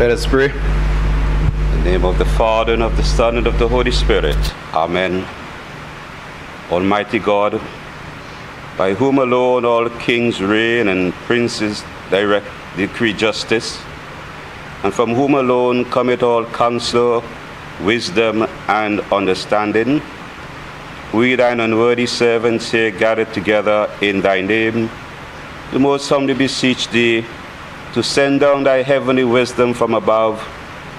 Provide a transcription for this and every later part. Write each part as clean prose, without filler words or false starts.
Let us pray. In the name of the Father, and of the Son, and of the Holy Spirit. Amen. Almighty God, by whom alone all kings reign and princes decree justice, and from whom alone cometh all counsel, wisdom, and understanding, we, thine unworthy servants, here gathered together in thy name, do most humbly beseech thee to send down thy heavenly wisdom from above,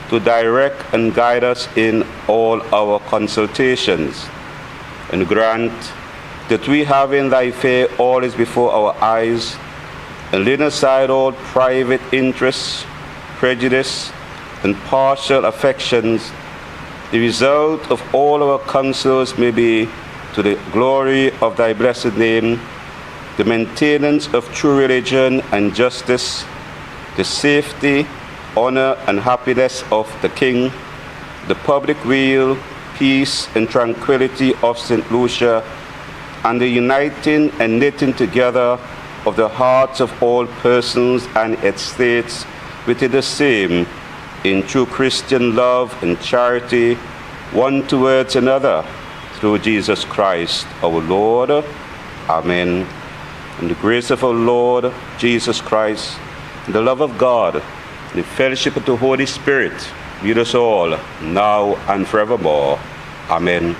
to direct and guide us in all our consultations, and grant that we have in thy fear always before our eyes, and laying aside all private interests, prejudice, and partial affections, the result of all our counsels may be to the glory of thy blessed name, the maintenance of true religion and justice, the safety, honor, and happiness of the King, the public weal, peace, and tranquility of St. Lucia, and the uniting and knitting together of the hearts of all persons and estates within the same, in true Christian love and charity, one towards another, through Jesus Christ our Lord. Amen. And the grace of our Lord Jesus Christ, the love of God, the fellowship of the Holy Spirit, be with us all, now and forevermore. Amen.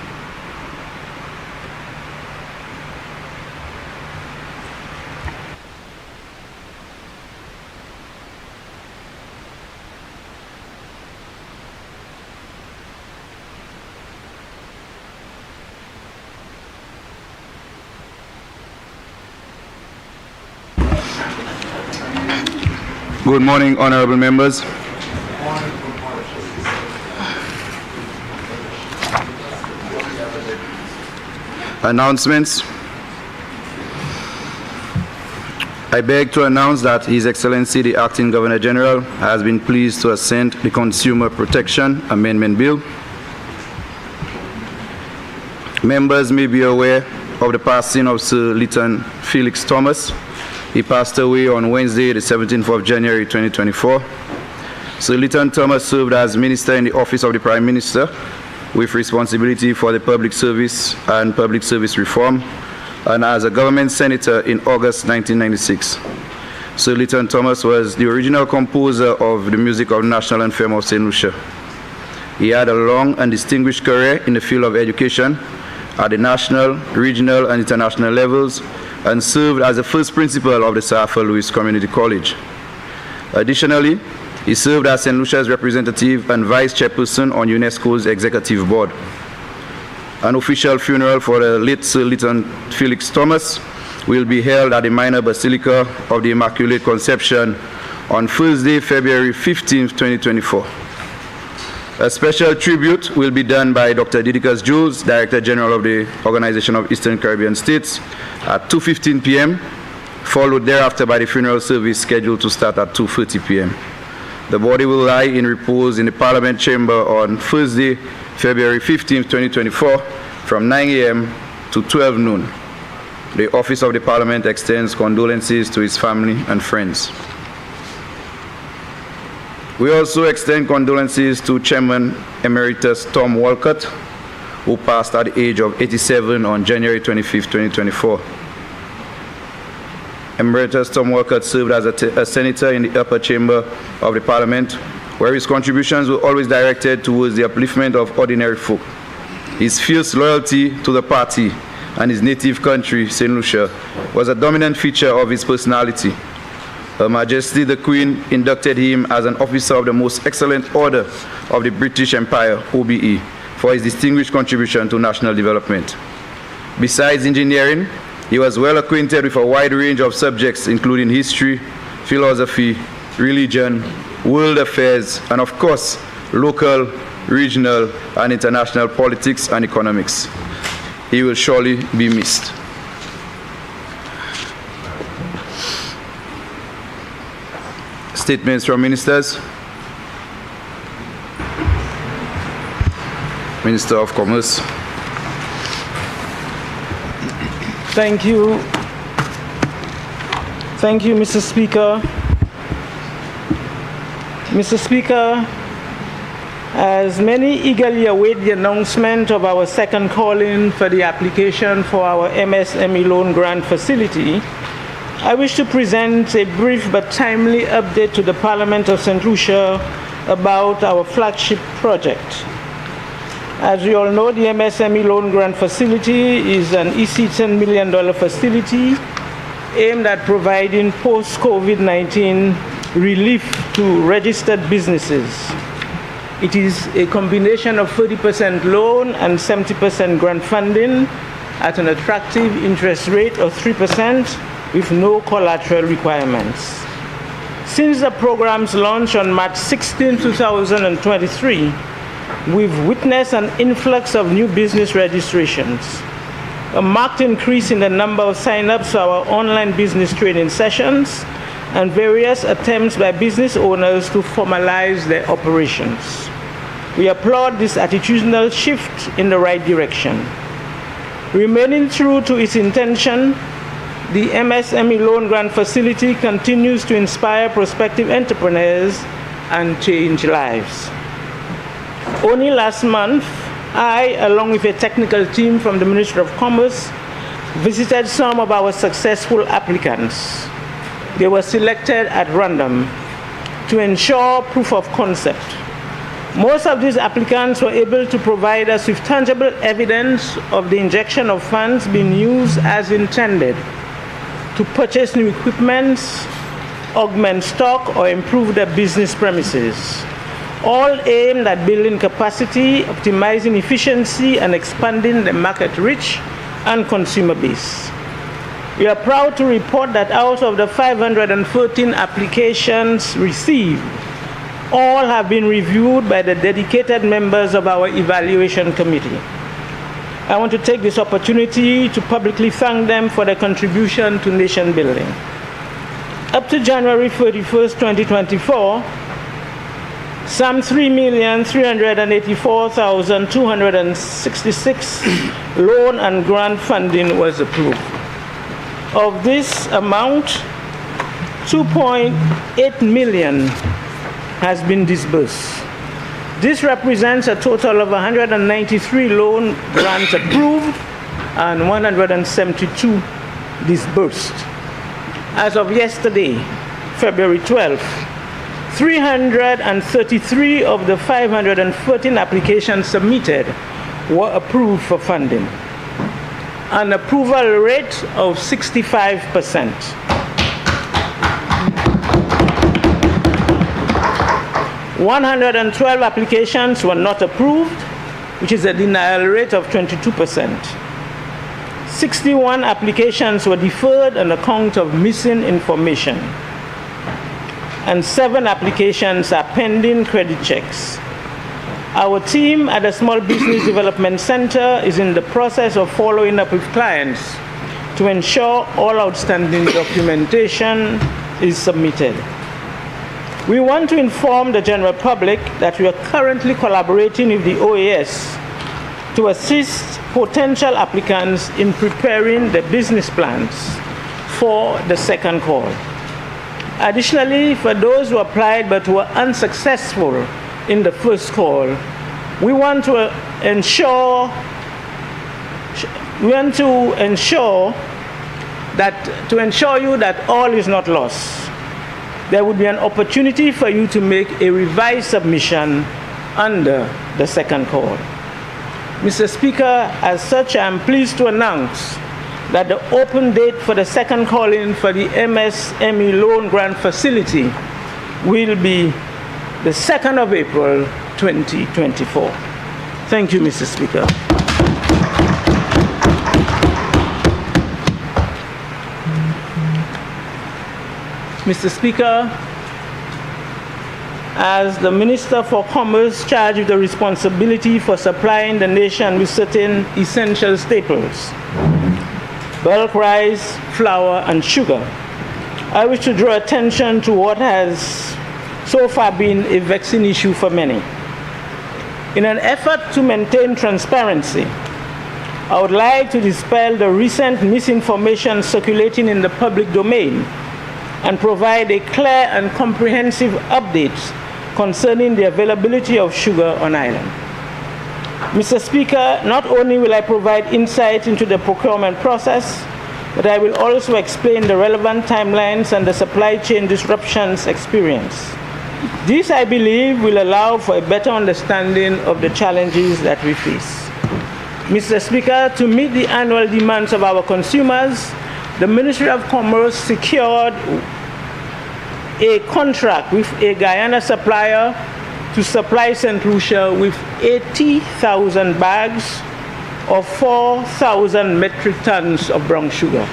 Good morning, honorable members. Announcements. I beg to announce that His Excellency the Acting Governor General has been pleased to assent the Consumer Protection Amendment Bill. Members may be aware of the passing of Sir Lytton Felix Thomas. He passed away on Wednesday, the 17th of January, 2024. Sir Lytton Thomas served as Minister in the Office of the Prime Minister with responsibility for the public service and public service reform, and as a government senator in August 1996. Sir Lytton Thomas was the original composer of the music of the National Anthem of St. Lucia. He had a long and distinguished career in the field of education at the national, regional, and international levels, and served as the first principal of the Sir Arthur Lewis Community College. Additionally, he served as St. Lucia's representative and vice chairperson on UNESCO's executive board. An official funeral for the late Sir Lytton Felix Thomas will be held at the Minor Basilica of the Immaculate Conception on Thursday, February 15, 2024. A special tribute will be done by Dr. Didicus Jules, Director General of the Organization of Eastern Caribbean States, at 2:15 p.m., followed thereafter by the funeral service scheduled to start at 2:30 p.m. The body will lie in repose in the Parliament Chamber on Thursday, February 15, 2024, from 9 a.m. to 12 noon. The Office of the Parliament extends condolences to his family and friends. We also extend condolences to Chairman Emeritus Tom Walcott, who passed at the age of 87 on January 25, 2024. Emeritus Tom Walcott served as a senator in the upper chamber of the Parliament, where his contributions were always directed towards the upliftment of ordinary folk. His fierce loyalty to the party and his native country, St. Lucia, was a dominant feature of his personality. Her Majesty the Queen inducted him as an officer of the Most Excellent Order of the British Empire, OBE, for his distinguished contribution to national development. Besides engineering, he was well acquainted with a wide range of subjects, including history, philosophy, religion, world affairs, and of course, local, regional, and international politics and economics. He will surely be missed. Statements from ministers. Minister of Commerce. Thank you. Thank you, Mr. Speaker. Mr. Speaker, as many eagerly await the announcement of our second call-in for the application for our MSME loan grant facility, I wish to present a brief but timely update to the Parliament of St. Lucia about our flagship project. As we all know, the MSME loan grant facility is an EC $10 million facility aimed at providing post-COVID-19 relief to registered businesses. It is a combination of 30% loan and 70% grant funding at an attractive interest rate of 3% with no collateral requirements. Since the program's launch on March 16, 2023, we've witnessed an influx of new business registrations, a marked increase in the number of sign-ups for our online business training sessions, and various attempts by business owners to formalize their operations. We applaud this attitudinal shift in the right direction. Remaining true to its intention, the MSME loan grant facility continues to inspire prospective entrepreneurs and change lives. Only last month, I, along with a technical team from the Ministry of Commerce, visited some of our successful applicants. They were selected at random to ensure proof of concept. Most of these applicants were able to provide us with tangible evidence of the injection of funds being used as intended to purchase new equipment, augment stock, or improve their business premises, all aimed at building capacity, optimizing efficiency, and expanding the market reach and consumer base. We are proud to report that out of the 514 applications received, all have been reviewed by the dedicated members of our evaluation committee. I want to take this opportunity to publicly thank them for their contribution to nation building. Up to January 31st, 2024, some 3,384,266 loan and grant funding was approved. Of this amount, 2.8 million has been disbursed. This represents a total of 193 loan grants approved and 172 disbursed. As of yesterday, February 12th, 333 of the 514 applications submitted were approved for funding, an approval rate of 65%. 112 applications were not approved, which is a denial rate of 22%. 61 applications were deferred on account of missing information, and 7 applications are pending credit checks. Our team at the Small Business Development Center is in the process of following up with clients to ensure all outstanding documentation is submitted. We want to inform the general public that we are currently collaborating with the OAS to assist potential applicants in preparing the business plans for the second call. Additionally, for those who applied but were unsuccessful in the first call, we want to ensure you that all is not lost. There would be an opportunity for you to make a revised submission under the second call. Mr. Speaker, as such, I am pleased to announce that the open date for the second call-in for the MSME loan grant facility will be the 2nd of April, 2024. Thank you, Mr. Speaker. Mr. Speaker, as the Minister for Commerce charged with the responsibility for supplying the nation with certain essential staples, bulk rice, flour, and sugar, I wish to draw attention to what has so far been a vexing issue for many. In an effort to maintain transparency, I would like to dispel the recent misinformation circulating in the public domain and provide a clear and comprehensive update concerning the availability of sugar on island. Mr. Speaker, not only will I provide insight into the procurement process, but I will also explain the relevant timelines and the supply chain disruptions experienced. This, I believe, will allow for a better understanding of the challenges that we face. Mr. Speaker, to meet the annual demands of our consumers, the Ministry of Commerce secured a contract with a Guyana supplier to supply St. Lucia with 80,000 bags of 4,000 metric tons of brown sugar.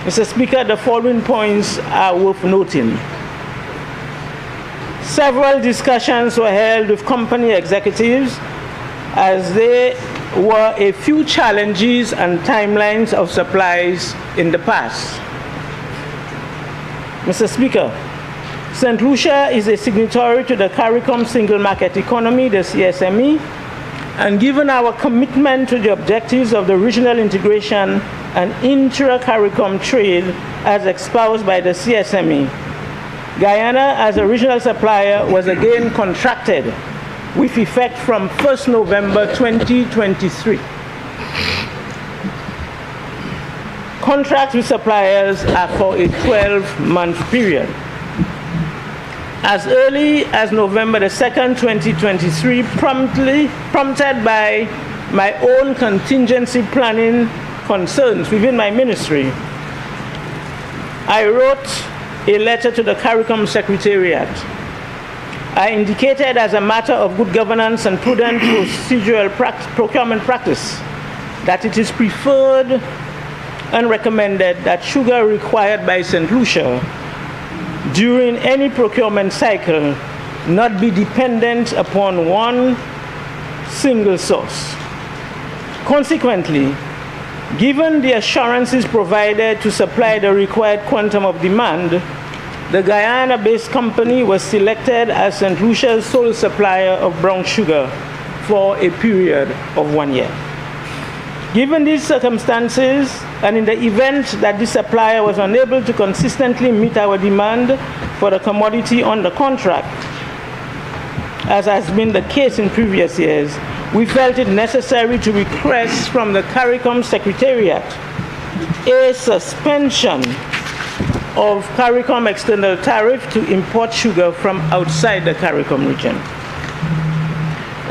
Mr. Speaker, the following points are worth noting. Several discussions were held with company executives as there were a few challenges and timelines of supplies in the past. Mr. Speaker, St. Lucia is a signatory to the CARICOM Single Market Economy, the CSME, and given our commitment to the objectives of the regional integration and intra-CARICOM trade as espoused by the CSME, Guyana, as a regional supplier, was again contracted with effect from 1st November 2023. Contracts with suppliers are for a 12-month period. As early as November the 2nd, 2023, prompted by my own contingency planning concerns within my ministry, I wrote a letter to the CARICOM Secretariat. I indicated as a matter of good governance and prudent procedural procurement practice that it is preferred and recommended that sugar required by St. Lucia during any procurement cycle not be dependent upon one single source. Consequently, given the assurances provided to supply the required quantum of demand, the Guyana-based company was selected as St. Lucia's sole supplier of brown sugar for a period of 1 year. Given these circumstances, and in the event that this supplier was unable to consistently meet our demand for the commodity on the contract, as has been the case in previous years, we felt it necessary to request from the CARICOM Secretariat a suspension of CARICOM external tariff to import sugar from outside the CARICOM region.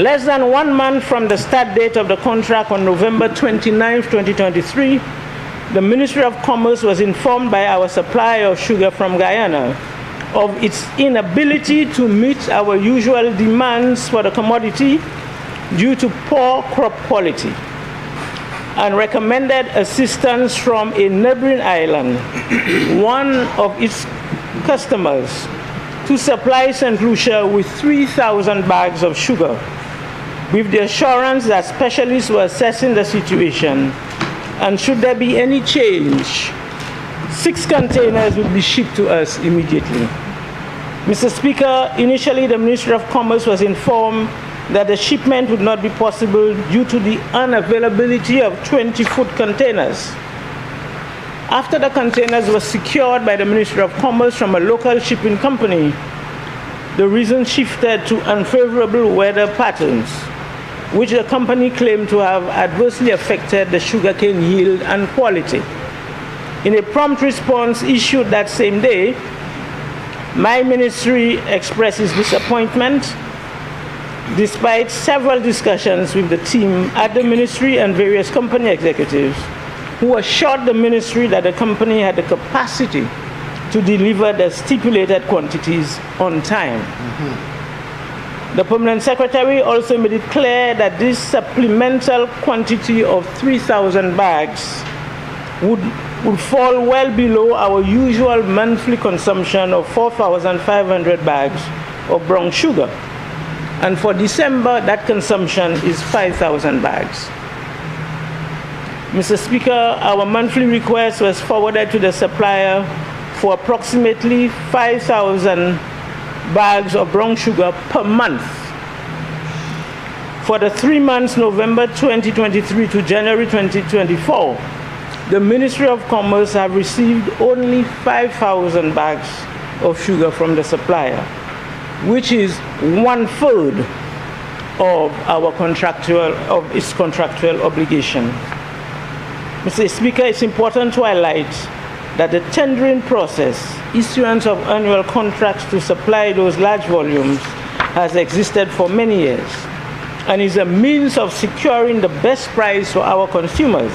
Less than 1 month from the start date of the contract on November 29, 2023, the Ministry of Commerce was informed by our supplier of sugar from Guyana of its inability to meet our usual demands for the commodity due to poor crop quality, and recommended assistance from a neighboring island, one of its customers, to supply St. Lucia with 3,000 bags of sugar, with the assurance that specialists were assessing the situation, and should there be any change, 6 containers would be shipped to us immediately. Mr. Speaker, initially the Ministry of Commerce was informed that the shipment would not be possible due to the unavailability of 20-foot containers. After the containers were secured by the Ministry of Commerce from a local shipping company, the reason shifted to unfavorable weather patterns, which the company claimed to have adversely affected the sugarcane yield and quality. In a prompt response issued that same day, my ministry expresses disappointment despite several discussions with the team at the ministry and various company executives who assured the ministry that the company had the capacity to deliver the stipulated quantities on time. The Permanent Secretary also made it clear that this supplemental quantity of 3,000 bags would fall well below our usual monthly consumption of 4,500 bags of brown sugar. And for December, that consumption is 5,000 bags. Mr. Speaker, our monthly request was forwarded to the supplier for approximately 5,000 bags of brown sugar per month. For the 3 months, November 2023 to January 2024, the Ministry of Commerce have received only 5,000 bags of sugar from the supplier. which is 1/3 of its contractual obligation. Mr. Speaker, it's important to highlight that the tendering process, issuance of annual contracts to supply those large volumes, has existed for many years and is a means of securing the best price for our consumers.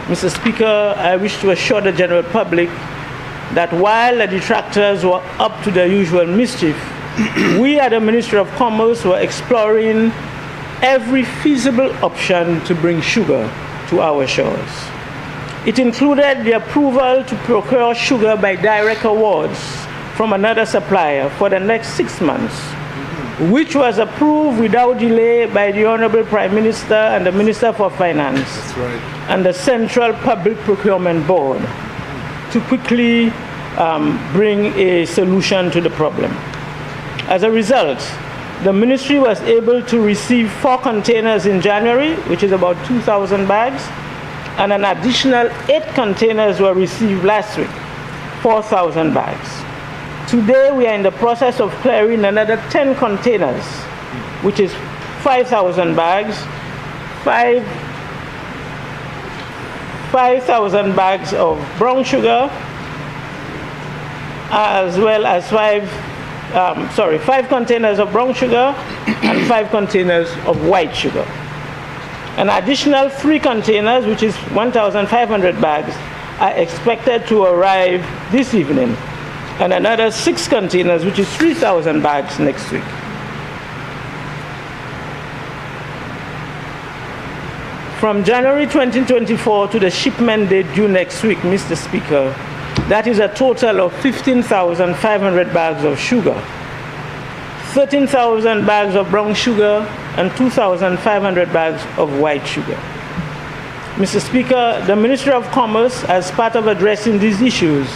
Mr. Speaker, I wish to assure the general public that while the detractors were up to their usual mischief, we at the Ministry of Commerce were exploring every feasible option to bring sugar to our shores. It included the approval to procure sugar by direct awards from another supplier for the next 6 months, which was approved without delay by the Honorable Prime Minister and the Minister for Finance. That's right. And the Central Public Procurement Board to quickly bring a solution to the problem. As a result, the ministry was able to receive 4 containers in January, which is about 2,000 bags, and an additional 8 containers were received last week, 4,000 bags. Today, we are in the process of clearing another 10 containers, which is 5,000 bags, 5,000 bags of brown sugar, as well as 5 containers of brown sugar and 5 containers of white sugar. An additional 3 containers, which is 1,500 bags, are expected to arrive this evening, and another 6 containers, which is 3,000 bags, next week. From January 2024 to the shipment date due next week, Mr. Speaker, that is a total of 15,500 bags of sugar, 13,000 bags of brown sugar, and 2,500 bags of white sugar. Mr. Speaker, the Ministry of Commerce, as part of addressing these issues,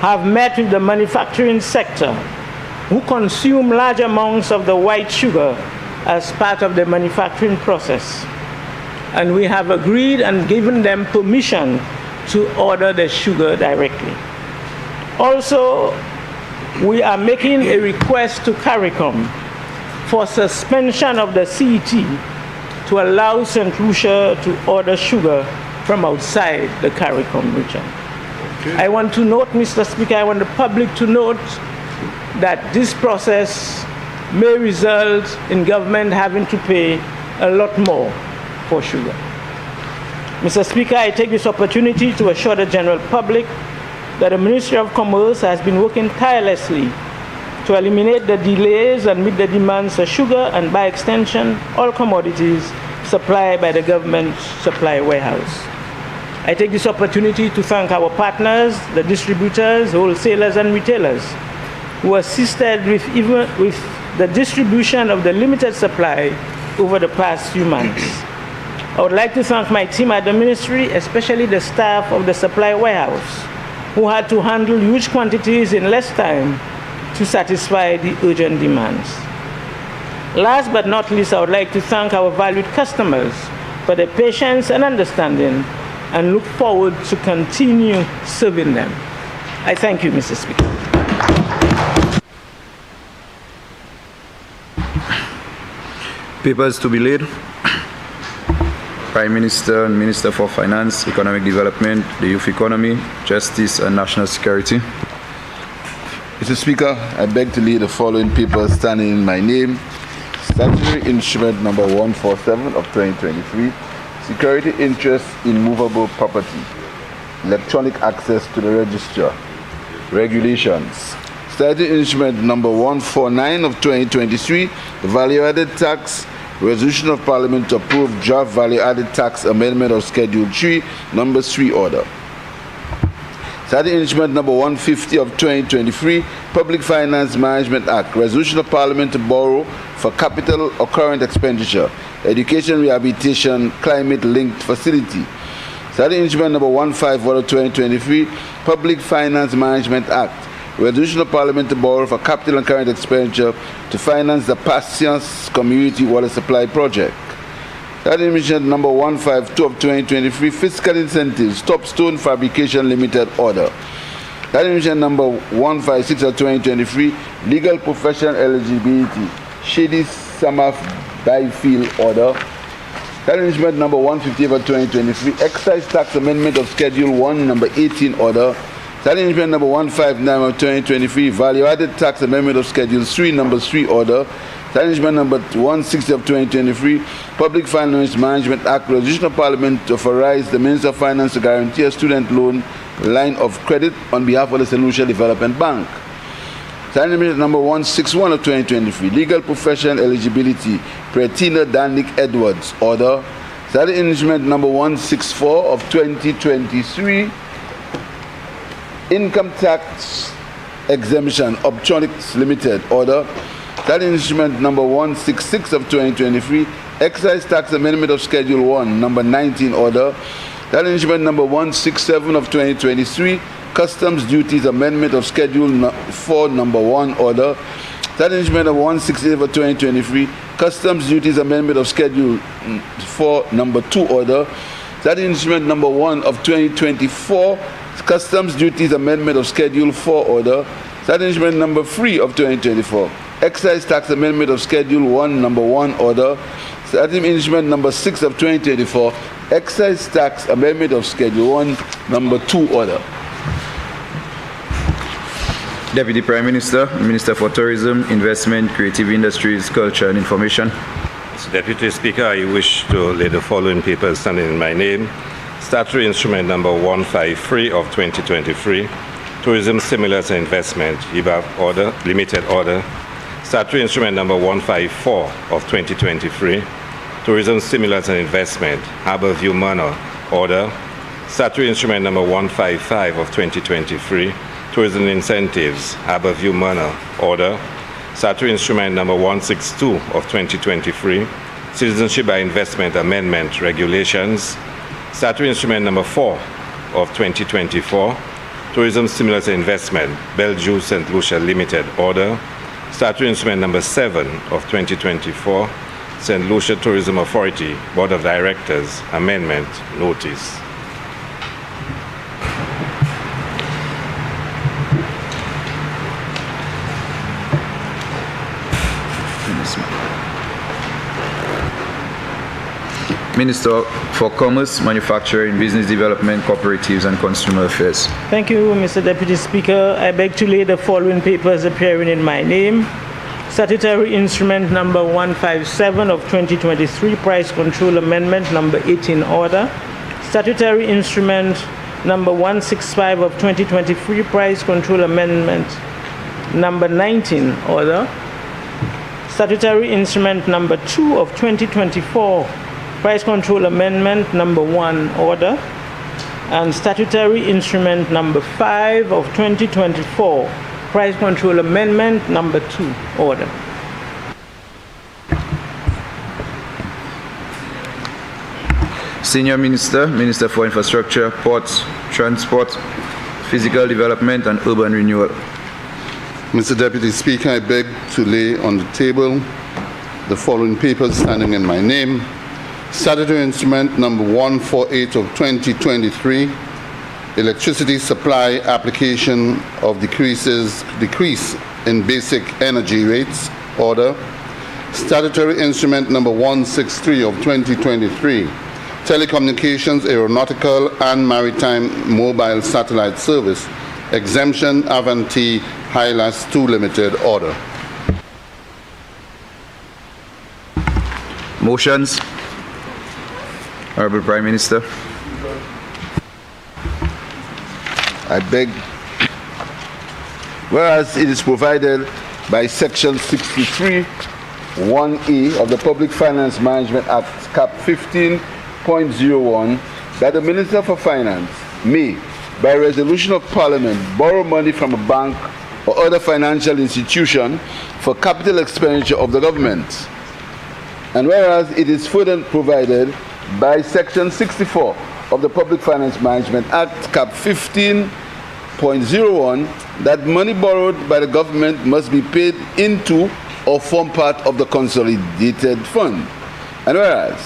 have met with the manufacturing sector, who consume large amounts of the white sugar as part of the manufacturing process. And we have agreed and given them permission to order the sugar directly. Also, we are making a request to CARICOM for suspension of the CET to allow St. Lucia to order sugar from outside the CARICOM region. Okay. I want to note, Mr. Speaker, I want the public to note that this process may result in government having to pay a lot more for sugar. Mr. Speaker, I take this opportunity to assure the general public that the Ministry of Commerce has been working tirelessly to eliminate the delays and meet the demands for sugar and, by extension, all commodities supplied by the government supply warehouse. I take this opportunity to thank our partners, the distributors, wholesalers, and retailers who assisted with the distribution of the limited supply over the past few months. I would like to thank my team at the ministry, especially the staff of the supply warehouse, who had to handle huge quantities in less time to satisfy the urgent demands. Last but not least, I would like to thank our valued customers for their patience and understanding, and look forward to continue serving them. I thank you, Mr. Speaker. Papers to be laid. Prime Minister and Minister for Finance, Economic Development, the Youth Economy, Justice and National Security. Mr. Speaker, I beg to lay the following papers standing in my name. Statutory Instrument Number 147 of 2023, Security Interest in Movable Property, Electronic Access to the Register, Regulations. Statutory Instrument Number 149 of 2023, the Value-Added Tax, Resolution of Parliament to approve draft value-added tax amendment of Schedule 3, Number 3 order. Statutory Instrument Number 150 of 2023, Public Finance Management Act, Resolution of Parliament to borrow for capital or current expenditure, Education Rehabilitation Climate-Linked Facility. Statutory Instrument Number 151 of 2023, Public Finance Management Act, Resolution of Parliament to borrow for capital and current expenditure to finance the Patience Community Water Supply Project. That Instrument Number 152 of 2023, Fiscal Incentives, Stop Stone Fabrication Limited Order. Standing Instrument number 156 of 2023, legal profession eligibility, Shady Samaf Byfield order. Standing Instrument number 150 of 2023, excise tax amendment of Schedule 1, number 18 order. Standing Instrument number 159 of 2023, value-added tax amendment of Schedule 3, number 3 order. Standing Instrument number 160 of 2023, Public Finance Management Act, resolution of Parliament to authorize the Minister of Finance to guarantee a student loan line of credit on behalf of the St. Lucia Development Bank. Standing Instrument number 161 of 2023, legal profession eligibility, Pretina Danik Edwards order. Standing Instrument number 164 of 2023, income tax exemption, Optronics Limited order. Standing Instrument number 166 of 2023, excise tax amendment of Schedule 1, number 19 order. Standing Instrument number 167 of 2023, customs duties amendment of Schedule 4, number 1 order. Standing Instrument number 168 of 2023, customs duties amendment of Schedule 4, number 2 order. Standing Instrument number 1 of 2024, customs duties amendment of Schedule 4 order. Standing Instrument number 3 of 2024, excise tax amendment of Schedule 1, number 1 order. Standing Instrument number 6 of 2024, excise tax amendment of Schedule 1, number 2 order. Deputy Prime Minister, Minister for Tourism, Investment, Creative Industries, Culture and Information. Mr. Deputy Speaker, I wish to lay the following papers standing in my name. Statutory Instrument number 153 of 2023, Tourism Stimulus and Investment, IBAP order, limited order. Statutory Instrument number 154 of 2023, Tourism Stimulus and Investment, Vieux Manor order. Statutory Instrument number 155 of 2023, Tourism Incentives, Vieux Manor order. Statutory Instrument number 162 of 2023, Citizenship by Investment Amendment Regulations. Statutory Instrument number 4 of 2024, Tourism Stimulus and Investment, Bellevue St. Lucia Limited order. Statutory Instrument number 7 of 2024, St. Lucia Tourism Authority Board of Directors Amendment Notice. Minister for Commerce, Manufacturing, Business Development, Cooperatives and Consumer Affairs. Thank you, Mr. Deputy Speaker. I beg to lay the following papers appearing in my name. Statutory Instrument number 157 of 2023, Price Control Amendment number 18 order. Statutory Instrument number 165 of 2023, Price Control Amendment number 19 order. Statutory Instrument number 2 of 2024, Price Control Amendment number 1 order, and Statutory Instrument number 5 of 2024, Price Control Amendment number 2 order. Senior Minister, Minister for Infrastructure, Ports, Transport, Physical Development and Urban Renewal. Mr. Deputy Speaker, I beg to lay on the table the following papers standing in my name. Statutory Instrument number 148 of 2023, Electricity Supply Application of Decrease in Basic Energy Rates order. Statutory Instrument number 163 of 2023, Telecommunications, Aeronautical and Maritime Mobile Satellite Service Exemption Avanti Hylas 2 Limited order. Motions. Honorable Prime Minister. I beg, whereas it is provided by Section 63, 1A of the Public Finance Management Act, Cap 15.01, that the Minister for Finance may, by resolution of Parliament, borrow money from a bank or other financial institution for capital expenditure of the government. And whereas it is further provided by Section 64 of the Public Finance Management Act, Cap 15.01, that money borrowed by the government must be paid into or form part of the consolidated fund. And whereas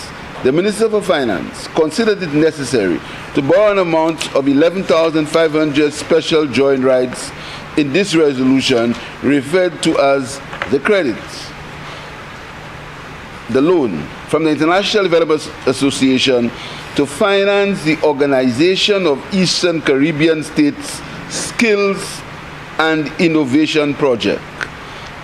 the Minister for Finance considered it necessary to borrow an amount of 11,500 special joint rights in this resolution referred to as the credits, the loan from the International Development Association to finance the Organization of Eastern Caribbean States Skills and Innovation Project.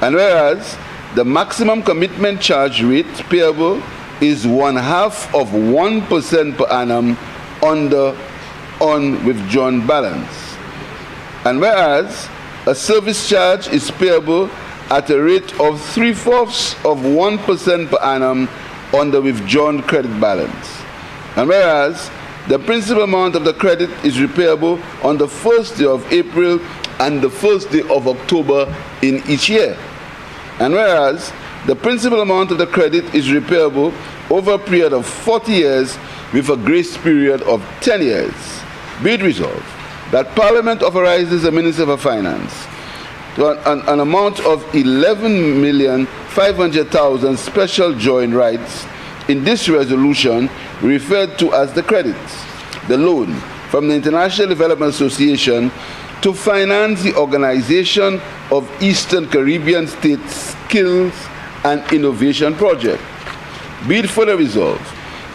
And whereas the maximum commitment charge rate payable is 0.5% per annum on the unwithdrawn balance. And whereas a service charge is payable at a rate of 0.75% per annum on the withdrawn credit balance. And whereas the principal amount of the credit is repayable on the first day of April and the first day of October in each year. And whereas the principal amount of the credit is repayable over a period of 40 years with a grace period of 10 years, be it resolved that Parliament authorizes the Minister for Finance to an amount of 11,500,000 special joint rights in this resolution referred to as the credits, the loan from the International Development Association to finance the Organization of Eastern Caribbean States Skills and Innovation Project. Be it further resolved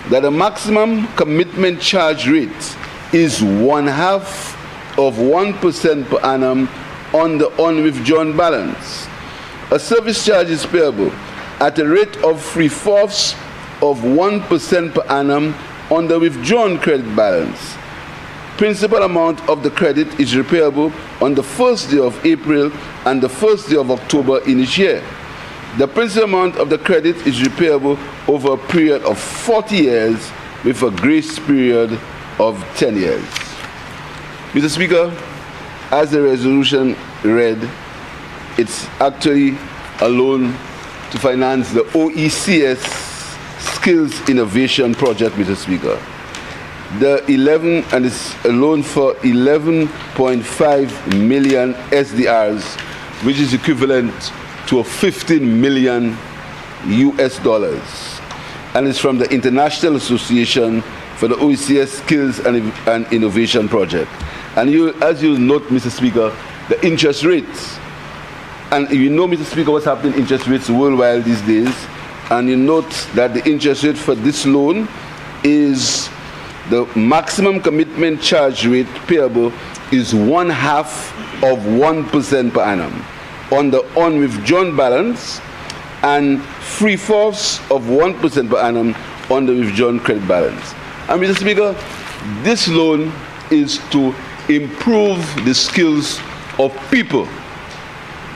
that the maximum commitment charge rate is 0.5% per annum on the unwithdrawn balance. A service charge is payable at a rate of 0.75% per annum on the withdrawn credit balance. Principal amount of the credit is repayable on the first day of April and the first day of October in each year. The principal amount of the credit is repayable over a period of 40 years with a grace period of 10 years. Mr. Speaker, as the resolution read, it's actually a loan to finance the OECS Skills Innovation Project, Mr. Speaker. It's a loan for 11.5 million SDRs, which is equivalent to 15 million US dollars. And it's from the International Association for the OECS Skills and Innovation Project. And as you note, Mr. Speaker, the interest rates. And you know, Mr. Speaker, what's happening in interest rates worldwide these days. And you note that the interest rate for this loan is the maximum commitment charge rate payable is 0.5% per annum on the unwithdrawn balance and 0.75% per annum on the withdrawn credit balance. And Mr. Speaker, this loan is to improve the skills of people.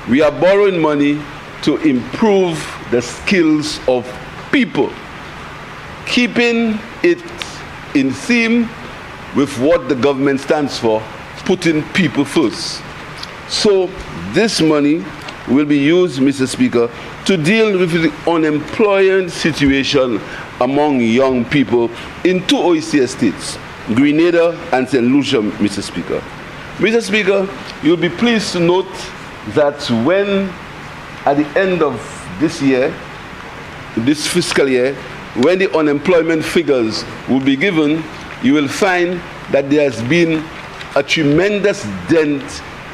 We are borrowing money to improve the skills of people, keeping it in theme with what the government stands for, putting people first. So this money will be used, Mr. Speaker, to deal with the unemployment situation among young people in two OECS states, Grenada and St. Lucia, Mr. Speaker. Mr. Speaker, you'll be pleased to note that when, at the end of this year, this fiscal year, when the unemployment figures will be given, you will find that there has been a tremendous dent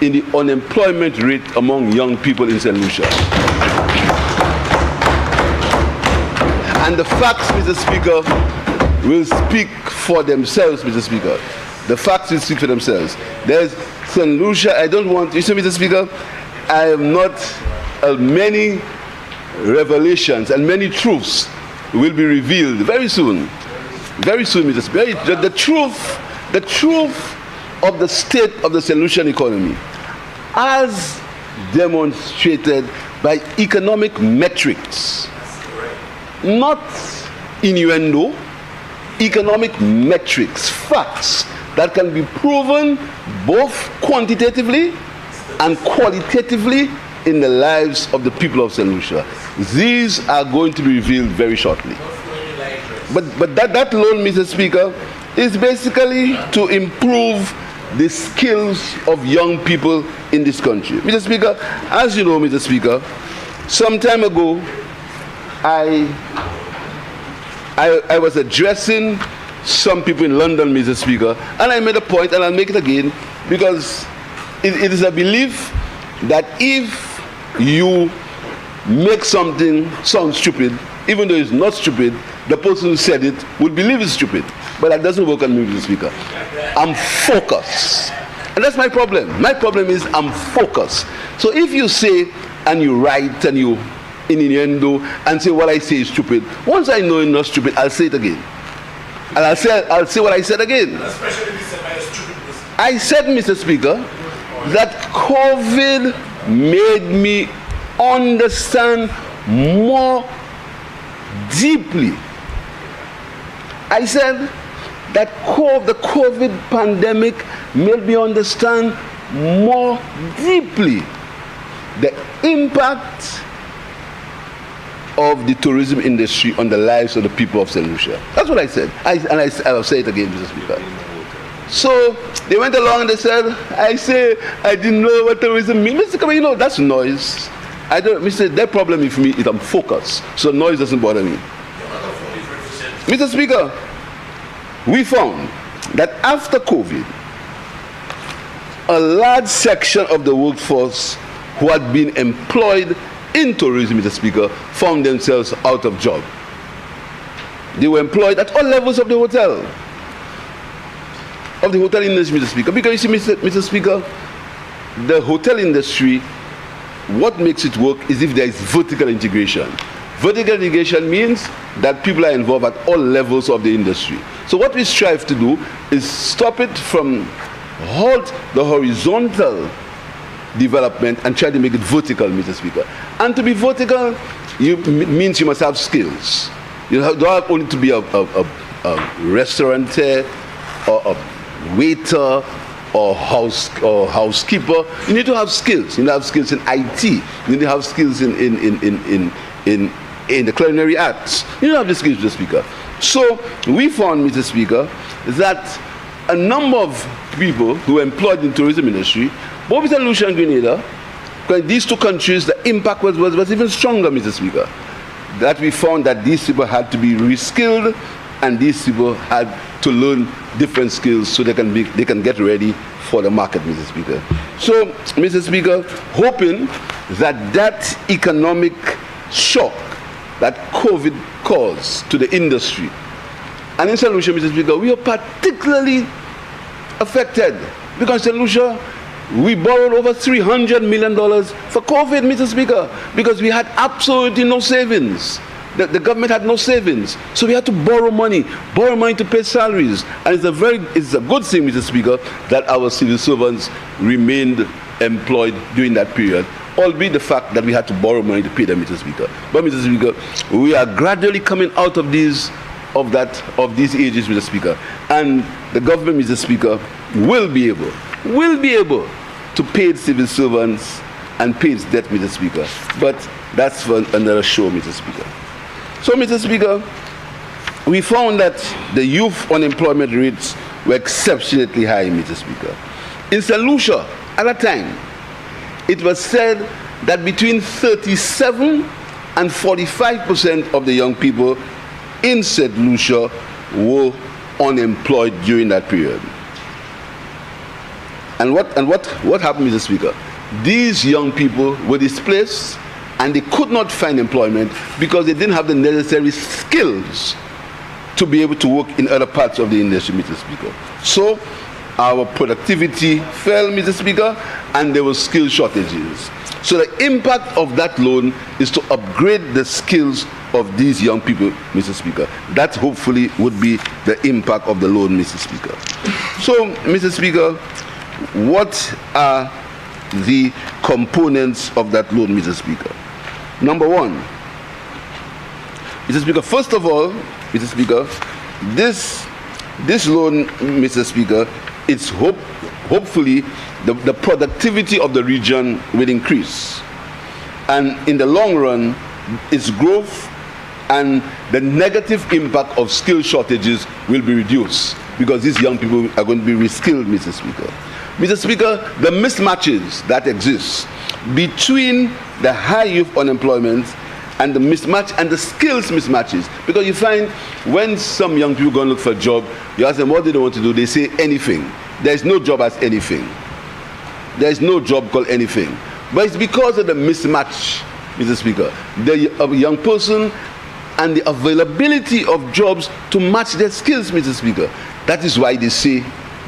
in the unemployment rate among young people in St. Lucia. And the facts, Mr. Speaker, will speak for themselves, Mr. Speaker. The facts will speak for themselves. There's St. Lucia, I don't want, you see, Mr. Speaker, I am not, many revelations and many truths will be revealed very soon. Very soon, Mr. Speaker. The truth of the state of the St. Lucian economy, as demonstrated by economic metrics, not innuendo, economic metrics, facts that can be proven both quantitatively and qualitatively in the lives of the people of St. Lucia. These are going to be revealed very shortly. But that loan, Mr. Speaker, is basically to improve the skills of young people in this country. Mr. Speaker, as you know, Mr. Speaker, some time ago, I I was addressing some people in London, Mr. Speaker, and I made a point, and I'll make it again, because it is a belief that if you make something sound stupid, even though it's not stupid, the person who said it would believe it's stupid. But that doesn't work on me, Mr. Speaker. I'm focused. And that's my problem. My problem is I'm focused. So if you say and you write and you innuendo and say what I say is stupid, once I know it's not stupid, I'll say it again. And I'll say what I said again. I said, Mr. Speaker, that COVID made me understand more deeply. I said that the COVID pandemic made me understand more deeply the impact of the tourism industry on the lives of the people of St. Lucia. That's what I said. I'll say it again, Mr. Speaker. So they went along and they said, I didn't know what tourism means. Mr. Speaker, that's noise. Their problem with me is I'm focused, so noise doesn't bother me. Mr. Speaker, we found that after COVID, a large section of the workforce who had been employed in tourism, Mr. Speaker, found themselves out of job. They were employed at all levels of the hotel industry, Mr. Speaker. Because you see, Mr. Speaker, the hotel industry, what makes it work is if there is vertical integration. Vertical integration means that people are involved at all levels of the industry. So what we strive to do is stop it from halt the horizontal development and try to make it vertical, Mr. Speaker. And to be vertical means you must have skills. You don't have only to be a restaurateur or a waiter or housekeeper. You need to have skills. You need to have skills in IT. You need to have skills in the culinary arts. You need to have the skills, Mr. Speaker. So we found, Mr. Speaker, that a number of people who were employed in the tourism industry, both St. Lucia and Grenada, because these two countries, the impact was even stronger, Mr. Speaker. That we found that these people had to be reskilled, and these people had to learn different skills so they can get ready for the market, Mr. Speaker. So, Mr. Speaker, hoping that economic shock that COVID caused to the industry, and in St. Lucia, Mr. Speaker, we are particularly affected because St. Lucia, we borrowed over $300 million for COVID, Mr. Speaker, because we had absolutely no savings. The government had no savings, so we had to borrow money to pay salaries. And it's a good thing, Mr. Speaker, that our civil servants remained employed during that period, albeit the fact that we had to borrow money to pay them, Mr. Speaker. But, Mr. Speaker, we are gradually coming out of these ages, Mr. Speaker, and the government, Mr. Speaker, will be able to pay its civil servants and pay its debt, Mr. Speaker. But that's for another show, Mr. Speaker. So, Mr. Speaker, we found that the youth unemployment rates were exceptionally high, Mr. Speaker. In St. Lucia, at that time, it was said that between 37 and 45% of the young people in St. Lucia were unemployed during that period. And what happened, Mr. Speaker? These young people were displaced and they could not find employment because they didn't have the necessary skills to be able to work in other parts of the industry, Mr. Speaker. So our productivity fell, Mr. Speaker, and there were skill shortages. So the impact of that loan is to upgrade the skills of these young people, Mr. Speaker. That hopefully would be the impact of the loan, Mr. Speaker. So, Mr. Speaker, what are the components of that loan, Mr. Speaker? Number one, Mr. Speaker, first of all, Mr. Speaker, this loan, Mr. Speaker, it's hopefully the productivity of the region will increase. And in the long run, its growth and the negative impact of skill shortages will be reduced because these young people are going to be reskilled, Mr. Speaker. Mr. Speaker, the mismatches that exist between the high youth unemployment and the mismatch and the skills mismatches. Because you find when some young people go and look for a job, you ask them what they want to do, they say anything. There's no job as anything. There's no job called anything. But it's because of the mismatch, Mr. Speaker. The young person and the availability of jobs to match their skills, Mr. Speaker. That is why they say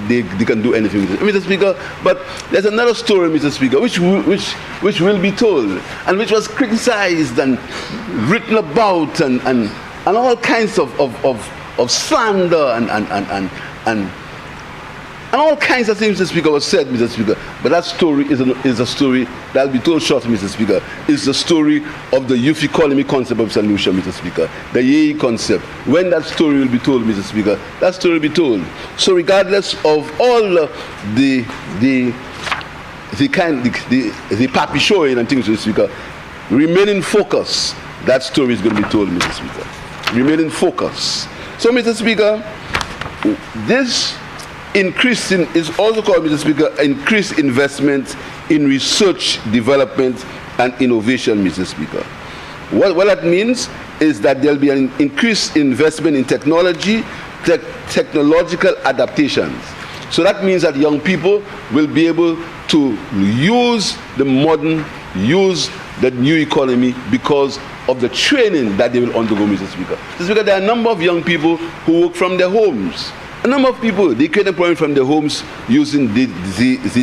they can do anything, Mr. Speaker. But there's another story, Mr. Speaker, which will be told, and which was criticized and written about, and all kinds of slander and all kinds of things, Mr. Speaker, was said, Mr. Speaker. But that story is a story that will be told short, Mr. Speaker. It's the story of the youth economy concept of St. Lucia, Mr. Speaker. The YEI concept. When that story will be told, Mr. Speaker, that story will be told. So regardless of all the pappy showing and things, Mr. Speaker, remain in focus. That story is going to be told, Mr. Speaker. Remain in focus. So, Mr. Speaker, this increase is also called, Mr. Speaker, increased investment in research, development, and innovation, Mr. Speaker. What that means is that there'll be an increased investment in technology, technological adaptations. So that means that young people will be able to use the new economy because of the training that they will undergo, Mr. Speaker. Mr. Speaker, there are a number of young people who work from their homes. A number of people, they create employment from their homes using the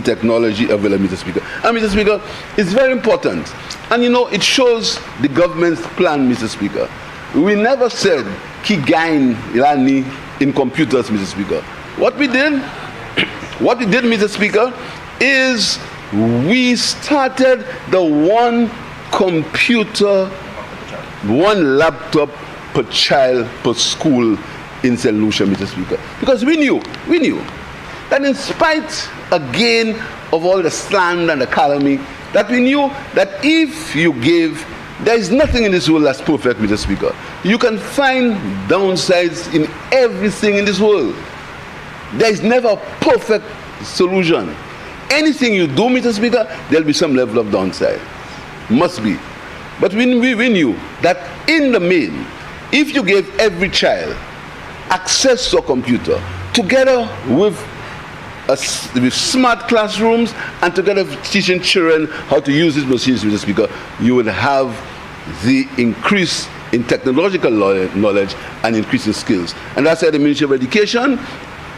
technology available, Mr. Speaker. And, Mr. Speaker, it's very important. And, it shows the government's plan, Mr. Speaker. We never said, Kigain Irani in computers, Mr. Speaker. What we did, Mr. Speaker, is we started the one computer, one laptop per child per school in St. Lucia, Mr. Speaker. Because we knew that in spite, again, of all the slander and the calumny, that we knew that if you gave, there is nothing in this world that's perfect, Mr. Speaker. You can find downsides in everything in this world. There is never a perfect solution. Anything you do, Mr. Speaker, there'll be some level of downside. Must be. But we knew that in the main, if you gave every child access to a computer, together with smart classrooms and together with teaching children how to use these machines, Mr. Speaker, you would have the increase in technological knowledge and increase in skills. And that's why the Ministry of Education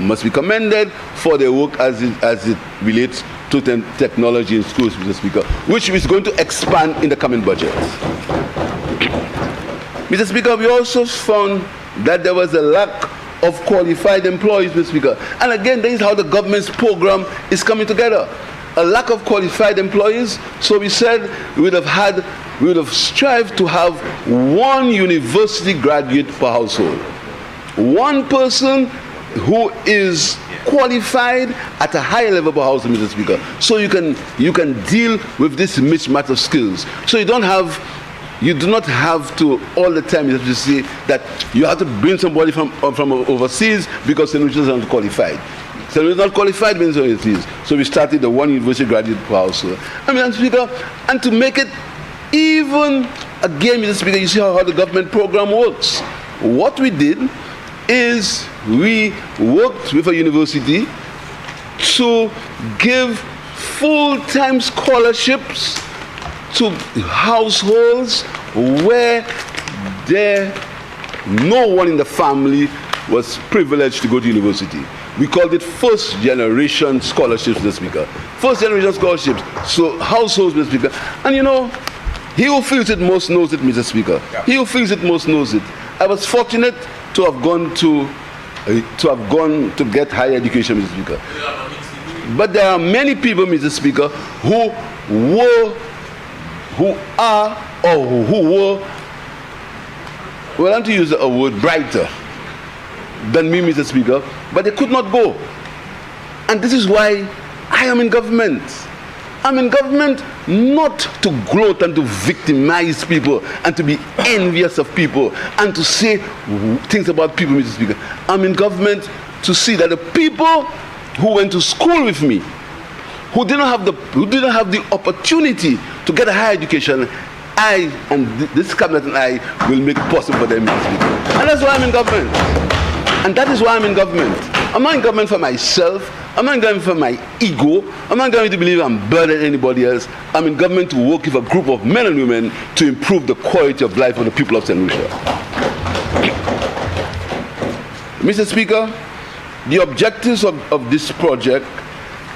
must be commended for their work as it relates to technology in schools, Mr. Speaker, which is going to expand in the coming budget. Mr. Speaker, we also found that there was a lack of qualified employees, Mr. Speaker. And again, this is how the government's program is coming together. A lack of qualified employees. So we said we would have strived to have one university graduate per household. One person who is qualified at a higher level per household, Mr. Speaker. So you can deal with this mismatch of skills. So you do not have to all the time you have to say that you have to bring somebody from overseas because St. Lucia is not qualified. St. Lucia is not qualified means overseas. So we started the one university graduate per household. Mr. Speaker, and to make it even again, Mr. Speaker, you see how the government program works. What we did is we worked with a university to give full-time scholarships to households where no one in the family was privileged to go to university. We called it first generation scholarships, Mr. Speaker. First generation scholarships. So households, Mr. Speaker. And he who feels it most knows it, Mr. Speaker. Yeah. He who feels it most knows it. I was fortunate to have gone to get higher education, Mr. Speaker. But there are many people, Mr. Speaker, who are, well, I want to use a word, brighter than me, Mr. Speaker, but they could not go. And this is why I am in government. I'm in government not to gloat and to victimize people and to be envious of people and to say things about people, Mr. Speaker. I'm in government to see that the people who went to school with me, who didn't have the opportunity to get a higher education, I and this cabinet and I will make it possible for them, Mr. Speaker. And that's why I'm in government. And that is why I'm in government. I'm not in government for myself. I'm not in government for my ego. I'm not going to believe I'm better than anybody else. I'm in government to work with a group of men and women to improve the quality of life of the people of St. Lucia. Mr. Speaker, the objectives of this project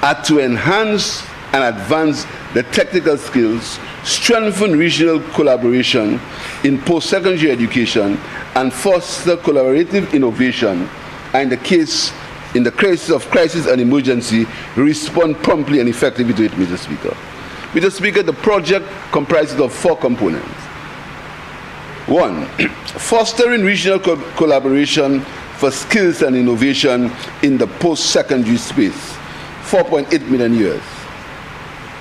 are to enhance and advance the technical skills, strengthen regional collaboration in post-secondary education, and foster collaborative innovation, and in the case of crisis and emergency, respond promptly and effectively to it, Mr. Speaker. Mr. Speaker, the project comprises of 4 components. 1, fostering regional collaboration for skills and innovation in the post-secondary space, 4.8 million years.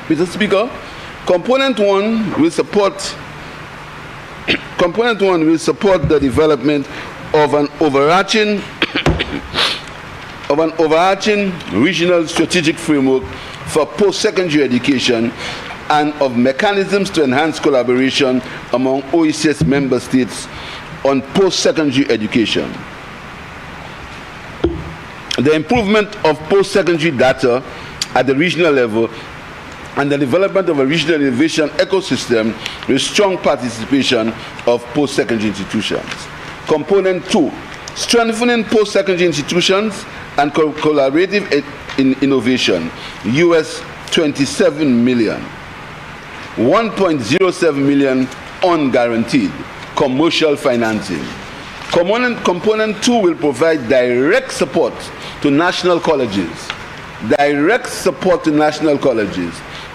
Mr. Speaker, Component 1 will support the development of an overarching regional strategic framework for post-secondary education and of mechanisms to enhance collaboration among OECS member states on post-secondary education. The improvement of post-secondary data at the regional level and the development of a regional innovation ecosystem with strong participation of post-secondary institutions. Component 2, strengthening post-secondary institutions and collaborative innovation, US 27 million. 1.07 million unguaranteed commercial financing. Component 2 will provide direct support to national colleges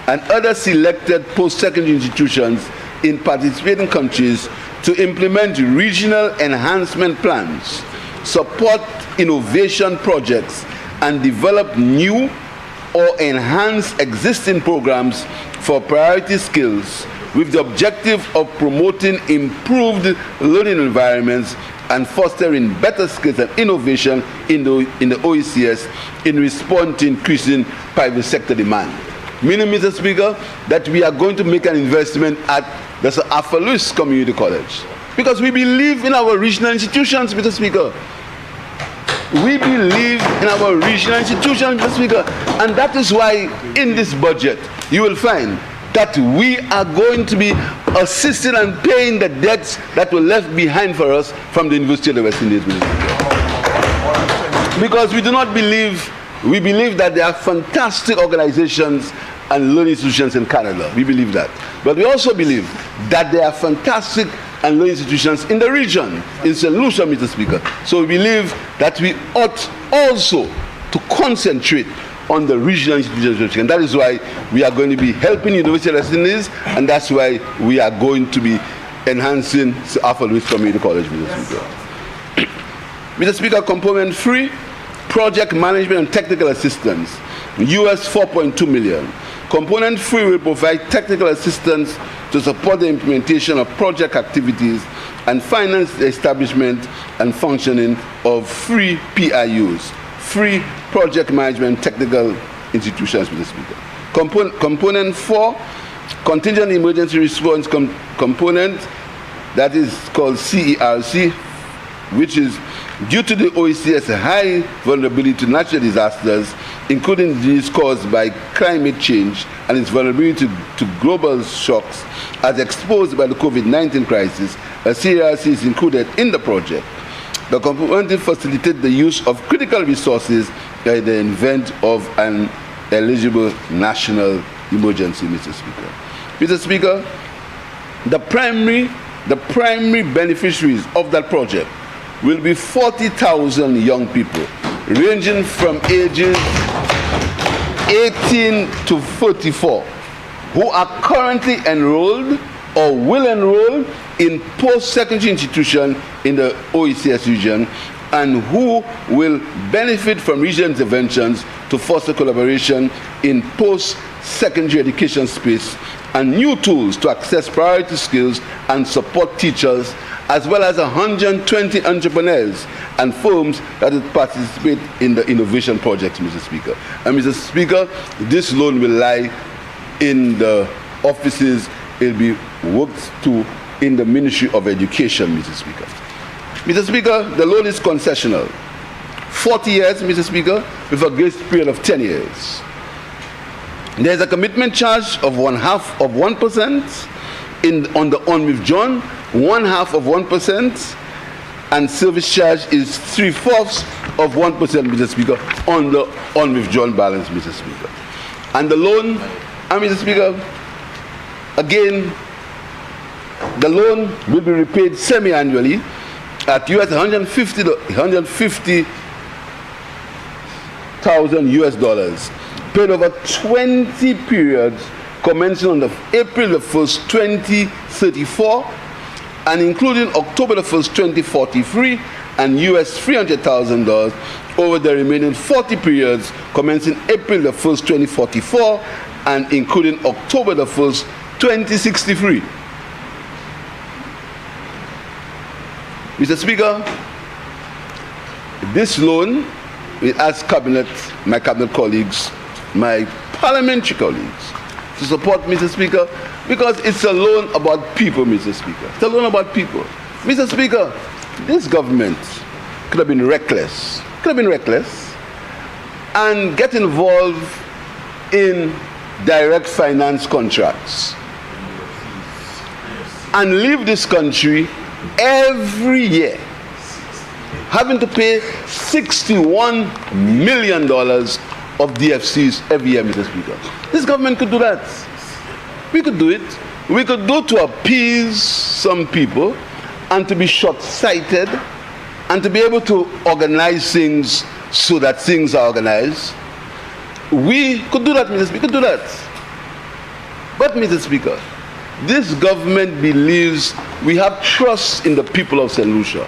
and other selected post-secondary institutions in participating countries to implement regional enhancement plans, support innovation projects, and develop new or enhance existing programs for priority skills with the objective of promoting improved learning environments and fostering better skills and innovation in the OECS in response to increasing private sector demand. Meaning, Mr. Speaker, that we are going to make an investment at the Soufriere Community College. Because we believe in our regional institutions, Mr. Speaker. We believe in our regional institutions, Mr. Speaker. And that is why in this budget, you will find that we are going to be assisting and paying the debts that were left behind for us from the University of the West Indies. Because we do not believe, we believe that there are fantastic organizations and learning institutions in Canada. We believe that. But we also believe that there are fantastic and learning institutions in the region, in St. Lucia, Mr. Speaker. So we believe that we ought also to concentrate on the regional institutions, and that is why we are going to be helping University of West Indies, and that's why we are going to be enhancing the Soufriere Community College, Mr. Speaker. Mr. Speaker, component 3, project management and technical assistance, US 4.2 million. Component 3 will provide technical assistance to support the implementation of project activities and finance the establishment and functioning of free PIUs, free project management technical institutions, Mr. Speaker. Component 4, contingent emergency response component, that is called CERC, which is due to the OECS high vulnerability to natural disasters, including these caused by climate change and its vulnerability to global shocks as exposed by the COVID-19 crisis, a CERC is included in the project. The component will facilitate the use of critical resources in the event of an eligible national emergency, Mr. Speaker. Mr. Speaker, the primary beneficiaries of that project will be 40,000 young people, ranging from ages 18 to 44, who are currently enrolled or will enroll in post-secondary institutions in the OECS region, and who will benefit from regional interventions to foster collaboration in post-secondary education space and new tools to access priority skills and support teachers, as well as 120 entrepreneurs and firms that will participate in the innovation projects, Mr. Speaker. And Mr. Speaker, this loan will lie in the offices it'll be worked to in the Ministry of Education, Mr. Speaker. Mr. Speaker, the loan is concessional. 40 years, Mr. Speaker, with a grace period of 10 years. There's a commitment charge of 1/2% on the on-withdrawn, 1/2 of 1%, and service charge is 3/4 of 1%, Mr. Speaker, on the on-withdrawn balance, Mr. Speaker. And the loan, Mr. Speaker, again, the loan will be repaid semi-annually at $150,000 paid over 20 periods commencing on April the 1st, 2034 and including October the 1st, 2043 and $300,000 over the remaining 40 periods commencing April the 1st, 2044 and including October the 1st, 2063. Mr. Speaker, this loan, we ask my cabinet colleagues, my parliamentary colleagues, to support, Mr. Speaker, because it's a loan about people, Mr. Speaker. It's a loan about people. Mr. Speaker, this government could have been reckless, and get involved in direct finance contracts and leave this country every year having to pay $61 million of DFCs every year, Mr. Speaker. This government could do that. We could do it. We could do to appease some people and to be short-sighted and to be able to organize things so that things are organized. We could do that, Mr. Speaker. We could do that. But, Mr. Speaker, this government believes we have trust in the people of St. Lucia.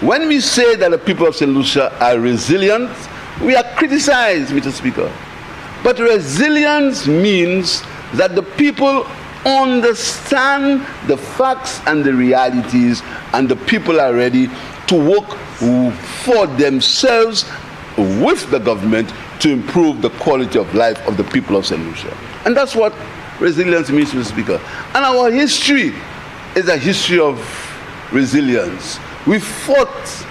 When we say that the people of St. Lucia are resilient, we are criticized, Mr. Speaker. But resilience means that the people understand the facts and the realities, and the people are ready to work for themselves with the government to improve the quality of life of the people of St. Lucia. And that's what resilience means, Mr. Speaker. And our history is a history of resilience. We fought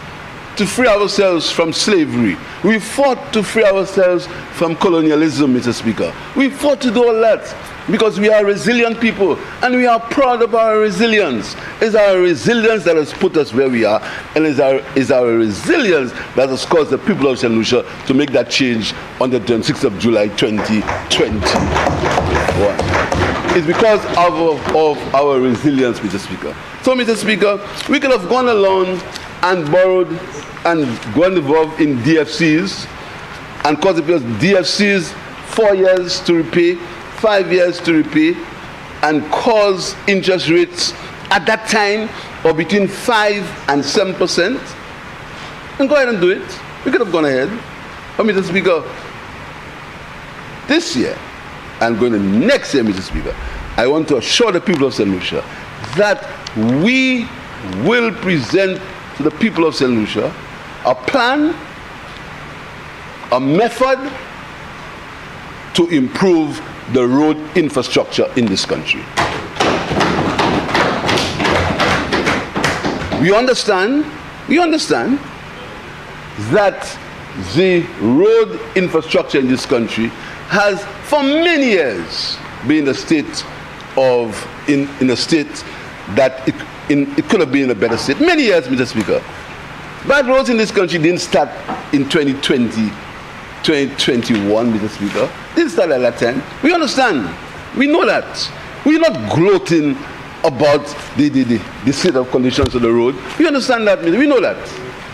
to free ourselves from slavery. We fought to free ourselves from colonialism, Mr. Speaker. We fought to do all that because we are resilient people and we are proud of our resilience. It's our resilience that has put us where we are, and it's our resilience that has caused the people of St. Lucia to make that change on the 26th of July 2021. It's because of our resilience, Mr. Speaker. So, Mr. Speaker, we could have gone along and borrowed and gone involved in DFCs and caused the people DFCs 4 years to repay, 5 years to repay, and cause interest rates at that time of between 5 and 7%. And go ahead and do it. We could have gone ahead. But, Mr. Speaker, this year and going to next year, Mr. Speaker, I want to assure the people of St. Lucia that we will present to the people of St. Lucia a plan, a method to improve the road infrastructure in this country. We understand that the road infrastructure in this country has for many years been in a state that it could have been in a better state. Many years, Mr. Speaker. Bad roads in this country didn't start in 2020, 2021, Mr. Speaker. Didn't start at that time. We understand. We know that. We're not gloating about the state of conditions of the road. We understand that, we know that.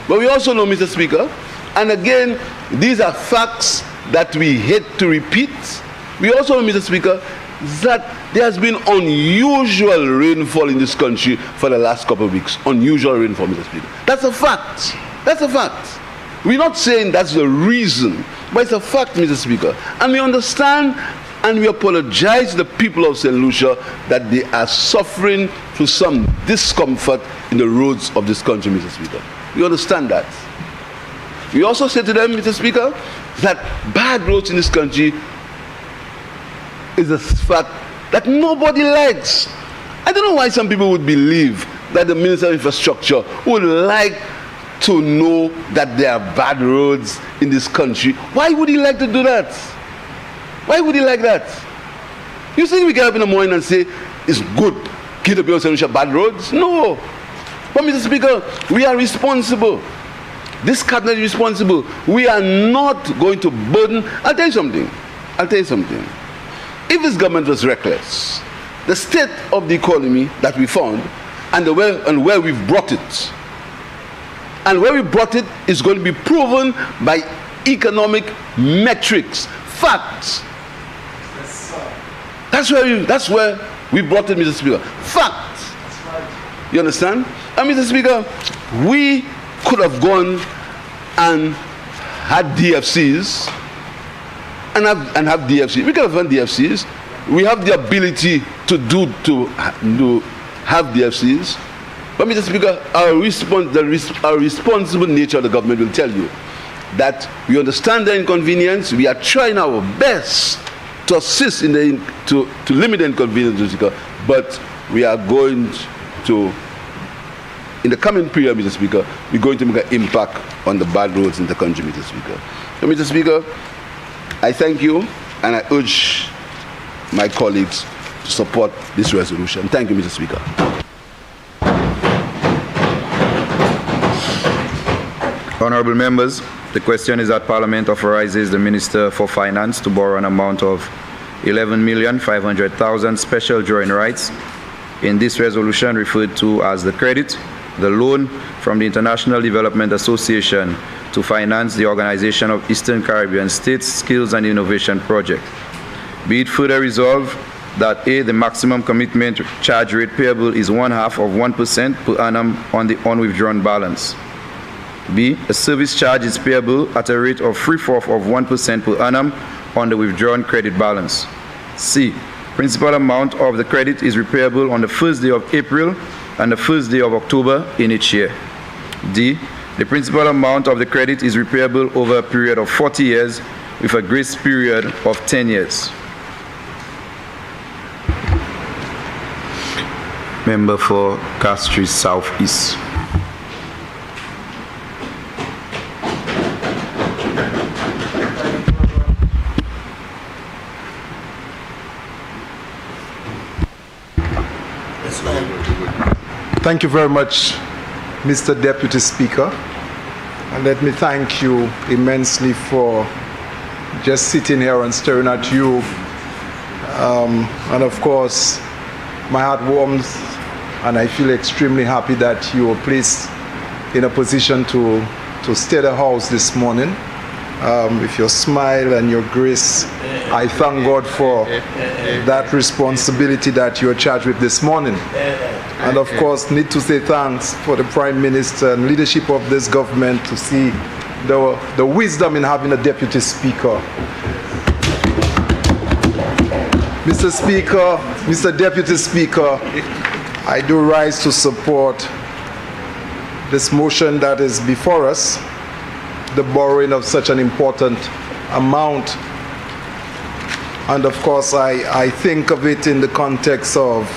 But we also know, Mr. Speaker, and again, these are facts that we hate to repeat. We also know, Mr. Speaker, that there has been unusual rainfall in this country for the last couple of weeks. Unusual rainfall, Mr. Speaker. That's a fact. That's a fact. We're not saying that's the reason, but it's a fact, Mr. Speaker. And we understand and we apologize to the people of St. Lucia that they are suffering through some discomfort in the roads of this country, Mr. Speaker. We understand that. We also say to them, Mr. Speaker, that bad roads in this country is a fact that nobody likes. I don't know why some people would believe that the Minister of Infrastructure would like to know that there are bad roads in this country. Why would he like to do that? Why would he like that? You think we get up in the morning and say, it's good, get up yourself and bad roads? No. But Mr. Speaker, we are responsible. This cabinet is responsible. We are not going to burden. I'll tell you something. If this government was reckless, the state of the economy that we found and where we've brought it, and where we brought it is going to be proven by economic metrics, facts. That's where we brought it, Mr. Speaker. Facts. You understand? And Mr. Speaker, we could have gone and had DFCs and have DFCs. We could have done DFCs. We have the ability to have DFCs. But Mr. Speaker, our responsible nature of the government will tell you that we understand the inconvenience. We are trying our best to assist to limit the inconvenience, Mr. Speaker. But we are going to, in the coming period, Mr. Speaker, we're going to make an impact on the bad roads in the country, Mr. Speaker. So, Mr. Speaker, I thank you and I urge my colleagues to support this resolution. Thank you, Mr. Speaker. Honourable members, the question is that Parliament authorizes the Minister for Finance to borrow an amount of 11,500,000 special drawing rights, in this resolution referred to as the credit, the loan from the International Development Association to finance the Organization of Eastern Caribbean States Skills and Innovation Project. Be it further resolved that A, the maximum commitment charge rate payable is 1/2 of 1% per annum on the unwithdrawn balance. B, a service charge is payable at a rate of 3/4 of 1% per annum on the withdrawn credit balance. C, principal amount of the credit is repayable on the first day of April and the first day of October in each year. D, the principal amount of the credit is repayable over a period of 40 years with a grace period of 10 years. Member for Castries South East. Thank you very much, Mr. Deputy Speaker. And let me thank you immensely for just sitting here and staring at you. And of course, my heart warms and I feel extremely happy that you were placed in a position to stay the house this morning. With your smile and your grace, I thank God for that responsibility that you are charged with this morning. And of course, need to say thanks for the Prime Minister and leadership of this government to see the wisdom in having a Deputy Speaker. Mr. Speaker, Mr. Deputy Speaker, I do rise to support this motion that is before us, the borrowing of such an important amount. And of course, I think of it in the context of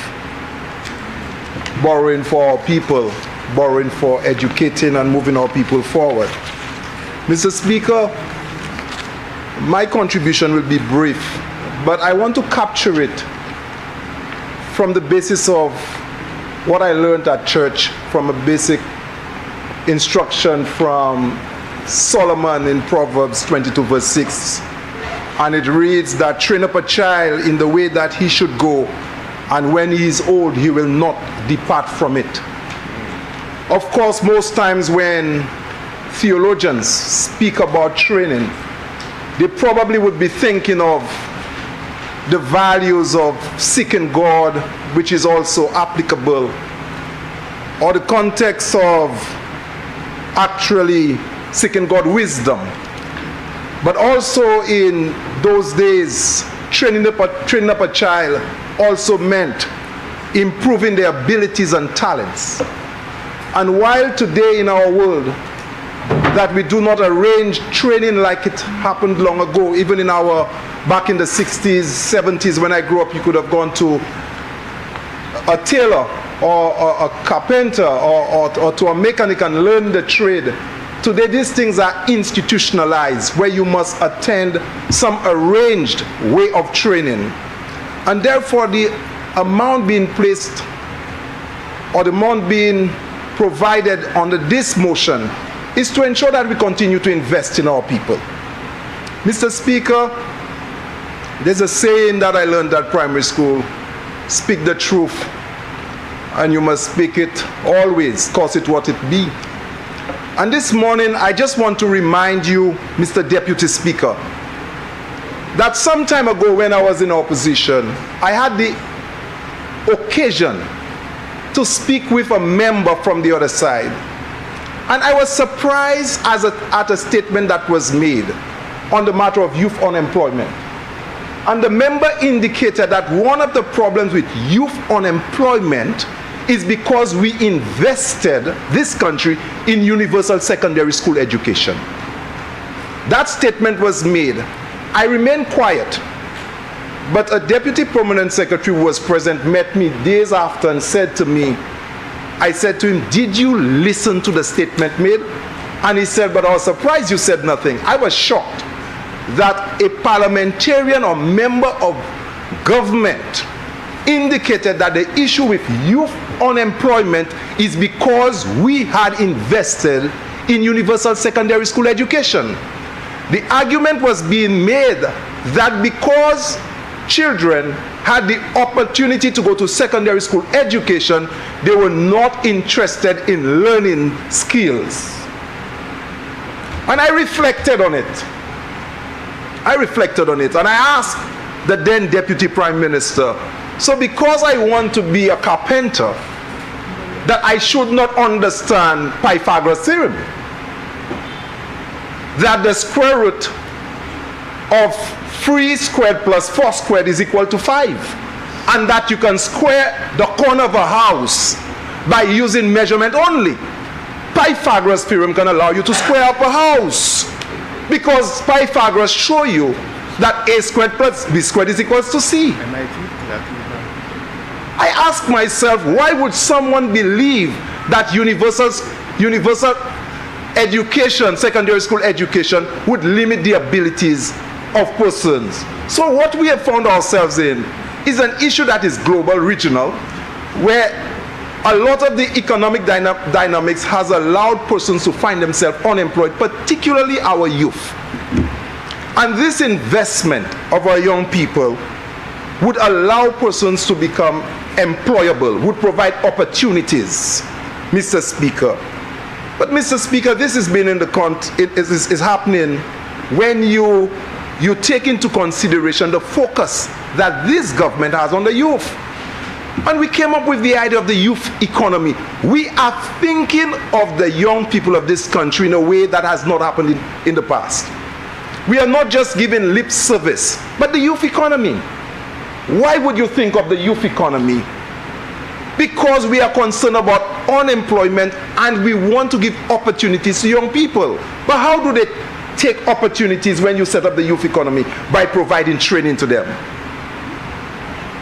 borrowing for our people, borrowing for educating and moving our people forward. Mr. Speaker, my contribution will be brief, but I want to capture it from the basis of what I learned at church, from a basic instruction from Solomon in Proverbs 22 verse 6. And it reads that train up a child in the way that he should go, and when he is old, he will not depart from it. Of course, most times when theologians speak about training, they probably would be thinking of the values of seeking God, which is also applicable, or the context of actually seeking God wisdom. But also in those days, training up a child also meant improving their abilities and talents. And while today in our world that we do not arrange training like it happened long ago, even in our back in the 60s, 70s, when I grew up, you could have gone to a tailor or a carpenter or to a mechanic and learn the trade. Today, these things are institutionalized, where you must attend some arranged way of training. And therefore, the amount being placed or the amount being provided under this motion is to ensure that we continue to invest in our people. Mr. Speaker, there's a saying that I learned at primary school: speak the truth, and you must speak it always, cause it what it be. And this morning, I just want to remind you, Mr. Deputy Speaker, that some time ago when I was in opposition, I had the occasion to speak with a member from the other side. And I was surprised at a statement that was made on the matter of youth unemployment. And the member indicated that one of the problems with youth unemployment is because we invested this country in universal secondary school education. That statement was made. I remained quiet, but a deputy permanent secretary who was present met me days after and said to me, I said to him, did you listen to the statement made? And he said, but I was surprised you said nothing. I was shocked that a parliamentarian or member of government indicated that the issue with youth unemployment is because we had invested in universal secondary school education. The argument was being made that because children had the opportunity to go to secondary school education, they were not interested in learning skills. And I reflected on it. And I asked the then Deputy Prime Minister, so because I want to be a carpenter, that I should not understand Pythagoras' theorem, that the square root of 3 squared plus 4 squared is equal to 5, and that you can square the corner of a house by using measurement only. Pythagoras' theorem can allow you to square up a house, because Pythagoras show you that a squared plus b squared is equal to c. I ask myself, why would someone believe that universal education, secondary school education, would limit the abilities of persons? So what we have found ourselves in is an issue that is global, regional, where a lot of the economic dynamics has allowed persons to find themselves unemployed, particularly our youth. And this investment of our young people would allow persons to become employable, would provide opportunities, Mr. Speaker. But Mr. Speaker, this has been in the it is happening when you take into consideration the focus that this government has on the youth. And we came up with the idea of the youth economy. We are thinking of the young people of this country in a way that has not happened in the past. We are not just giving lip service, but the youth economy. Why would you think of the youth economy? Because we are concerned about unemployment and we want to give opportunities to young people. But how do they take opportunities when you set up the youth economy? By providing training to them.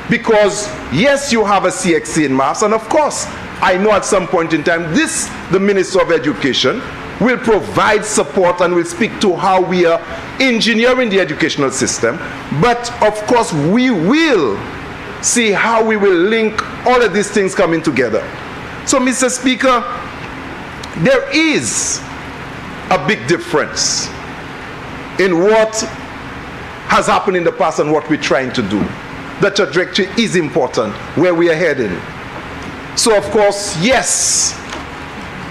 Because yes, you have a CXC in maths, and of course, I know at some point in time, the Minister of Education will provide support and will speak to how we are engineering the educational system. But of course, we will see how we will link all of these things coming together. So, Mr. Speaker, there is a big difference in what has happened in the past and what we're trying to do. The trajectory is important, where we are heading. So, of course, yes,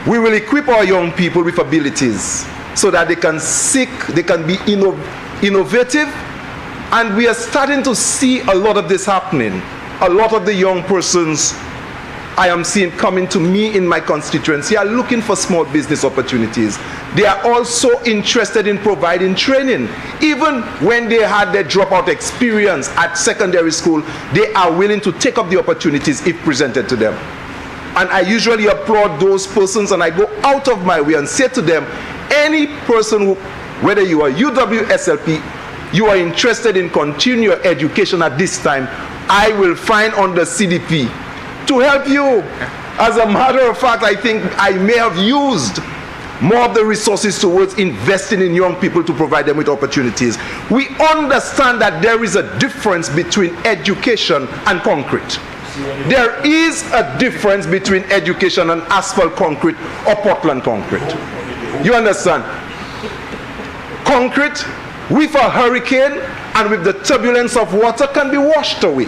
we will equip our young people with abilities so that they can be innovative, and we are starting to see a lot of this happening. A lot of the young persons I am seeing coming to me in my constituency are looking for small business opportunities. They are also interested in providing training. Even when they had their dropout experience at secondary school, they are willing to take up the opportunities if presented to them. And I usually applaud those persons, and I go out of my way and say to them, any person who, whether you are UW, SLP, you are interested in continuing your education at this time, I will find on the CDP to help you. As a matter of fact, I think I may have used more of the resources towards investing in young people to provide them with opportunities. We understand that there is a difference between education and concrete. There is a difference between education and asphalt concrete or Portland concrete. You understand? Concrete with a hurricane and with the turbulence of water can be washed away.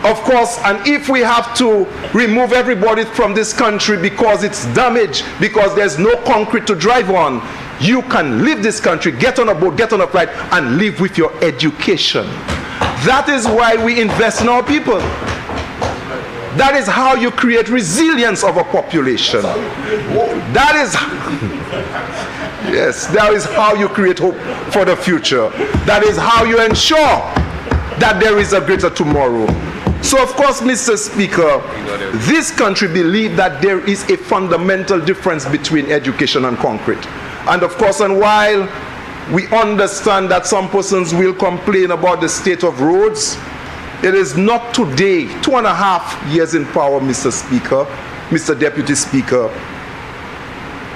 Of course, and if we have to remove everybody from this country because it's damaged, because there's no concrete to drive on, you can leave this country, get on a boat, get on a flight, and live with your education. That is why we invest in our people. That is how you create resilience of a population. That is, yes, that is how you create hope for the future. That is how you ensure that there is a greater tomorrow. So of course, Mr. Speaker, this country believes that there is a fundamental difference between education and concrete. And of course, and while we understand that some persons will complain about the state of roads, it is not today, 2.5 years in power, Mr. Speaker, Mr. Deputy Speaker.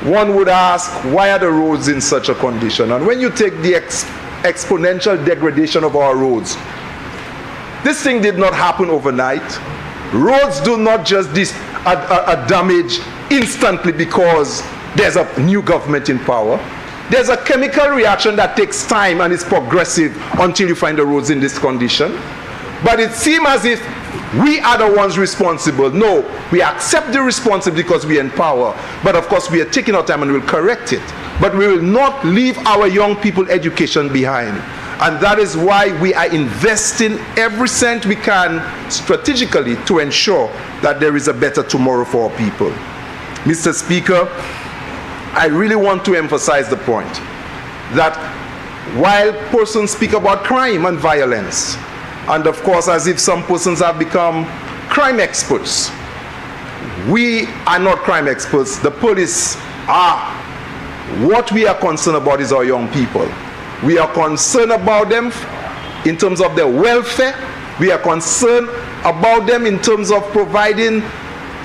One would ask, why are the roads in such a condition? And when you take the exponential degradation of our roads, this thing did not happen overnight. Roads do not just damage instantly because there's a new government in power. There's a chemical reaction that takes time and is progressive until you find the roads in this condition. But it seems as if we are the ones responsible. No, we accept the responsibility because we are in power. But of course, we are taking our time and we'll correct it. But we will not leave our young people education behind. And that is why we are investing every cent we can strategically to ensure that there is a better tomorrow for our people. Mr. Speaker, I really want to emphasize the point that while persons speak about crime and violence, and of course as if some persons have become crime experts, we are not crime experts. The police are. What we are concerned about is our young people. We are concerned about them in terms of their welfare. We are concerned about them in terms of providing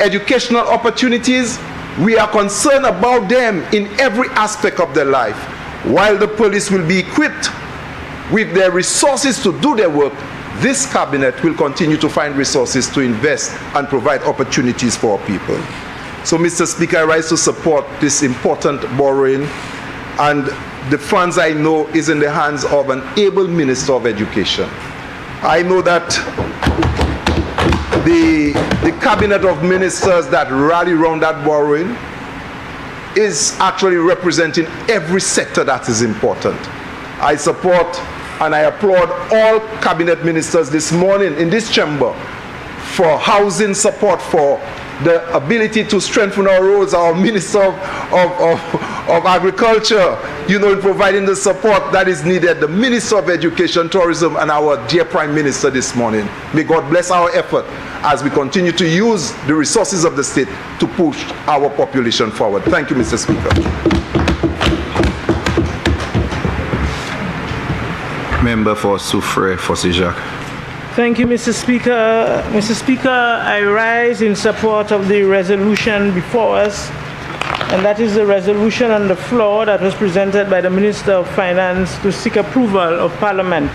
educational opportunities. We are concerned about them in every aspect of their life. While the police will be equipped with their resources to do their work, this cabinet will continue to find resources to invest and provide opportunities for our people. So, Mr. Speaker, I rise to support this important borrowing, and the funds, I know, is in the hands of an able Minister of Education. I know that the cabinet of ministers that rally around that borrowing is actually representing every sector that is important. I support and I applaud all cabinet ministers this morning in this chamber for housing support, for the ability to strengthen our roads, our Minister of Agriculture, you know, in providing the support that is needed, the Minister of Education, Tourism, and our dear Prime Minister this morning. May God bless our effort as we continue to use the resources of the state to push our population forward. Thank you, Mr. Speaker. Member for Soufriere, Jacques. Thank you, Mr. Speaker. Mr. Speaker, I rise in support of the resolution before us, and that is the resolution on the floor that was presented by the Minister of Finance to seek approval of Parliament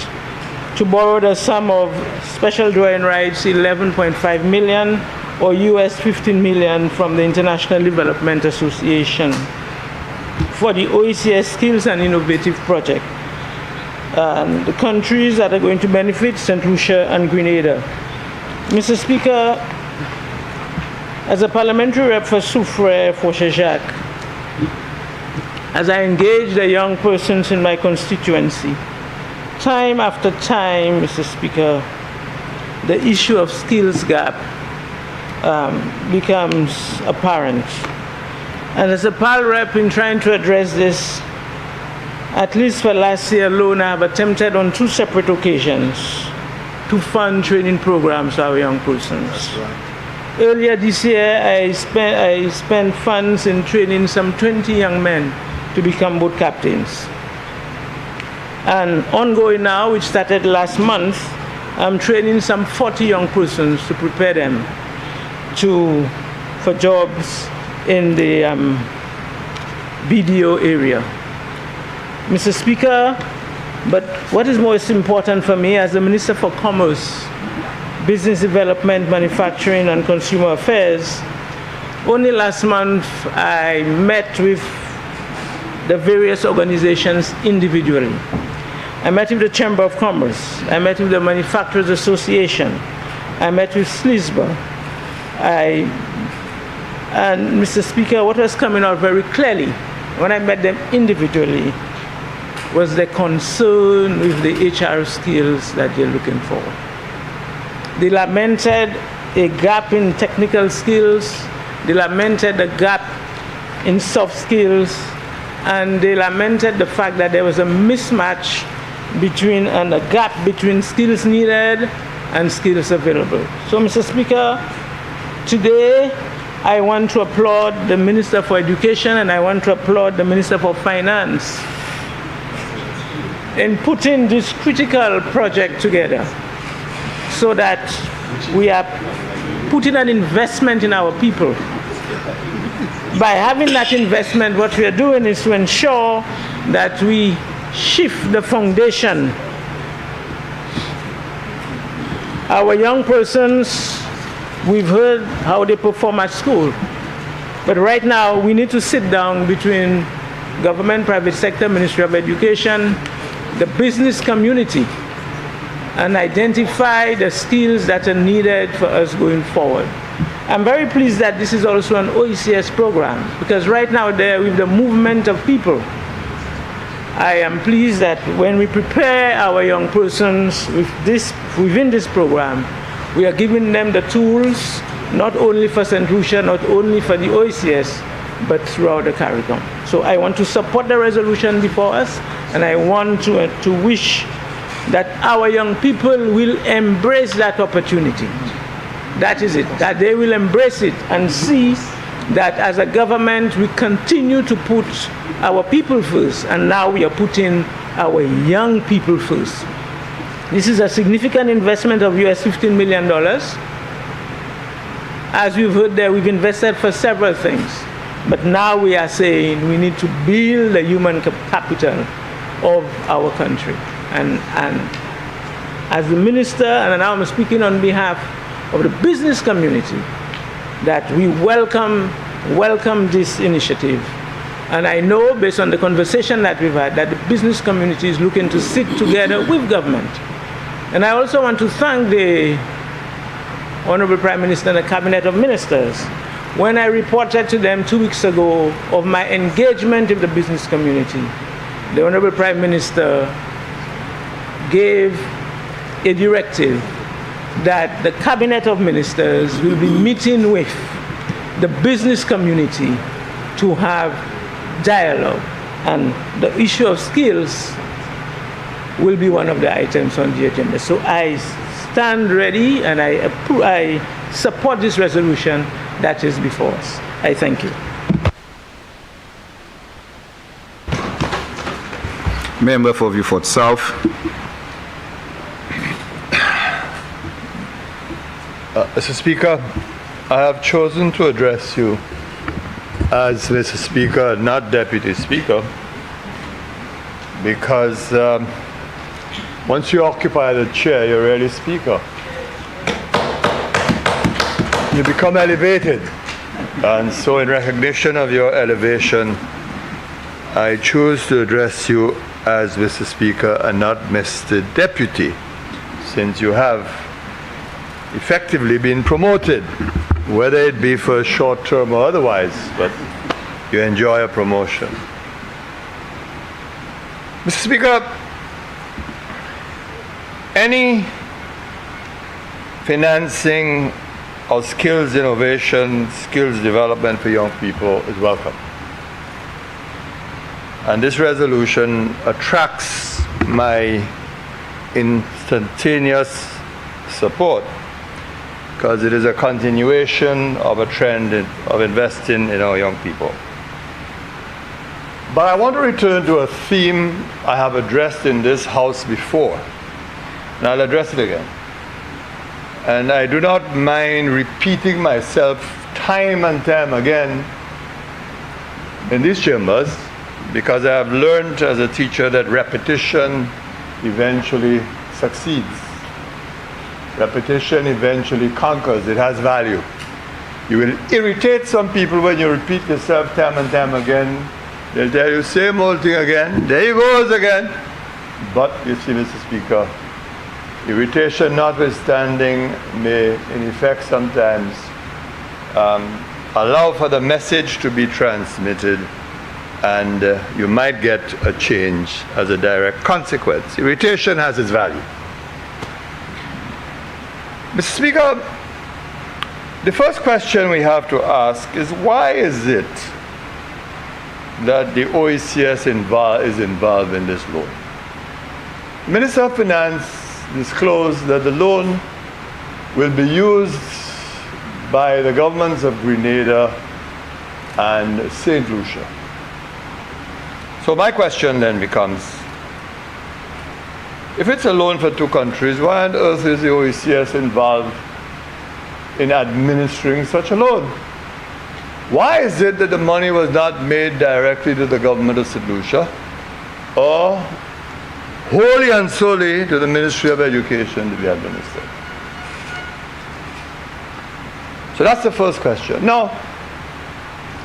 to borrow the sum of special drawing rights 11.5 million or US 15 million from the International Development Association for the OECS Skills and Innovative Project. The countries that are going to benefit, St. Lucia and Grenada. Mr. Speaker, as a parliamentary rep for Soufriere, Jacques, as I engage the young persons in my constituency, time after time, Mr. Speaker, the issue of skills gap becomes apparent. And as a PAL rep in trying to address this, at least for last year alone, I have attempted on 2 separate occasions to fund training programs for our young persons. Right. Earlier this year, I spent funds in training some 20 young men to become boat captains. And ongoing now, which started last month, I'm training some 40 young persons to prepare them for jobs in the BDO area. Mr. Speaker, but what is most important for me as the Minister for Commerce, Business Development, Manufacturing and Consumer Affairs, only last month I met with the various organizations individually. I met with the Chamber of Commerce, I met with the Manufacturers Association, I met with SLISBA. And Mr. Speaker, what was coming out very clearly when I met them individually was the concern with the HR skills that they're looking for. They lamented a gap in technical skills, they lamented the gap in soft skills, and they lamented the fact that there was a mismatch between and a gap between skills needed and skills available. So, Mr. Speaker, today I want to applaud the Minister for Education and I want to applaud the Minister for Finance in putting this critical project together so that we are putting an investment in our people. By having that investment, what we are doing is to ensure that we shift the foundation. Our young persons, we've heard how they perform at school, but right now we need to sit down between government, private sector, Ministry of Education, the business community, and identify the skills that are needed for us going forward. I'm very pleased that this is also an OECS program, because right now there with the movement of people, I am pleased that when we prepare our young persons within this program, we are giving them the tools, not only for St. Lucia, not only for the OECS, but throughout the CARICOM. So I want to support the resolution before us, and I want to wish that our young people will embrace that opportunity. That is it, that they will embrace it and see that as a government we continue to put our people first, and now we are putting our young people first. This is a significant investment of US $15 million. As we've heard there, we've invested for several things, but now we are saying we need to build the human capital of our country. And as the minister, and now I'm speaking on behalf of the business community, that we welcome this initiative. And I know, based on the conversation that we've had, that the business community is looking to sit together with government. And I also want to thank the Honorable Prime Minister and the Cabinet of Ministers. When I reported to them 2 weeks ago of my engagement with the business community, the Honorable Prime Minister gave a directive that the Cabinet of Ministers will be meeting with the business community to have dialogue, and the issue of skills will be one of the items on the agenda. So I stand ready and I support this resolution that is before us. I thank you. Member for Vieux South. Mr. Speaker, I have chosen to address you as Mr. Speaker, not Deputy Speaker, because once you occupy the chair, you're really Speaker. You become elevated, and so in recognition of your elevation, I choose to address you as Mr. Speaker and not Mr. Deputy, since you have effectively been promoted, whether it be for a short term or otherwise, but you enjoy a promotion. Mr. Speaker, any financing of skills innovation, skills development for young people is welcome. And this resolution attracts my instantaneous support, because it is a continuation of a trend of investing in our young people. But I want to return to a theme I have addressed in this house before, and I'll address it again. And I do not mind repeating myself time and time again in these chambers, because I have learned as a teacher that repetition eventually succeeds. Repetition eventually conquers. It has value. You will irritate some people when you repeat yourself time and time again. They'll tell you, same old thing again. There he goes again. But you see, Mr. Speaker, irritation notwithstanding may, in effect, sometimes allow for the message to be transmitted, and you might get a change as a direct consequence. Irritation has its value. Mr. Speaker, the first question we have to ask is, why is it that the OECS is involved in this loan? The Minister of Finance disclosed that the loan will be used by the governments of Grenada and St. Lucia. So my question then becomes, if it's a loan for two countries, why on earth is the OECS involved in administering such a loan? Why is it that the money was not made directly to the government of St. Lucia, or wholly and solely to the Ministry of Education to be administered? So that's the first question. Now,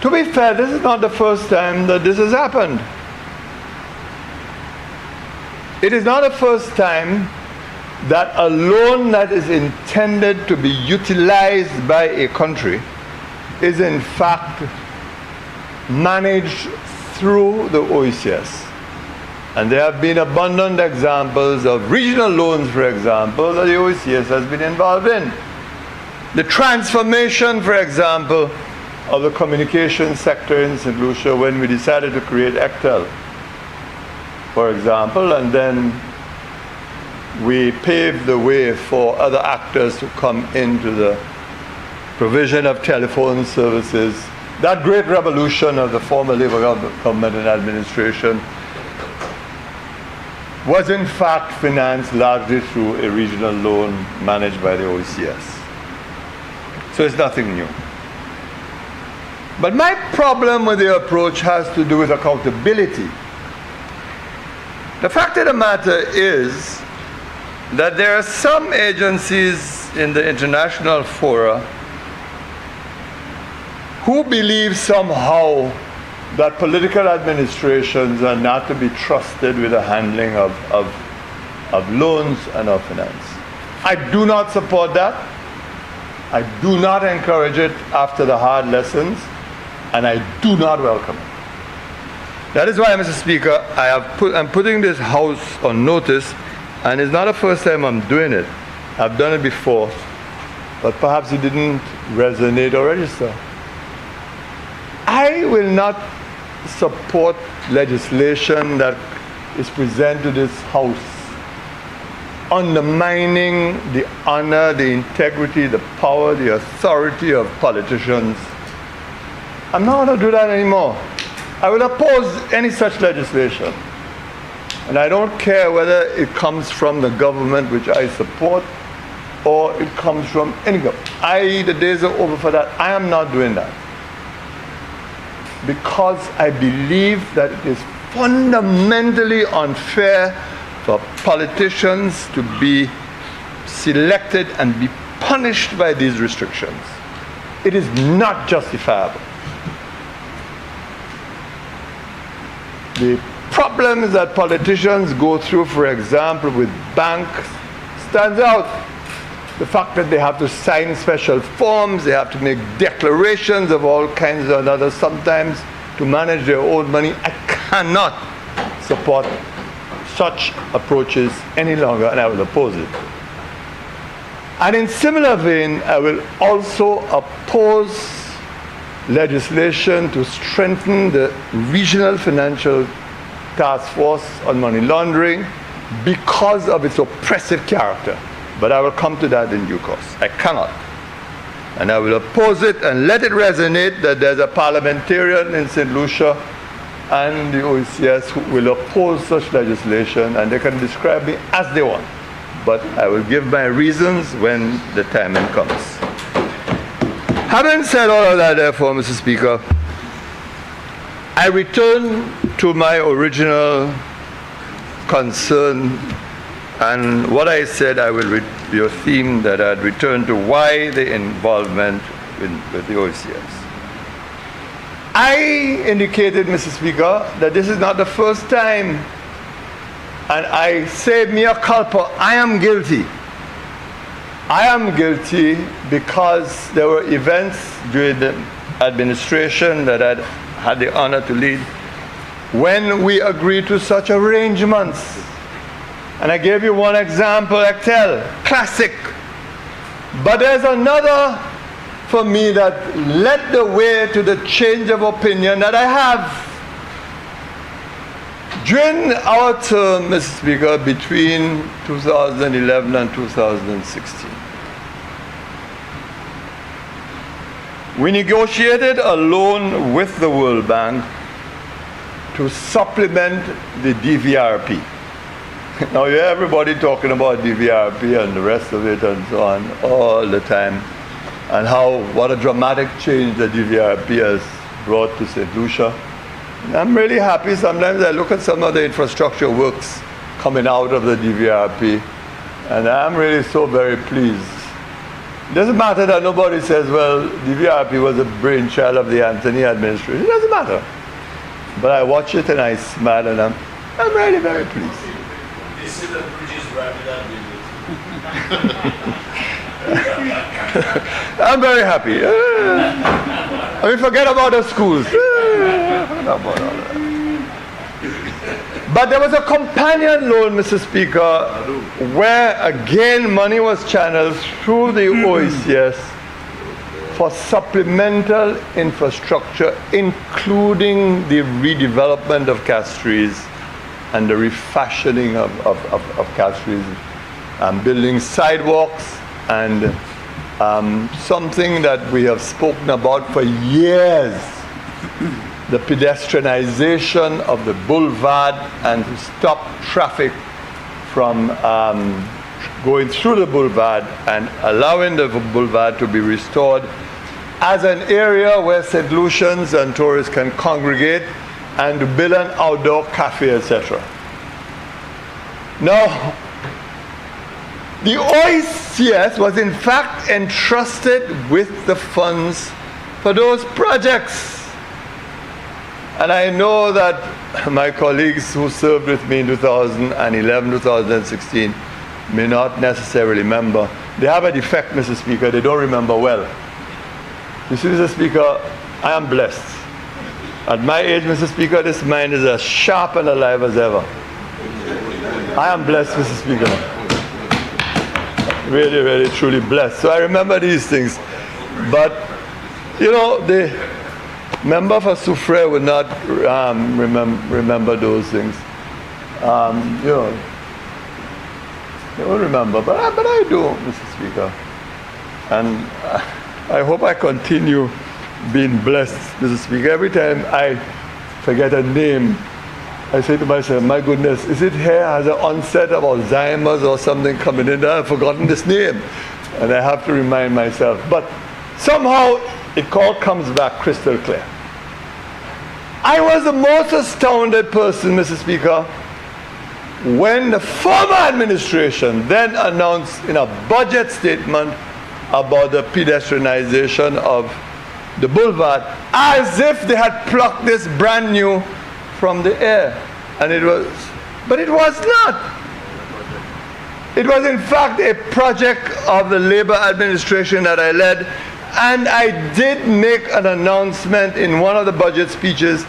to be fair, this is not the first time that this has happened. It is not the first time that a loan that is intended to be utilized by a country is in fact managed through the OECS. And there have been abundant examples of regional loans, for example, that the OECS has been involved in. The transformation, for example, of the communication sector in St. Lucia when we decided to create ECTEL, for example, and then we paved the way for other actors to come into the provision of telephone services. That great revolution of the former Labour government and administration was in fact financed largely through a regional loan managed by the OECS. So it's nothing new. But my problem with the approach has to do with accountability. The fact of the matter is that there are some agencies in the international fora who believe somehow that political administrations are not to be trusted with the handling of loans and of finance. I do not support that. I do not encourage it after the hard lessons, and I do not welcome it. That is why, Mr. Speaker, I'm putting this House on notice, and it's not the first time I'm doing it. I've done it before, but perhaps it didn't resonate or register. I will not support legislation that is presented to this House undermining the honor, the integrity, the power, the authority of politicians. I'm not going to do that anymore. I will oppose any such legislation. And I don't care whether it comes from the government which I support or it comes from any government. The days are over for that. I am not doing that. Because I believe that it is fundamentally unfair for politicians to be selected and be punished by these restrictions. It is not justifiable. The problems that politicians go through, for example, with banks, stands out. The fact that they have to sign special forms, they have to make declarations of all kinds of others sometimes to manage their own money. I cannot support such approaches any longer, and I will oppose it. And in similar vein, I will also oppose legislation to strengthen the regional financial task force on money laundering because of its oppressive character. But I will come to that in due course. I cannot. And I will oppose it and let it resonate that there's a parliamentarian in St. Lucia and the OECS will oppose such legislation, and they can describe me as they want. But I will give my reasons when the timing comes. Having said all of that, therefore, Mr. Speaker, I return to my original concern, and what I said I will your theme that I'd return to why the involvement with the OECS. I indicated, Mr. Speaker, that this is not the first time, and I say mea culpa, I am guilty. I am guilty because there were events during the administration that I'd had the honor to lead when we agreed to such arrangements. And I gave you one example, Excel, classic. But there's another for me that led the way to the change of opinion that I have. During our term, Mr. Speaker, between 2011 and 2016, we negotiated a loan with the World Bank to supplement the DVRP. Now you hear everybody talking about DVRP and the rest of it and so on all the time, and what a dramatic change the DVRP has brought to St. Lucia. And I'm really happy. Sometimes I look at some of the infrastructure works coming out of the DVRP, and I'm really so very pleased. It doesn't matter that nobody says, well, DVRP was a brainchild of the Anthony administration. It doesn't matter. But I watch it and I smile, and I'm really very pleased. They say that bridges rather than I'm very happy. I mean, forget about the schools. But there was a companion loan, Mr. Speaker, where again money was channeled through the OECS for supplemental infrastructure, including the redevelopment of Castries and the refashioning of Castries, building sidewalks and something that we have spoken about for years, the pedestrianization of the boulevard, and to stop traffic from going through the boulevard and allowing the boulevard to be restored as an area where St. Lucians and tourists can congregate and to build an outdoor cafe, etc. Now, the OECS was in fact entrusted with the funds for those projects. And I know that my colleagues who served with me in 2011, 2016 may not necessarily remember. They have a defect, Mr. Speaker, they don't remember well. You see, Mr. Speaker, I am blessed. At my age, Mr. Speaker, this mind is as sharp and alive as ever. I am blessed, Mr. Speaker. Really, really, truly blessed. So I remember these things. But, you know, the member for Soufriere would not remember those things. You know, they won't remember, but I do, Mr. Speaker. And I hope I continue being blessed, Mr. Speaker. Every time I forget a name, I say to myself, my goodness, is it here as an onset of Alzheimer's or something coming in there? I've forgotten this name. And I have to remind myself. But somehow it all comes back crystal clear. I was the most astounded person, Mr. Speaker, when the former administration then announced in a budget statement about the pedestrianization of the boulevard, as if they had plucked this brand new from the air. And it was, but it was not. It was in fact a project of the Labour administration that I led, and I did make an announcement in one of the budget speeches,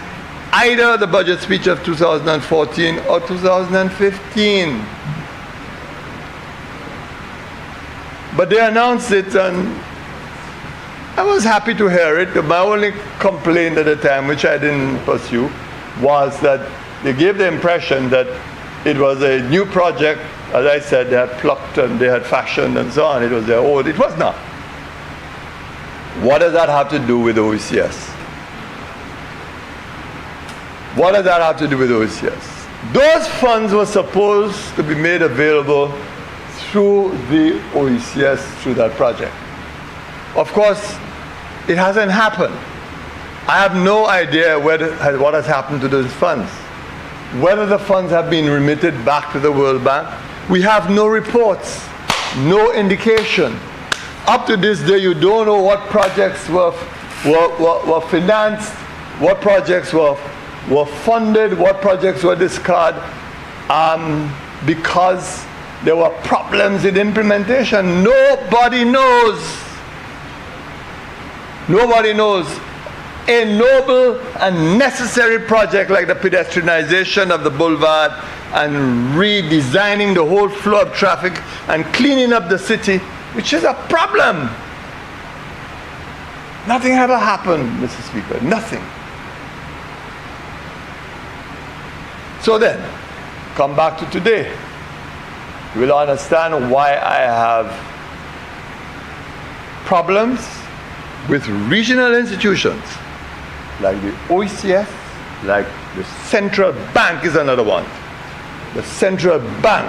either the budget speech of 2014 or 2015. But they announced it, and I was happy to hear it. My only complaint at the time, which I didn't pursue, was that they gave the impression that it was a new project. As I said, they had plucked and they had fashioned and so on. It was their own. It was not. What does that have to do with OECS? What does that have to do with OCS? Those funds were supposed to be made available through the OECS, through that project. Of course, it hasn't happened. I have no idea what has happened to those funds. Whether the funds have been remitted back to the World Bank, we have no reports, no indication. Up to this day, you don't know what projects were financed, what projects were funded, what projects were discarded, because there were problems in implementation. Nobody knows. Nobody knows. A noble and necessary project like the pedestrianization of the boulevard and redesigning the whole flow of traffic and cleaning up the city, which is a problem. Nothing ever happened, Mr. Speaker, nothing. So then, come back to today. You will understand why I have problems with regional institutions like the OECS, like the central bank is another one. The central bank,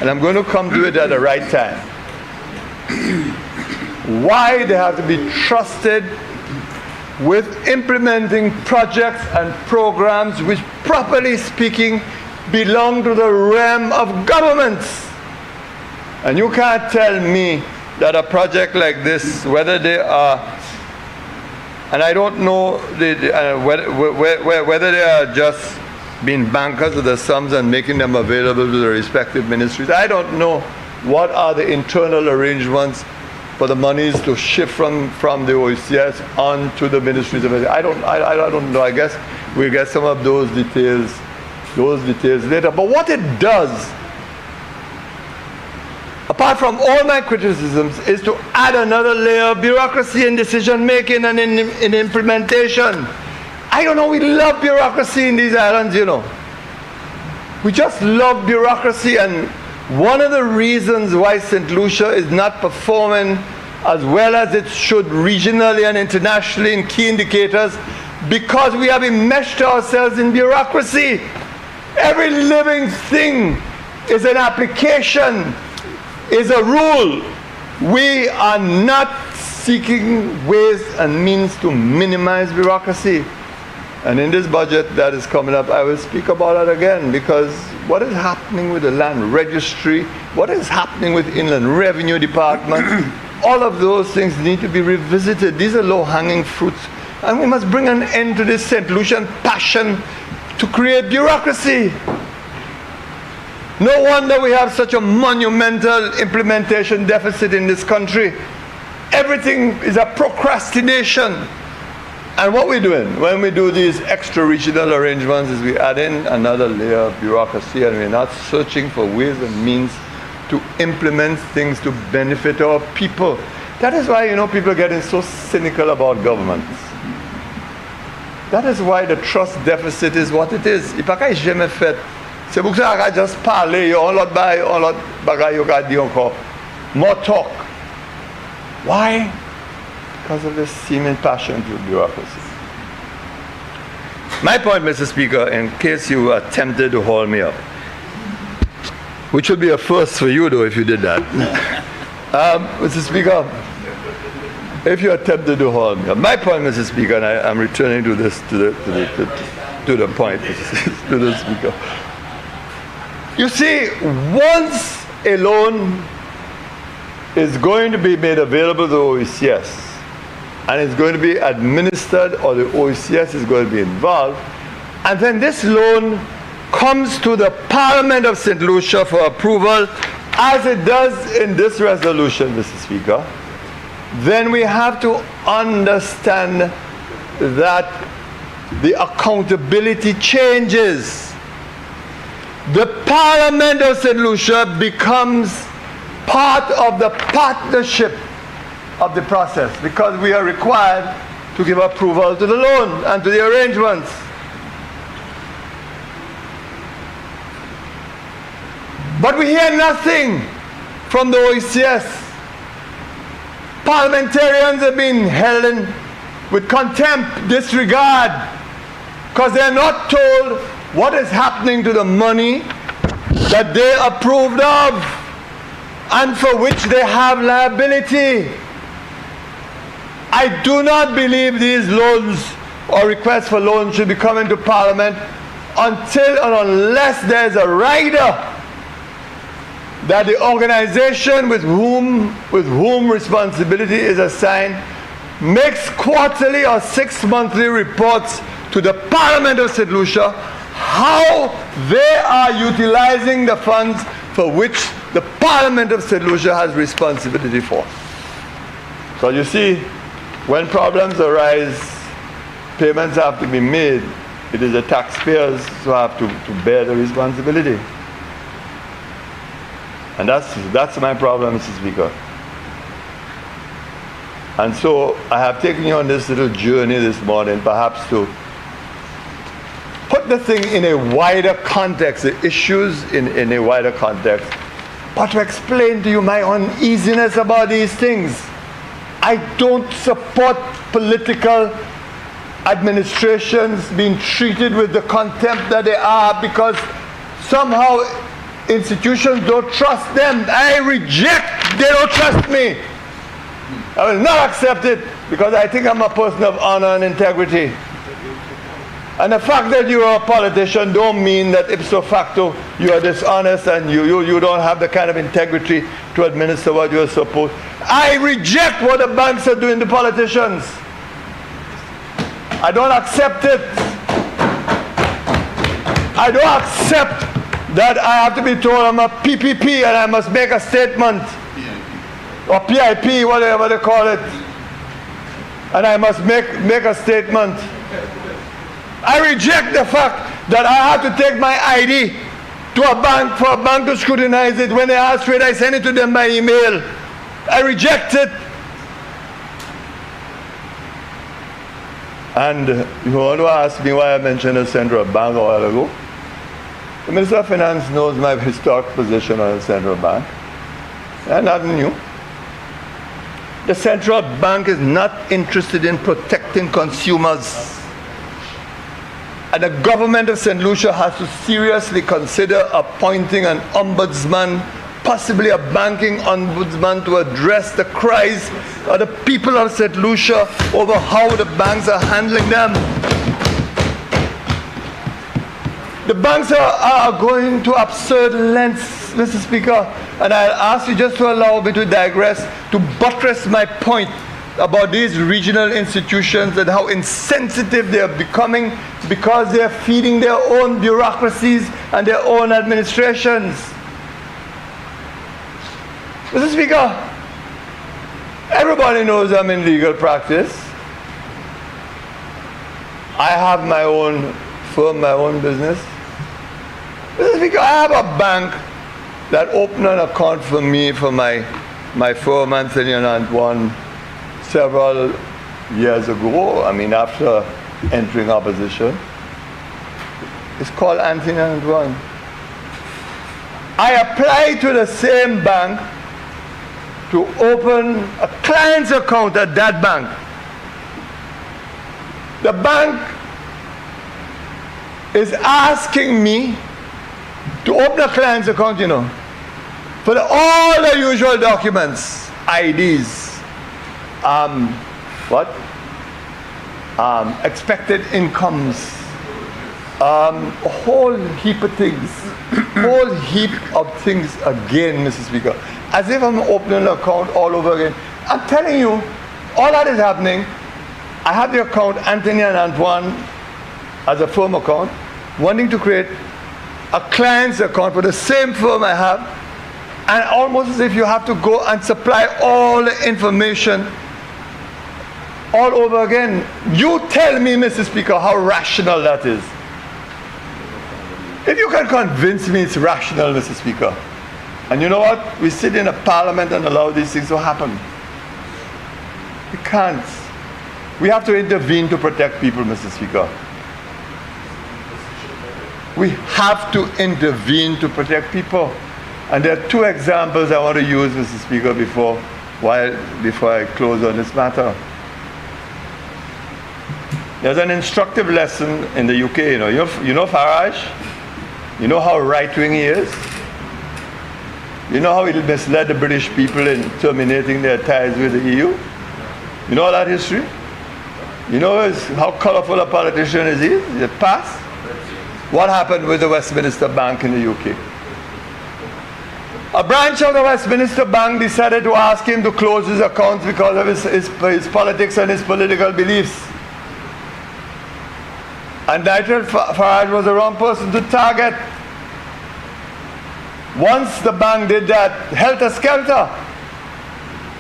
and I'm going to come to it at the right time. Why they have to be trusted with implementing projects and programs which, properly speaking, belong to the realm of governments. And you can't tell me that a project like this, whether they are, and I don't know whether they are just being bankers of the sums and making them available to the respective ministries. I don't know what are the internal arrangements for the monies to shift from the OECS on to the ministries of. I don't know. I guess we'll get some of those details later. But what it does, apart from all my criticisms, is to add another layer of bureaucracy in decision making and in implementation. I don't know, we love bureaucracy in these islands, you know. We just love bureaucracy, and one of the reasons why St. Lucia is not performing as well as it should regionally and internationally in key indicators, because we have enmeshed ourselves in bureaucracy. Every living thing is an application, is a rule. We are not seeking ways and means to minimize bureaucracy. And in this budget that is coming up, I will speak about it again, because what is happening with the land registry, what is happening with Inland Revenue Department, all of those things need to be revisited. These are low-hanging fruits. And we must bring an end to this St. Lucian passion to create bureaucracy. No wonder we have such a monumental implementation deficit in this country. Everything is a procrastination. And what we're doing when we do these extra regional arrangements is we add in another layer of bureaucracy, and we're not searching for ways and means to implement things to benefit our people. That is why, you know, people are getting so cynical about governments. That is why the trust deficit is what it is. Il n'y a pas jamais fait. C'est pour ça qu'on just parler, on lot bagay yo ka di encore. More talk. Why? Because of this seeming passion to bureaucracy. My point, Mr. Speaker, in case you are tempted to haul me up, which would be a first for you, though, if you did that. Mr. Speaker, if you are tempted to haul me up, my point, Mr. Speaker, and I'm returning to this to the point, to the Speaker. You see, once a loan is going to be made available to the OECS, and it's going to be administered, or the OECS is going to be involved, and then this loan comes to the Parliament of St. Lucia for approval, as it does in this resolution, Mr. Speaker, then we have to understand that the accountability changes. The Parliament of St. Lucia becomes part of the partnership of the process, because we are required to give approval to the loan and to the arrangements. But we hear nothing from the OECS. Parliamentarians have been held in with contempt, disregard. because they're not told what is happening to the money that they approved of and for which they have liability. I do not believe these loans or requests for loans should be coming to Parliament until and unless there's a rider that the organization with whom responsibility is assigned makes quarterly or 6-monthly reports to the Parliament of St. Lucia how they are utilizing the funds for which the Parliament of St. Lucia has responsibility for. So you see, when problems arise, payments have to be made. It is the taxpayers who have to bear the responsibility. And that's my problem, Mr. Speaker. And so I have taken you on this little journey this morning, perhaps to put the thing in a wider context, the issues in a wider context, but to explain to you my uneasiness about these things. I don't support political administrations being treated with the contempt that they are because somehow institutions don't trust them. I reject, they don't trust me. I will not accept it because I think I'm a person of honor and integrity. And the fact that you are a politician don't mean that ipso facto you are dishonest and you don't have the kind of integrity to administer what you're supposed. I reject what the banks are doing to politicians. I don't accept it. I don't accept that I have to be told I'm a PPP and I must make a statement. Or PIP, whatever they call it. And I must make a statement. I reject the fact that I have to take my ID to a bank for a bank to scrutinize it. When they ask for it, I send it to them by email. I reject it. And you want to ask me why I mentioned the central bank a while ago? The Minister of Finance knows my historic position on the central bank. And nothing new. The central bank is not interested in protecting consumers. And the government of St. Lucia has to seriously consider appointing an ombudsman, possibly a banking ombudsman, to address the cries of the people of St. Lucia over how the banks are handling them. The banks are going to absurd lengths, Mr. Speaker, and I'll ask you just to allow me to digress, to buttress my point about these regional institutions and how insensitive they are becoming because they are feeding their own bureaucracies and their own administrations. Mr. Speaker, everybody knows I'm in legal practice. I have my own firm, my own business. Mr. Speaker, I have a bank that opened an account for me for my firm, Anthony and Antoine, several years ago. I mean, after entering opposition. It's called Anthony and Antoine. I applied to the same bank to open a client's account at that bank. The bank is asking me to open a client's account, you know, for all the usual documents, IDs, expected incomes, a whole heap of things, again, Mr. Speaker, as if I'm opening an account all over again. I'm telling you, all that is happening. I have the account Anthony and Antoine as a firm account, wanting to create a client's account for the same firm I have, and almost as if you have to go and supply all the information all over again. You tell me, Mr. Speaker, how rational that is. If you can convince me it's rational, Mr. Speaker, and you know what? We sit in a parliament and allow these things to happen. We can't. We have to intervene to protect people, Mr. Speaker. We have to intervene to protect people. And there are two examples I want to use, Mr. Speaker, before I close on this matter. There's an instructive lesson in the UK. You know Farage? You know how right-wing he is? You know how he misled the British people in terminating their ties with the EU? You know that history? You know how colorful a politician is he? Is it past? What happened with the Westminster Bank in the UK? A branch of the Westminster Bank decided to ask him to close his accounts because of his politics and his political beliefs. And Nigel Farage was the wrong person to target. Once the bank did that, helter-skelter,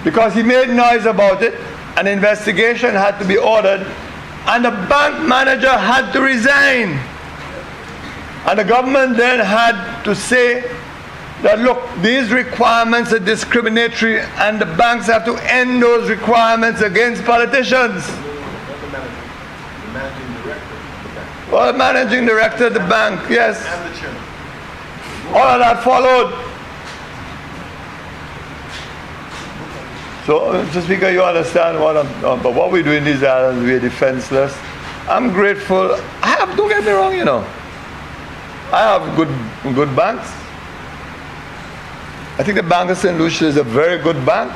because he made noise about it, an investigation had to be ordered, and the bank manager had to resign. And the government then had to say that, look, these requirements are discriminatory, and the banks have to end those requirements against politicians. Well, the managing director of the bank, yes. And the chairman. All of that followed. So, Mr. Speaker, you understand but what we do in these islands, we are defenseless. I'm grateful. Don't get me wrong, I have good banks. I think the Bank of St. Lucia is a very good bank.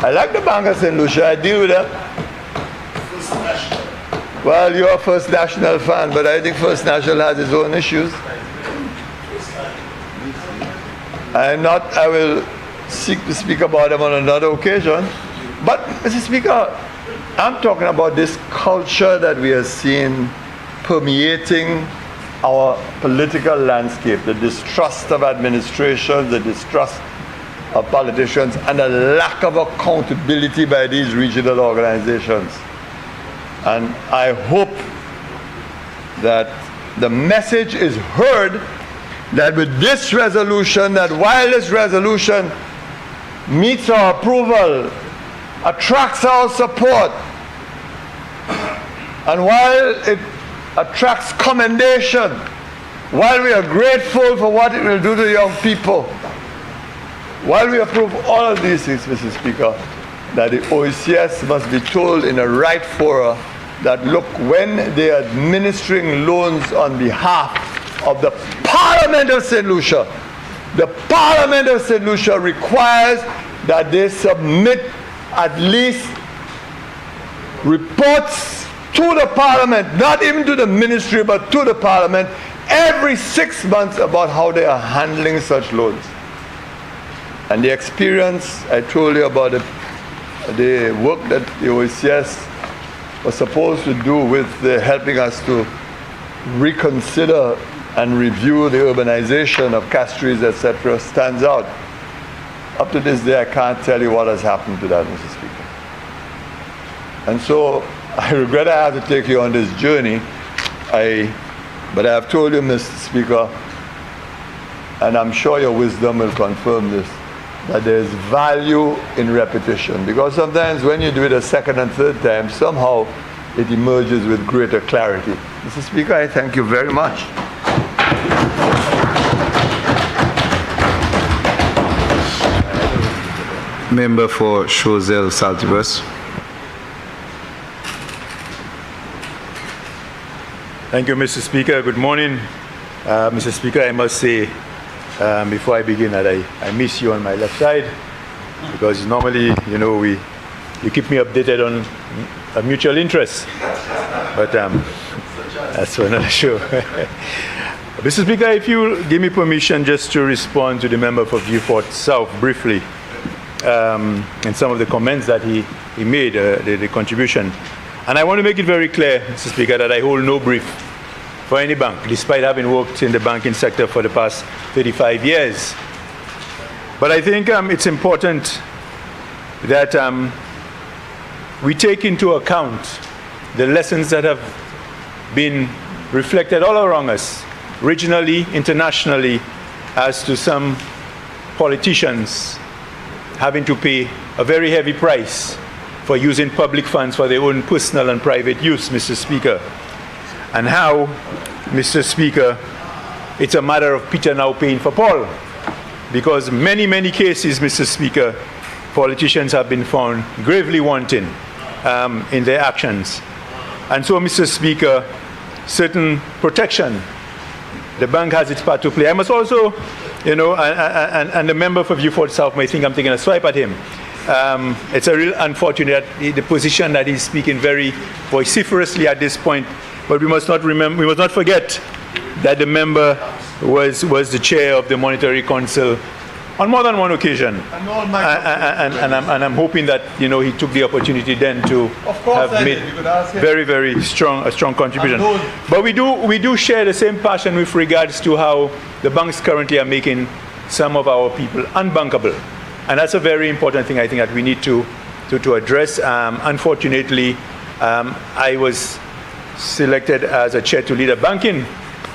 I like the Bank of St. Lucia. I deal with them. Well, you're a First National fan, but I think First National has its own issues. I will seek to speak about them on another occasion. But, Mr. Speaker, I'm talking about this culture that we are seeing permeating our political landscape, the distrust of administration, the distrust of politicians, and the lack of accountability by these regional organizations. And I hope that the message is heard that with this resolution, that while this resolution meets our approval, attracts our support, and while it attracts commendation, while we are grateful for what it will do to young people, while we approve all of these things, Mr. Speaker, that the OECS must be told in a right fora that, look, when they are administering loans on behalf of the Parliament of St. Lucia, the Parliament of St. Lucia requires that they submit at least reports to the Parliament, not even to the ministry, but to the Parliament, every 6 months about how they are handling such loans. And the experience I told you about, the work that the OECS was supposed to do with helping us to reconsider and review the urbanization of Castries, etc., stands out. Up to this day, I can't tell you what has happened to that, Mr. Speaker. And so I regret I have to take you on this journey. But I have told you, Mr. Speaker, and I'm sure your wisdom will confirm this, that there is value in repetition. Because sometimes when you do it a second and third time, somehow it emerges with greater clarity. Mr. Speaker, I thank you very much. Member for Choiseul Saltibus. Thank you, Mr. Speaker. Good morning. Mr. Speaker, I must say, before I begin, that I miss you on my left side, because normally, you keep me updated on a mutual interest. But that's for another show. Mr. Speaker, if you give me permission just to respond to the member for Vieux South briefly, and some of the comments that he made, the contribution. And I want to make it very clear, Mr. Speaker, that I hold no brief for any bank, despite having worked in the banking sector for the past 35 years. But I think it's important that we take into account the lessons that have been reflected all around us, regionally, internationally, as to some politicians having to pay a very heavy price for using public funds for their own personal and private use, Mr. Speaker. And how, Mr. Speaker, it's a matter of Peter now paying for Paul. Because many, many cases, Mr. Speaker, politicians have been found gravely wanting in their actions. And so, Mr. Speaker, certain protection, the bank has its part to play. I must also, and the member for Vieux South may think I'm taking a swipe at him. It's a real unfortunate, the position that he's speaking very vociferously at this point, but we must not forget that the member was the chair of the Monetary Council on more than one occasion. And I'm hoping that he took the opportunity then to have made very strong contribution. But we do share the same passion with regards to how the banks currently are making some of our people unbankable. And that's a very important thing I think that we need to address. Unfortunately, I was selected as a chair to lead a banking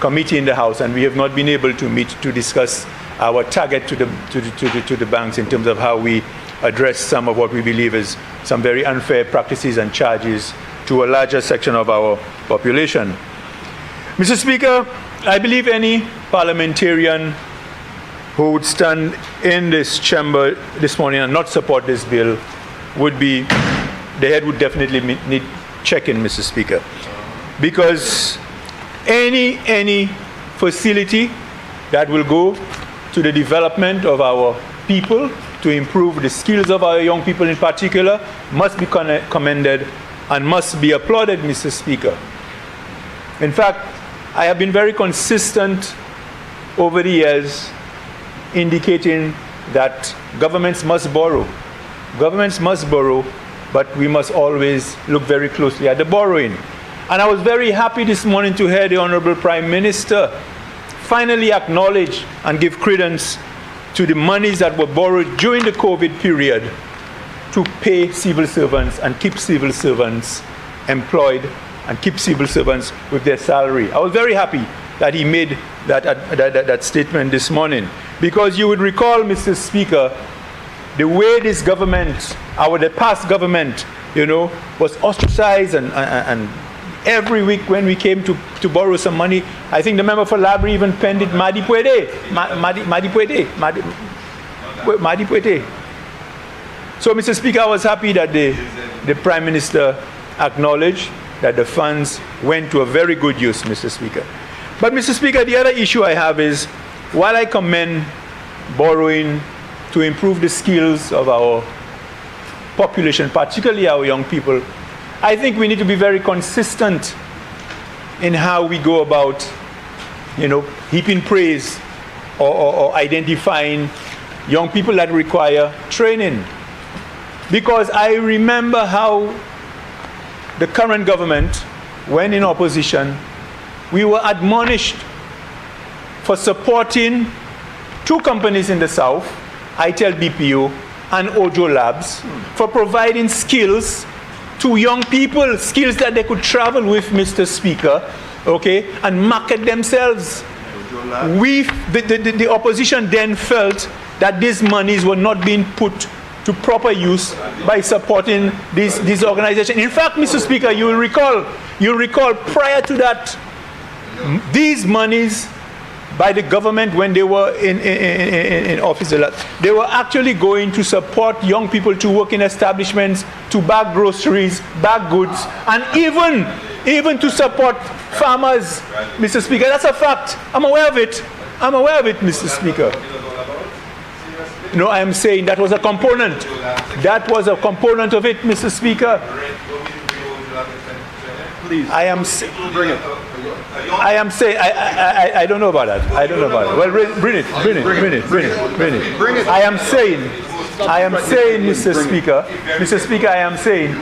committee in the House, and we have not been able to meet to discuss our target to the banks in terms of how we address some of what we believe is some very unfair practices and charges to a larger section of our population. Mr. Speaker, I believe any parliamentarian who would stand in this chamber this morning and not support this bill the head would definitely need checking, Mr. Speaker. Because any facility that will go to the development of our people, to improve the skills of our young people in particular, must be commended and must be applauded, Mr. Speaker. In fact, I have been very consistent over the years indicating that governments must borrow. Governments must borrow, but we must always look very closely at the borrowing. And I was very happy this morning to hear the Honorable Prime Minister finally acknowledge and give credence to the monies that were borrowed during the COVID period to pay civil servants and keep civil servants employed and keep civil servants with their salary. I was very happy that he made that statement this morning, because you would recall, Mr. Speaker, the way this government, the past government, was ostracized and every week when we came to borrow some money, I think the member for Labrie even penned it Madi Puede. So, Mr. Speaker, I was happy that the Prime Minister acknowledged that the funds went to a very good use, Mr. Speaker. But, Mr. Speaker, the other issue I have is, while I commend borrowing to improve the skills of our population, particularly our young people, I think we need to be very consistent in how we go about, heaping praise or identifying young people that require training. Because I remember how the current government, when in opposition, we were admonished for supporting two companies in the South, ITEL BPO and Ojo Labs, for providing skills to young people, skills that they could travel with, Mr. Speaker, and market themselves. The opposition then felt that these monies were not being put to proper use by supporting these organizations. In fact, Mr. Speaker, you'll recall prior to that, these monies by the government when they were in office, they were actually going to support young people to work in establishments, to bag groceries, bag goods, and even to support farmers, Mr. Speaker. That's a fact. I'm aware of it, Mr. Speaker. No, I am saying that was a component. That was a component of it, Mr. Speaker. Please. I am saying, I don't know about that. Well, bring it. I am saying, Mr. Speaker, I am saying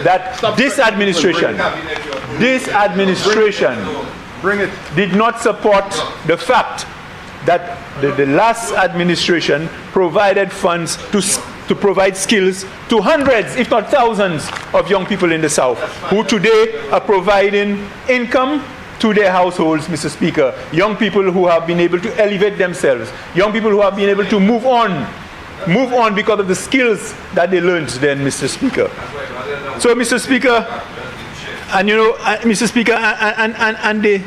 that this administration did not support the fact that the last administration provided funds to provide skills to hundreds, if not thousands, of young people in the South, who today are providing income to their households, Mr. Speaker. Young people who have been able to elevate themselves. Young people who have been able to move on because of the skills that they learned then, Mr. Speaker. So, Mr. Speaker, and Mr. Speaker, and the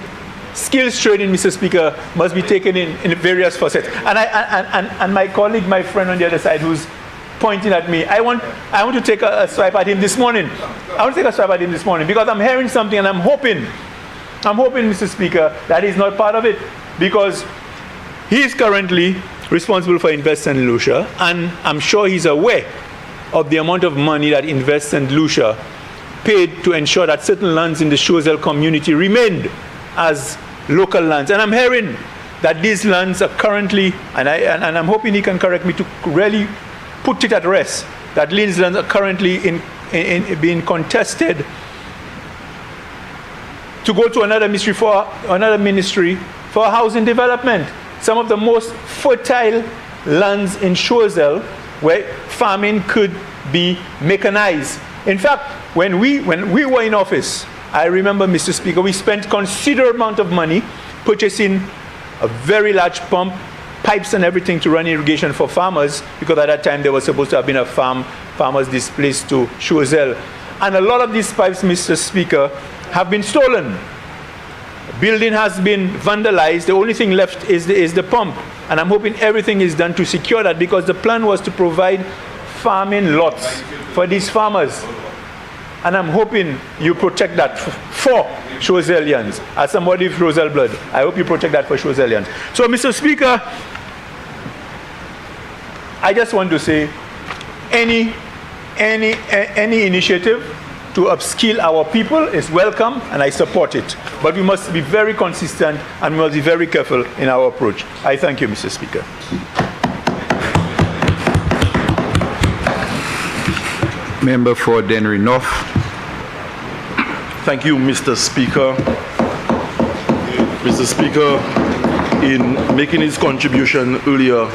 skills training, Mr. Speaker, must be taken in various facets. And my colleague, my friend on the other side, who's pointing at me. I want to take a swipe at him this morning. I want to take a swipe at him this morning because I'm hearing something and I'm hoping, Mr. Speaker, that he's not part of it because he is currently responsible for Invest St. Lucia, and I'm sure he's aware of the amount of money that Invest St. Lucia paid to ensure that certain lands in the Choiseul community remained as local lands. And I'm hearing that these lands are currently, and I'm hoping he can correct me to really put it at rest, that these lands are currently being contested to go to another ministry for housing development. Some of the most fertile lands in Choiseul where farming could be mechanized. In fact, when we were in office, I remember, Mr. Speaker, we spent considerable amount of money purchasing a very large pump, pipes and everything to run irrigation for farmers, because at that time there was supposed to have been a farmers displaced to Choiseul. And a lot of these pipes, Mr. Speaker, have been stolen. Building has been vandalized. The only thing left is the pump. And I'm hoping everything is done to secure that, because the plan was to provide farming lots for these farmers. And I'm hoping you protect that for Choiseulians. As somebody with Choiseul blood, I hope you protect that for Choiseulians. So, Mr. Speaker, I just want to say, any initiative to upskill our people is welcome, and I support it. But we must be very consistent and we must be very careful in our approach. I thank you, Mr. Speaker. Member for Dennery North. Thank you, Mr. Speaker. Mr. Speaker, in making his contribution earlier,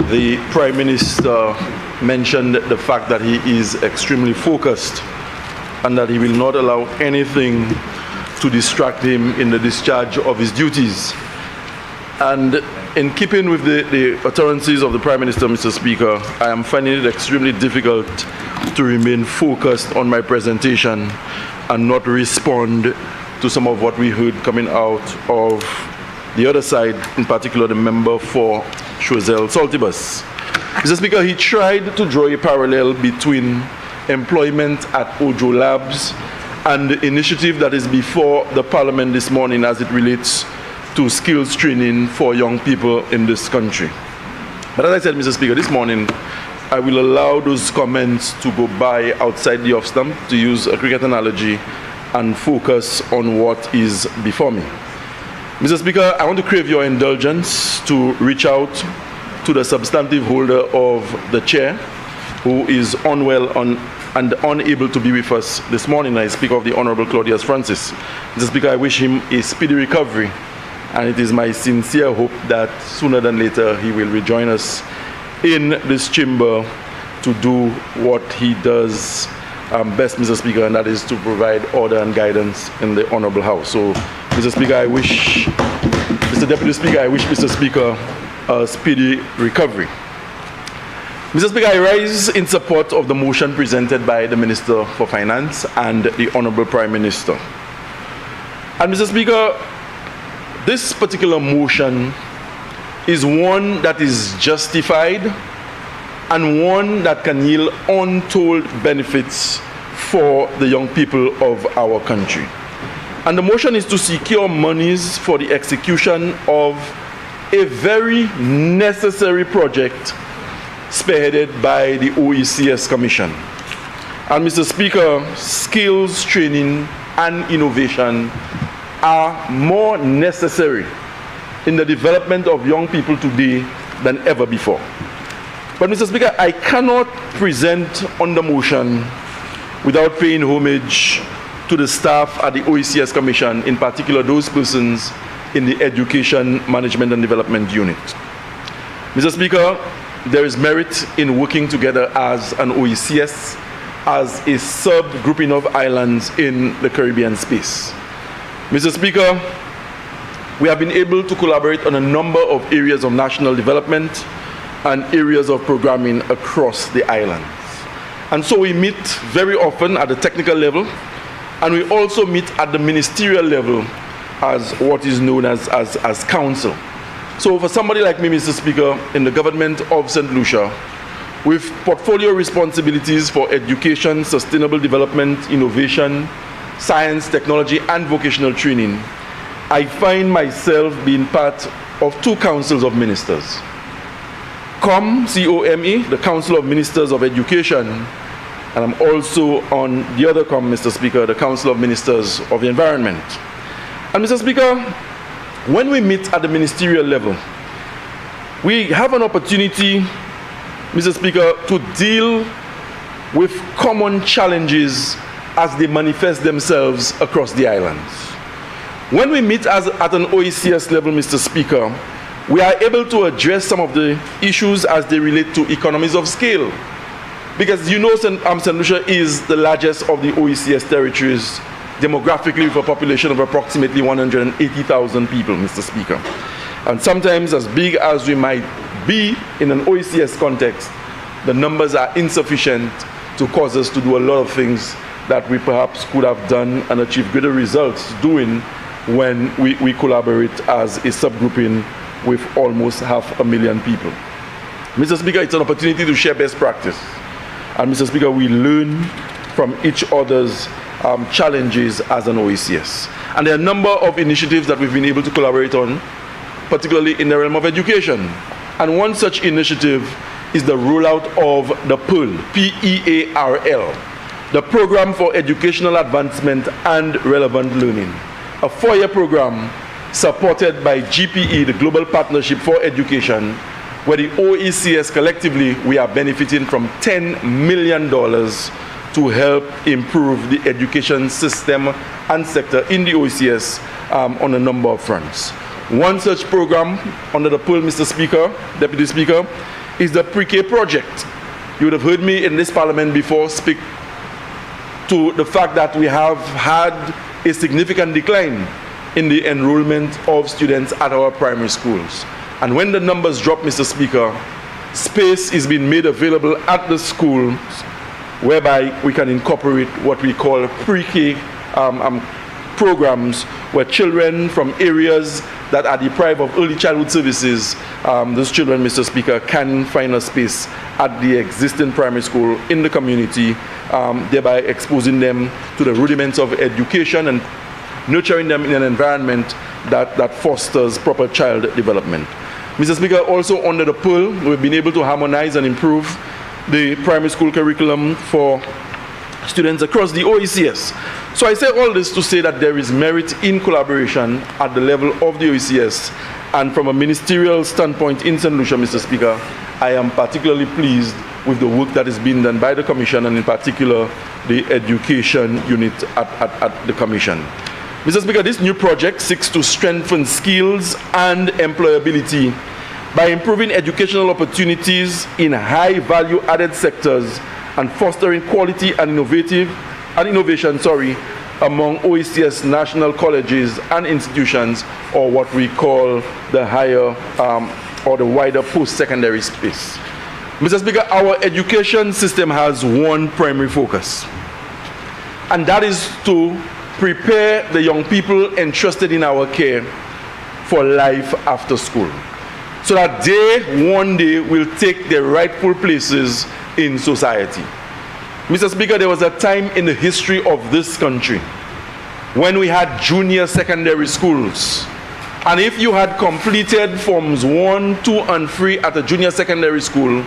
the Prime Minister mentioned the fact that he is extremely focused and that he will not allow anything to distract him in the discharge of his duties. And in keeping with the utterances of the Prime Minister, Mr. Speaker, I am finding it extremely difficult to remain focused on my presentation and not respond to some of what we heard coming out of the other side, in particular the member for Choiseul Saltibus. Mr. Speaker, he tried to draw a parallel between employment at Ojo Labs and the initiative that is before the Parliament this morning as it relates to skills training for young people in this country. But as I said, Mr. Speaker, this morning I will allow those comments to go by outside the off stump, to use a cricket analogy, and focus on what is before me. Mr. Speaker, I want to crave your indulgence to reach out to the substantive holder of the chair, who is unwell and unable to be with us this morning. I speak of the Honorable Claudius Francis. Mr. Speaker, I wish him a speedy recovery, and it is my sincere hope that sooner than later he will rejoin us in this chamber to do what he does best, Mr. Speaker, and that is to provide order and guidance in the Honorable House. So, Mr. Speaker, Mr. Deputy Speaker, I wish Mr. Speaker a speedy recovery. Mr. Speaker, I rise in support of the motion presented by the Minister for Finance and the Honorable Prime Minister. And Mr. Speaker, this particular motion is one that is justified and one that can yield untold benefits for the young people of our country. And the motion is to secure monies for the execution of a very necessary project spearheaded by the OECS Commission. And Mr. Speaker, skills training and innovation are more necessary in the development of young people today than ever before. But Mr. Speaker, I cannot present on the motion without paying homage to the staff at the OECS Commission, in particular those persons in the Education Management and Development Unit. Mr. Speaker, there is merit in working together as an OECS, as a subgrouping of islands in the Caribbean space. Mr. Speaker, we have been able to collaborate on a number of areas of national development and areas of programming across the islands. And so we meet very often at the technical level, and we also meet at the ministerial level as what is known as council. So for somebody like me, Mr. Speaker, in the government of St. Lucia, with portfolio responsibilities for education, sustainable development, innovation, science, technology, and vocational training, I find myself being part of two councils of ministers. COME, C-O-M-E, the Council of Ministers of Education, and I'm also on the other COME, Mr. Speaker, the Council of Ministers of the Environment. And Mr. Speaker, when we meet at the ministerial level, we have an opportunity, Mr. Speaker, to deal with common challenges as they manifest themselves across the islands. When we meet at an OECS level, Mr. Speaker, we are able to address some of the issues as they relate to economies of scale. Because you know St. Lucia is the largest of the OECS territories, demographically with a population of approximately 180,000 people, Mr. Speaker. And sometimes as big as we might be in an OECS context, the numbers are insufficient to cause us to do a lot of things that we perhaps could have done and achieve greater results doing when we collaborate as a subgrouping with almost 500,000 people. Mr. Speaker, it's an opportunity to share best practice. And Mr. Speaker, we learn from each other's challenges as an OECS. And there are a number of initiatives that we've been able to collaborate on, particularly in the realm of education. And one such initiative is the rollout of the PEARL, P-E-A-R-L, the Program for Educational Advancement and Relevant Learning, a 4-year program supported by GPE, the Global Partnership for Education, where the OECS collectively, we are benefiting from $10 million to help improve the education system and sector in the OECS on a number of fronts. One such program under the PEARL, Mr. Speaker, Deputy Speaker, is the Pre-K project. You would have heard me in this parliament before speak to the fact that we have had a significant decline in the enrollment of students at our primary schools. And when the numbers drop, Mr. Speaker, space is being made available at the schools whereby we can incorporate what we call pre-K programs where children from areas that are deprived of early childhood services, those children, Mr. Speaker, can find a space at the existing primary school in the community, thereby exposing them to the rudiments of education and nurturing them in an environment that fosters proper child development. Mr. Speaker, also under the PEARL, we've been able to harmonize and improve the primary school curriculum for students across the OECS. So I say all this to say that there is merit in collaboration at the level of the OECS, and from a ministerial standpoint in St. Lucia, Mr. Speaker, I am particularly pleased with the work that is being done by the Commission, and in particular the education unit at the Commission. Mr. Speaker, this new project seeks to strengthen skills and employability by improving educational opportunities in high value-added sectors and fostering quality and innovation among OECS national colleges and institutions, or what we call the higher or the wider post-secondary space. Mr. Speaker, our education system has one primary focus, and that is to prepare the young people entrusted in our care for life after school, so that they one day will take their rightful places in society. Mr. Speaker, there was a time in the history of this country when we had junior secondary schools, and if you had completed forms 1, 2, and 3 at a junior secondary school,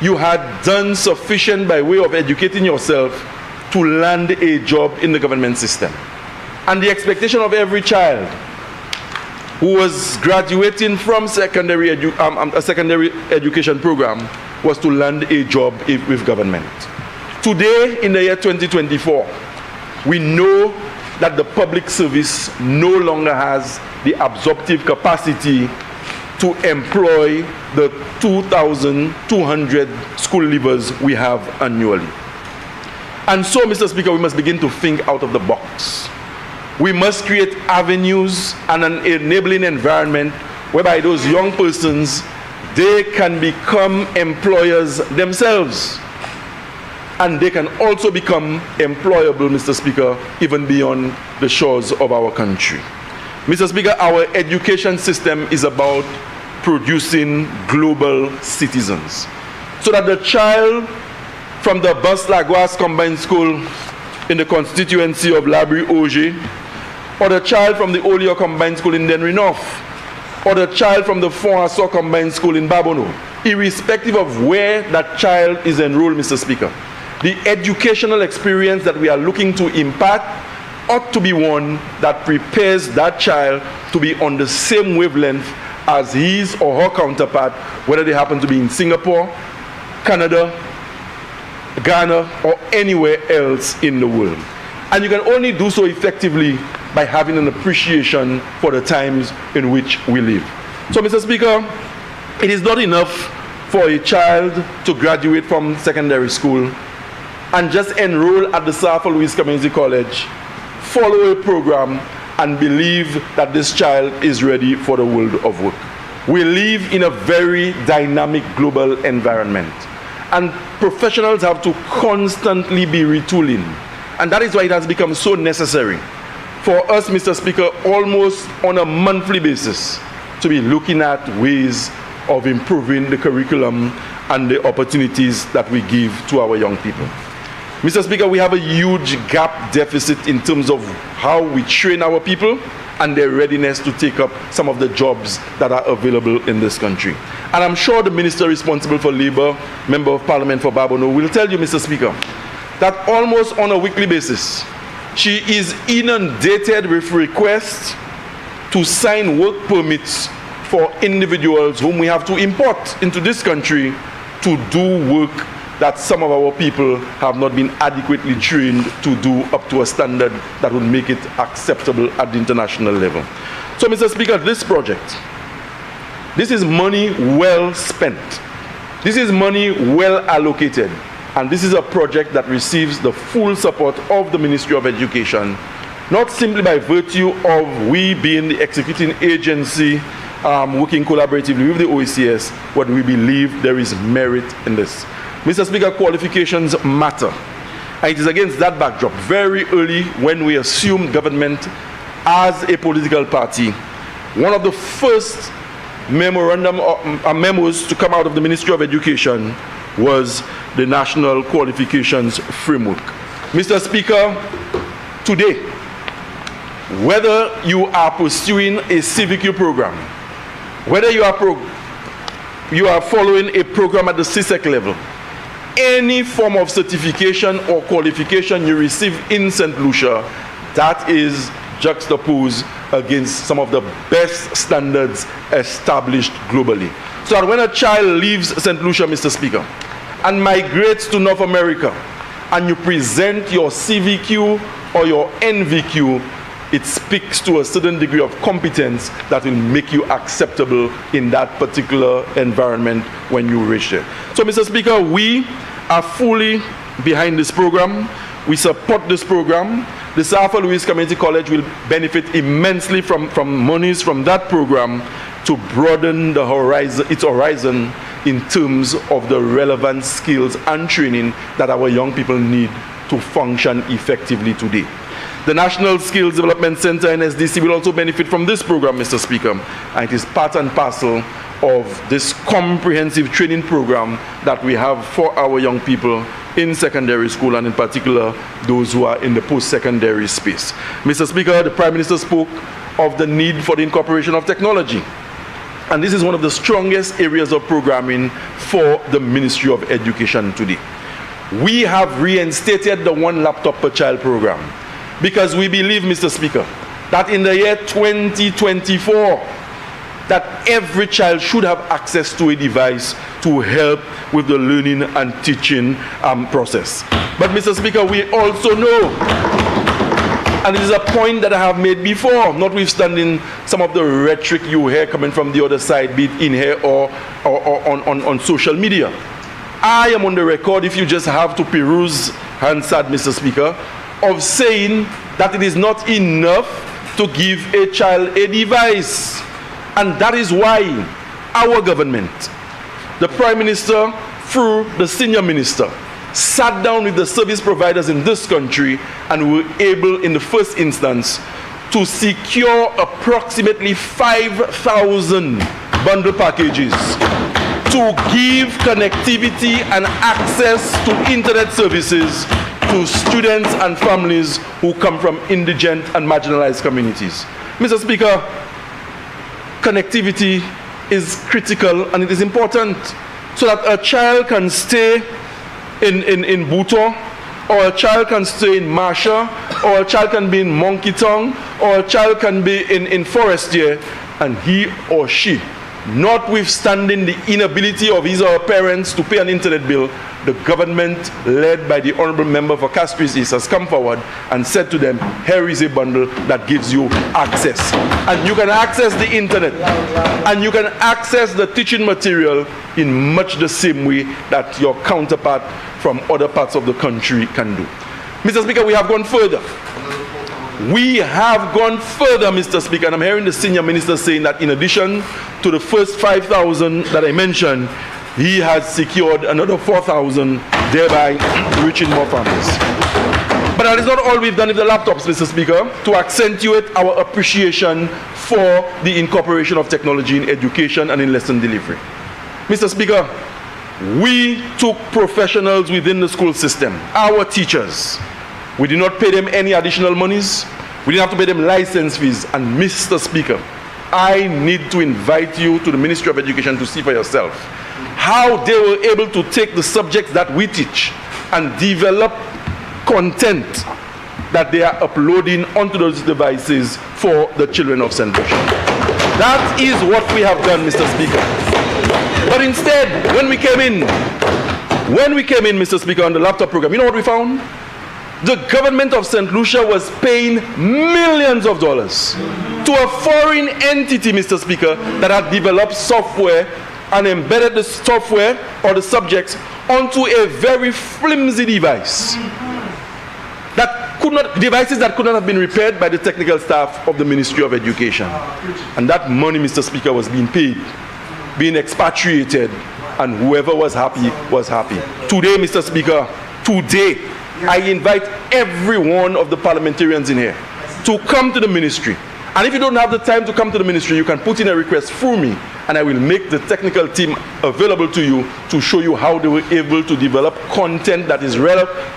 you had done sufficient by way of educating yourself to land a job in the government system. And the expectation of every child who was graduating from a secondary education program was to land a job with government. Today, in the year 2024, we know that the public service no longer has the absorptive capacity to employ the 2,200 school leavers we have annually. And so, Mr. Speaker, we must begin to think out of the box. We must create avenues and an enabling environment whereby those young persons, they can become employers themselves. And they can also become employable, Mr. Speaker, even beyond the shores of our country. Mr. Speaker, our education system is about producing global citizens. so that the child from the Bas-Lagoas Combined School in the constituency of Labrie-Auger, or the child from the Olio Combined School in Dennery North, or the child from the Font-Assor Combined School in Babono, irrespective of where that child is enrolled, Mr. Speaker, the educational experience that we are looking to impart ought to be one that prepares that child to be on the same wavelength as his or her counterpart, whether they happen to be in Singapore, Canada, Ghana, or anywhere else in the world. And you can only do so effectively by having an appreciation for the times in which we live. So, Mr. Speaker, it is not enough for a child to graduate from secondary school and just enroll at the South Louis Community College, follow a program, and believe that this child is ready for the world of work. We live in a very dynamic global environment, and professionals have to constantly be retooling. And that is why it has become so necessary for us, Mr. Speaker, almost on a monthly basis to be looking at ways of improving the curriculum and the opportunities that we give to our young people. Mr. Speaker, we have a huge gap deficit in terms of how we train our people and their readiness to take up some of the jobs that are available in this country. And I'm sure the minister responsible for labor, member of parliament for Babono, will tell you, Mr. Speaker, that almost on a weekly basis, she is inundated with requests to sign work permits for individuals whom we have to import into this country to do work that some of our people have not been adequately trained to do up to a standard that would make it acceptable at the international level. So, Mr. Speaker, this project, this is money well spent. This is money well allocated. And this is a project that receives the full support of the Ministry of Education, not simply by virtue of we being the executing agency working collaboratively with the OECS, but we believe there is merit in this. Mr. Speaker, qualifications matter. And it is against that backdrop, very early when we assumed government as a political party, one of the first memos to come out of the Ministry of Education was the National Qualifications Framework. Mr. Speaker, today, whether you are pursuing a CVQ program, whether you are following a program at the CSEC level, any form of certification or qualification you receive in St. Lucia, that is juxtaposed against some of the best standards established globally. So that when a child leaves St. Lucia, Mr. Speaker, and migrates to North America, and you present your CVQ or your NVQ, it speaks to a certain degree of competence that will make you acceptable in that particular environment when you reach there. So, Mr. Speaker, we are fully behind this program. We support this program. The South Louis Community College will benefit immensely from monies from that program to broaden the horizon, its horizon in terms of the relevant skills and training that our young people need to function effectively today. The National Skills Development Center, NSDC, will also benefit from this program, Mr. Speaker, and it is part and parcel of this comprehensive training program that we have for our young people in secondary school, and in particular those who are in the post-secondary space. Mr. Speaker, the Prime Minister spoke of the need for the incorporation of technology. And this is one of the strongest areas of programming for the Ministry of Education today. We have reinstated the one laptop per child program because we believe, Mr. Speaker, that in the year 2024, that every child should have access to a device to help with the learning and teaching process. But, Mr. Speaker, we also know, and it is a point that I have made before, notwithstanding some of the rhetoric you hear coming from the other side, be it in here or on social media. I am on the record, if you just have to peruse Hansard, Mr. Speaker, of saying that it is not enough to give a child a device. And that is why our government, the Prime Minister through the Senior Minister, sat down with the service providers in this country and were able, in the first instance, to secure approximately 5,000 bundle packages to give connectivity and access to internet services to students and families who come from indigent and marginalized communities. Mr. Speaker, connectivity is critical and it is important so that a child can stay in Buto, or a child can stay in Marsha, or a child can be in Monkey Tongue, or a child can be in Forestier, and he or she, notwithstanding the inability of his or her parents to pay an internet bill, the government, led by the Honorable Member for Castries East, has come forward and said to them, here is a bundle that gives you access. And you can access the internet, and you can access the teaching material in much the same way that your counterpart from other parts of the country can do. Mr. Speaker, we have gone further. We have gone further, Mr. Speaker, and I'm hearing the senior minister saying that in addition to the first 5,000 that I mentioned, he has secured another 4,000, thereby reaching more families. But that is not all we've done with the laptops, Mr. Speaker, to accentuate our appreciation for the incorporation of technology in education and in lesson delivery. Mr. Speaker, we took professionals within the school system, our teachers. We did not pay them any additional monies. We didn't have to pay them license fees. And Mr. Speaker, I need to invite you to the Ministry of Education to see for yourself how they were able to take the subjects that we teach and develop content that they are uploading onto those devices for the children of St. Lucia. That is what we have done, Mr. Speaker. But instead, when we came in, Mr. Speaker, on the laptop program, you know what we found? The government of St. Lucia was paying millions of dollars to a foreign entity, Mr. Speaker, that had developed software and embedded the software or the subjects onto a very flimsy device. Devices that could not have been repaired by the technical staff of the Ministry of Education. And that money, Mr. Speaker, was being paid, being expatriated, and whoever was happy was happy. Today, Mr. Speaker, today, I invite every one of the parliamentarians in here to come to the ministry. And if you don't have the time to come to the ministry, you can put in a request through me, and I will make the technical team available to you to show you how they were able to develop content that is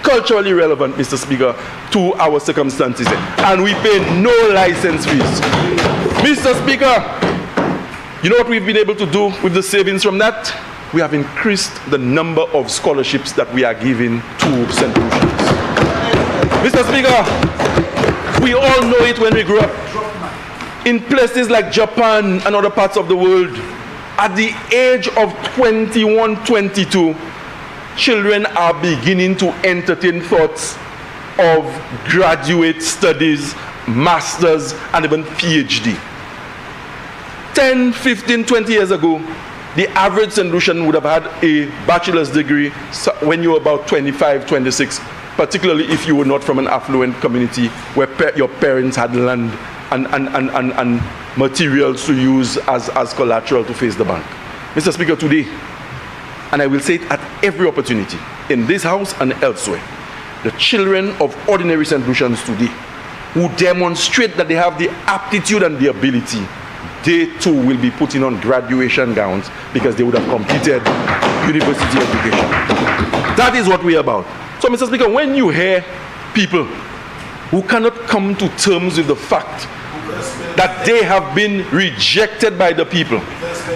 culturally relevant, Mr. Speaker, to our circumstances. And we pay no license fees. Mr. Speaker, you know what we've been able to do with the savings from that? We have increased the number of scholarships that we are giving to St. Lucians. Mr. Speaker, we all know it when we grew up. In places like Japan and other parts of the world, at the age of 21, 22, children are beginning to entertain thoughts of graduate studies, masters, and even PhD. 10, 15, 20 years ago, the average St. Lucian would have had a bachelor's degree when you were about 25, 26, particularly if you were not from an affluent community where your parents had land and materials to use as collateral to face the bank. Mr. Speaker, today, and I will say it at every opportunity, in this house and elsewhere, the children of ordinary St. Lucians today who demonstrate that they have the aptitude and the ability, they too will be putting on graduation gowns because they would have completed university education. That is what we are about. So, Mr. Speaker, when you hear people who cannot come to terms with the fact that they have been rejected by the people,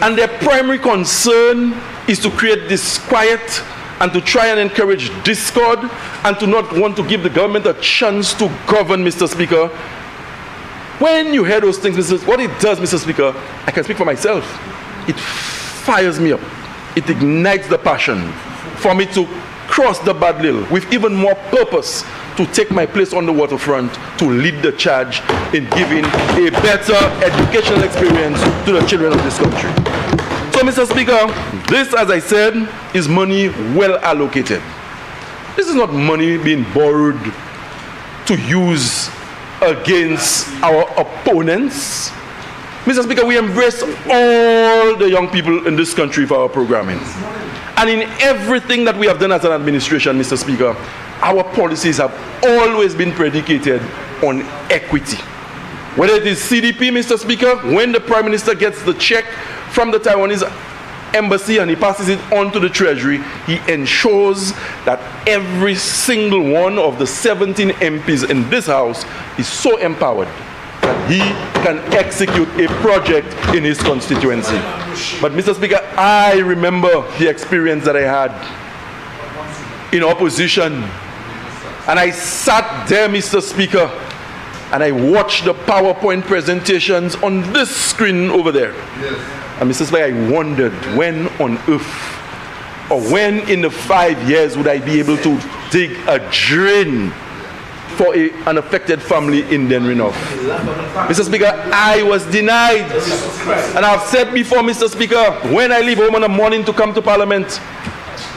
and their primary concern is to create disquiet and to try and encourage discord and to not want to give the government a chance to govern, Mr. Speaker, when you hear those things, what it does, Mr. Speaker, I can speak for myself, it fires me up. It ignites the passion for me to cross the Badlil with even more purpose to take my place on the waterfront to lead the charge in giving a better educational experience to the children of this country. So, Mr. Speaker, this, as I said, is money well allocated. This is not money being borrowed to use against our opponents. Mr. Speaker, we embrace all the young people in this country for our programming. And in everything that we have done as an administration, Mr. Speaker, our policies have always been predicated on equity. Whether it is CDP, Mr. Speaker, when the Prime Minister gets the check from the Taiwanese embassy and he passes it on to the treasury, he ensures that every single one of the 17 MPs in this house is so empowered that he can execute a project in his constituency. But Mr. Speaker, I remember the experience that I had in opposition. And I sat there, Mr. Speaker, and I watched the PowerPoint presentations on this screen over there. Yes. And Mr. Speaker, I wondered when on earth, or when in the 5 years would I be able to dig a drain for an affected family in Dennery North. Mr. Speaker, I was denied. And I've said before, Mr. Speaker, when I leave home in the morning to come to Parliament,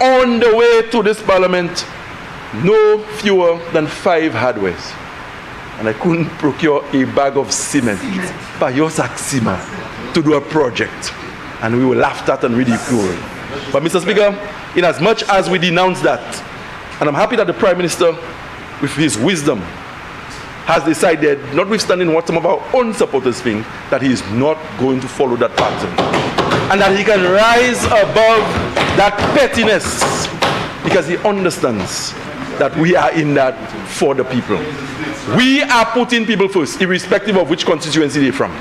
on the way to this Parliament, no fewer than 5 hardwares. And I couldn't procure a bag of cement by your Saxima to do a project. And we were laughed at and ridiculed. But Mr. Speaker, in as much as we denounce that, and I'm happy that the Prime Minister, with his wisdom, has decided, notwithstanding what some of our own supporters think, that he is not going to follow that pattern. And that he can rise above that pettiness because he understands that we are in that for the people. We are putting people first, irrespective of which constituency they're from.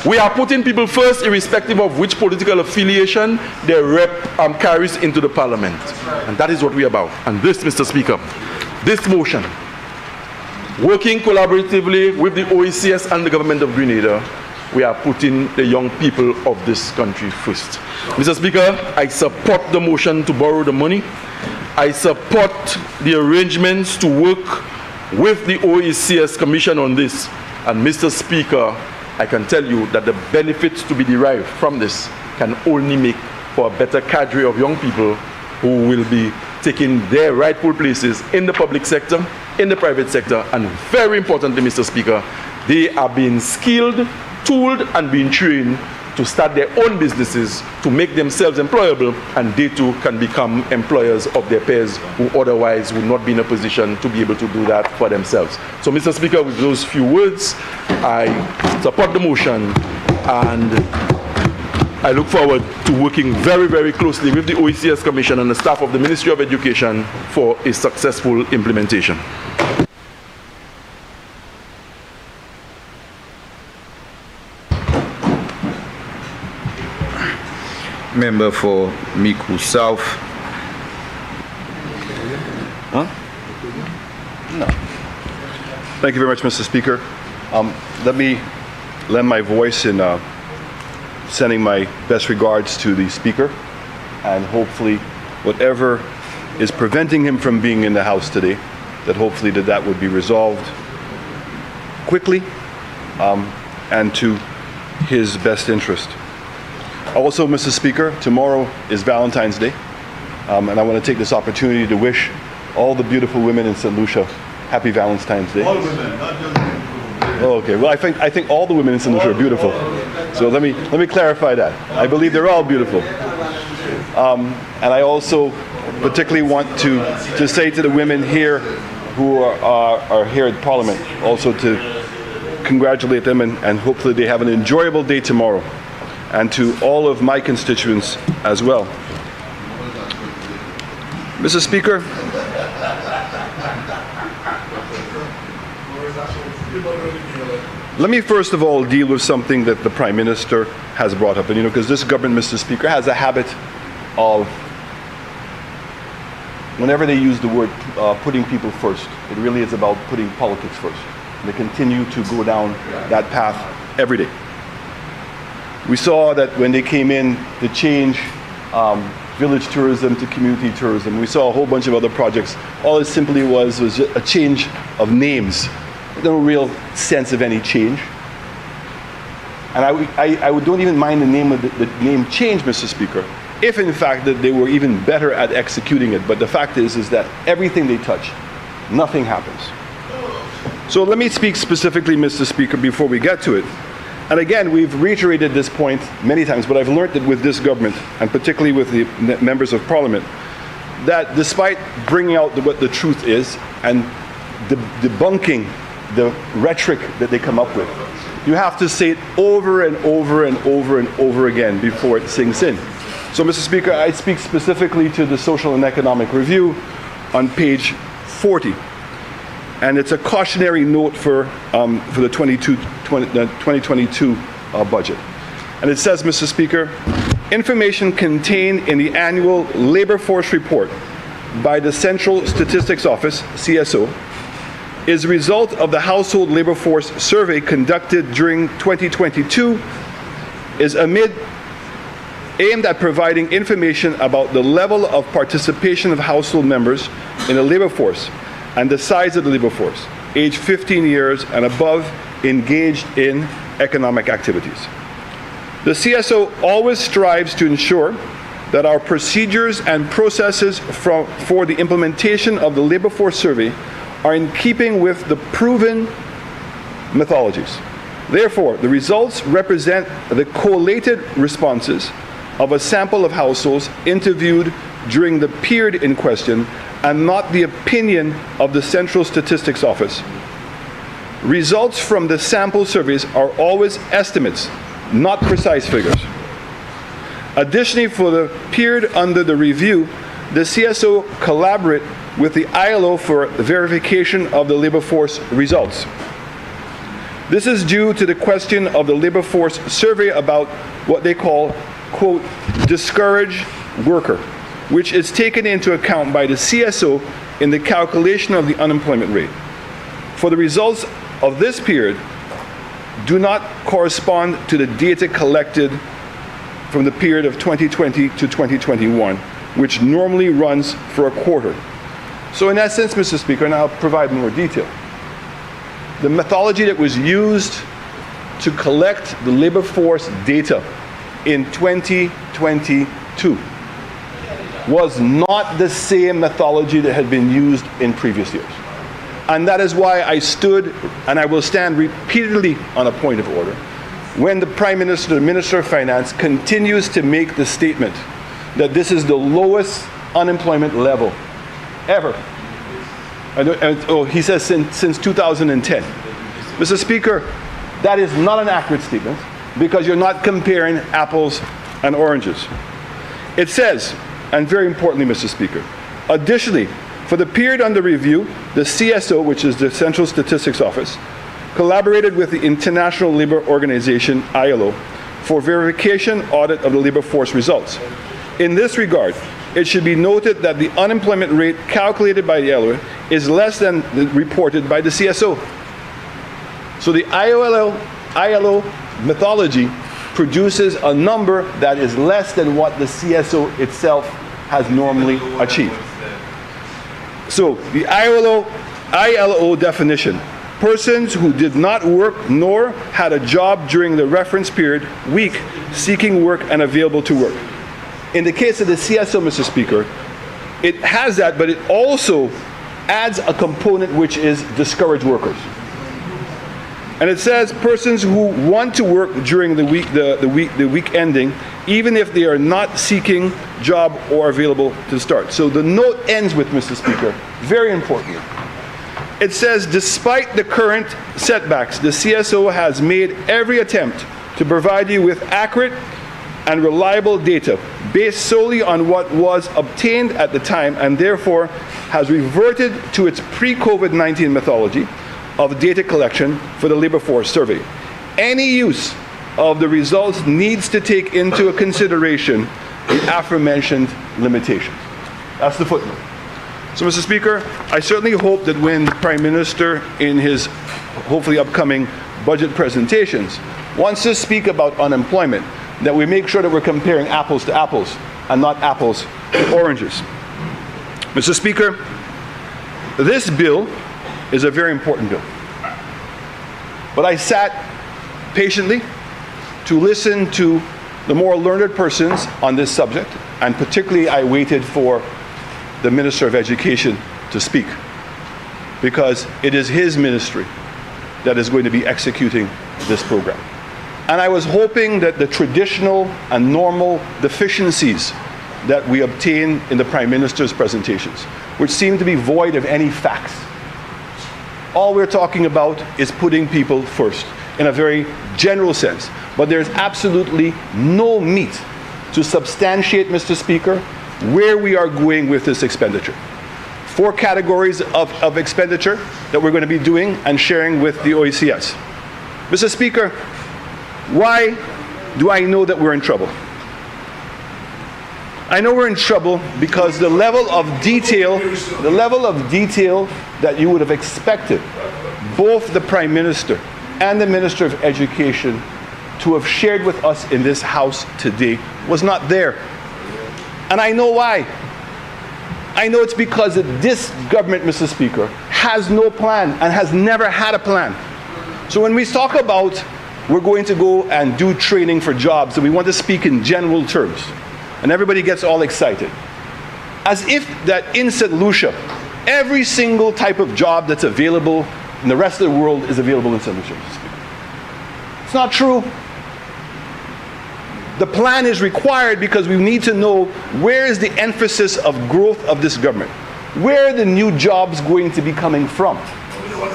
We are putting people first, irrespective of which political affiliation their rep carries into the Parliament. And that is what we're about. And this, Mr. Speaker, this motion, working collaboratively with the OECS and the government of Grenada, we are putting the young people of this country first. Mr. Speaker, I support the motion to borrow the money. I support the arrangements to work with the OECS Commission on this. And Mr. Speaker, I can tell you that the benefits to be derived from this can only make for a better cadre of young people who will be taking their rightful places in the public sector, in the private sector, and very importantly, Mr. Speaker, they are being skilled, tooled, and being trained to start their own businesses, to make themselves employable, and they too can become employers of their peers who otherwise would not be in a position to be able to do that for themselves. So, Mr. Speaker, with those few words, I support the motion, and I look forward to working very, very closely with the OECS Commission and the staff of the Ministry of Education for a successful implementation. Member for Micoud South. Huh? No. Thank you very much, Mr. Speaker. Let me lend my voice in sending my best regards to the Speaker, and hopefully whatever is preventing him from being in the House today, that hopefully that would be resolved quickly and to his best interest. Also, Mr. Speaker, tomorrow is Valentine's Day, and I want to take this opportunity to wish all the beautiful women in St. Lucia happy Valentine's Day. All women, not just women. Oh, okay. Well, I think all the women in St. Lucia are beautiful. So let me clarify that. I believe they're all beautiful. And I also particularly want to say to the women here who are here at Parliament, also to congratulate them and hopefully they have an enjoyable day tomorrow. And to all of my constituents as well. Mr. Speaker, let me first of all deal with something that the Prime Minister has brought up. And because this government, Mr. Speaker, has a habit of, whenever they use the word putting people first, it really is about putting politics first. And they continue to go down that path every day. We saw that when they came in to change village tourism to community tourism. We saw a whole bunch of other projects. All it simply was just a change of names. No real sense of any change. And I don't even mind the name of the name change, Mr. Speaker, if in fact that they were even better at executing it. But the fact is that everything they touch, nothing happens. So let me speak specifically, Mr. Speaker, before we get to it. And again, we've reiterated this point many times, but I've learned that with this government, and particularly with the members of Parliament, that despite bringing out what the truth is and debunking the rhetoric that they come up with, you have to say it over and over and over and over again before it sinks in. So, Mr. Speaker, I speak specifically to the Social and Economic Review on page 40. And it's a cautionary note for the 2022 budget. And it says, Mr. Speaker, information contained in the annual labor force report by the Central Statistics Office, CSO, is a result of the household labor force survey conducted during 2022, is aimed at providing information about the level of participation of household members in the labor force and the size of the labor force, age 15 years and above, engaged in economic activities. The CSO always strives to ensure that our procedures and processes for the implementation of the labor force survey are in keeping with the proven methodologies. Therefore, the results represent the collated responses of a sample of households interviewed during the period in question and not the opinion of the Central Statistics Office. Results from the sample surveys are always estimates, not precise figures. Additionally, for the period under the review, the CSO collaborate with the ILO for verification of the labor force results. This is due to the question of the labor force survey about what they call, quote, discouraged worker, which is taken into account by the CSO in the calculation of the unemployment rate. For the results of this period do not correspond to the data collected from the period of 2020 to 2021, which normally runs for a quarter. So in essence, Mr. Speaker, and I'll provide more detail, the methodology that was used to collect the labor force data in 2022 was not the same methodology that had been used in previous years. And that is why I stood, and I will stand repeatedly on a point of order, when the Prime Minister, the Minister of Finance, continues to make the statement that this is the lowest unemployment level ever. He says since 2010. Mr. Speaker, that is not an accurate statement because you're not comparing apples and oranges. It says, and very importantly, Mr. Speaker, additionally, for the period under review, the CSO, which is the Central Statistics Office, collaborated with the International Labour Organization, ILO, for verification audit of the labor force results. In this regard, it should be noted that the unemployment rate calculated by the ILO is less than the reported by the CSO. So the ILO methodology produces a number that is less than what the CSO itself has normally achieved. So the ILO definition, persons who did not work nor had a job during the reference period, weak, seeking work and available to work. In the case of the CSO, Mr. Speaker, it has that, but it also adds a component which is discouraged workers. And it says persons who want to work during the week ending, even if they are not seeking job or available to start. So the note ends with, Mr. Speaker, very importantly. It says, despite the current setbacks, the CSO has made every attempt to provide you with accurate and reliable data based solely on what was obtained at the time and therefore has reverted to its pre-COVID-19 methodology of data collection for the labor force survey. Any use of the results needs to take into consideration the aforementioned limitations. That's the footnote. So, Mr. Speaker, I certainly hope that when the Prime Minister, in his hopefully upcoming budget presentations, wants to speak about unemployment, that we make sure that we're comparing apples to apples and not apples to oranges. Mr. Speaker, this bill is a very important bill. But I sat patiently to listen to the more learned persons on this subject, and particularly I waited for the Minister of Education to speak, because it is his ministry that is going to be executing this program. And I was hoping that the traditional and normal deficiencies that we obtain in the Prime Minister's presentations, which seem to be void of any facts, all we're talking about is putting people first in a very general sense. But there's absolutely no meat to substantiate, Mr. Speaker, where we are going with this expenditure. 4 categories of expenditure that we're going to be doing and sharing with the OECS. Mr. Speaker, why do I know that we're in trouble? I know we're in trouble because the level of detail that you would have expected both the Prime Minister and the Minister of Education to have shared with us in this House today was not there. And I know why. I know it's because this government, Mr. Speaker, has no plan and has never had a plan. So when we talk about we're going to go and do training for jobs, and we want to speak in general terms, and everybody gets all excited, as if that in St. Lucia, every single type of job that's available in the rest of the world is available in St. Lucia, Mr. Speaker. It's not true. The plan is required because we need to know where is the emphasis of growth of this government. Where are the new jobs going to be coming from?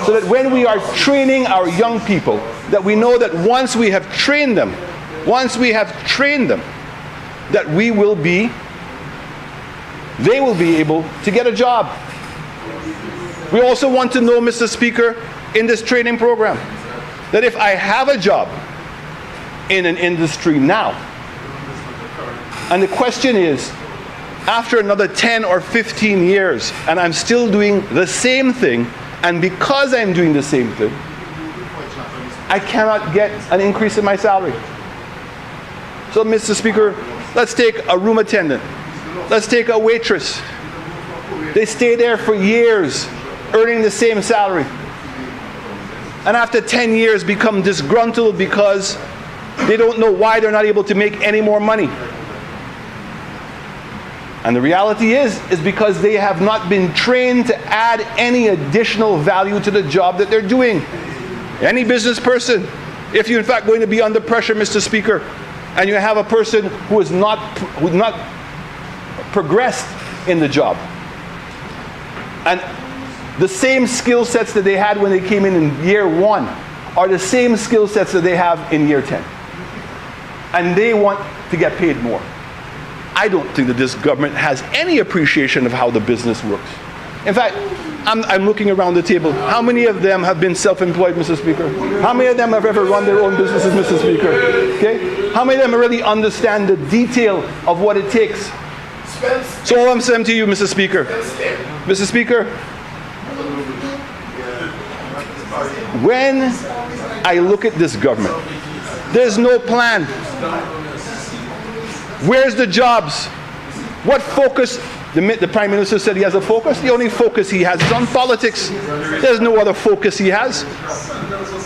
So that when we are training our young people, that we know that once we have trained them, that they will be able to get a job. We also want to know, Mr. Speaker, in this training program, that if I have a job in an industry now, and the question is, after another 10 or 15 years, and I'm still doing the same thing, and because I'm doing the same thing, I cannot get an increase in my salary. So, Mr. Speaker, let's take a room attendant. Let's take a waitress. They stay there for years, earning the same salary. And after 10 years become disgruntled because they don't know why they're not able to make any more money. And the reality is because they have not been trained to add any additional value to the job that they're doing. Any business person, if you're in fact going to be under pressure, Mr. Speaker, and you have a person who has not progressed in the job, and the same skill sets that they had when they came in year 1 are the same skill sets that they have in year 10. And they want to get paid more. I don't think that this government has any appreciation of how the business works. In fact, I'm looking around the table. How many of them have been self-employed, Mr. Speaker? How many of them have ever run their own businesses, Mr. Speaker? Okay? How many of them really understand the detail of what it takes? So all I'm saying to you, Mr. Speaker, when I look at this government, there's no plan. Where's the jobs? What focus? The Prime Minister said he has a focus. The only focus he has is on politics. There's no other focus he has.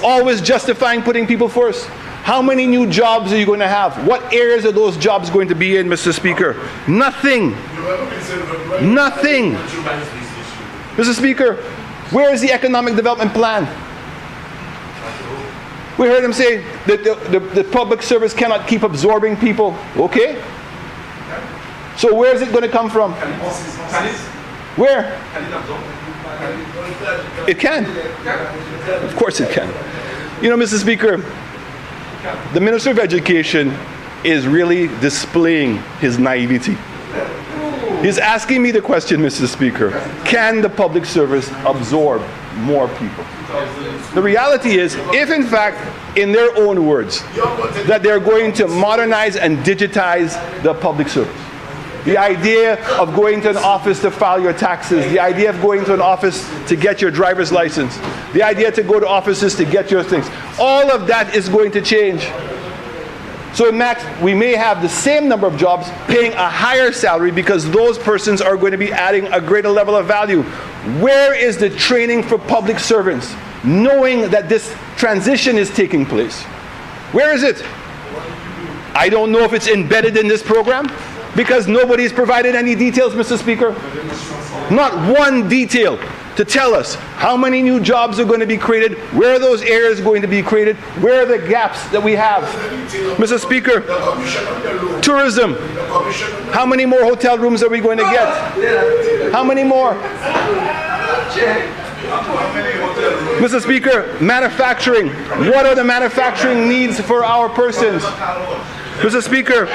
Always justifying putting people first. How many new jobs are you going to have? What areas are those jobs going to be in, Mr. Speaker? Nothing. Nothing. Mr. Speaker, where is the economic development plan? We heard him say that the public service cannot keep absorbing people. Okay. So where is it going to come from? Where? It can. Of course it can. You know, Mr. Speaker, the Minister of Education is really displaying his naivety. He's asking me the question, Mr. Speaker, can the public service absorb more people? The reality is, if in fact, in their own words, that they're going to modernize and digitize the public service, the idea of going to an office to file your taxes, the idea of going to an office to get your driver's license, the idea to go to offices to get your things, all of that is going to change. So in max, we may have the same number of jobs paying a higher salary because those persons are going to be adding a greater level of value. Where is the training for public servants, knowing that this transition is taking place? Where is it? I don't know if it's embedded in this program because nobody's provided any details, Mr. Speaker. Not one detail to tell us how many new jobs are going to be created, where are those areas going to be created, where are the gaps that we have. Mr. Speaker, tourism, how many more hotel rooms are we going to get? How many more? Mr. Speaker, manufacturing, what are the manufacturing needs for our persons? Mr. Speaker,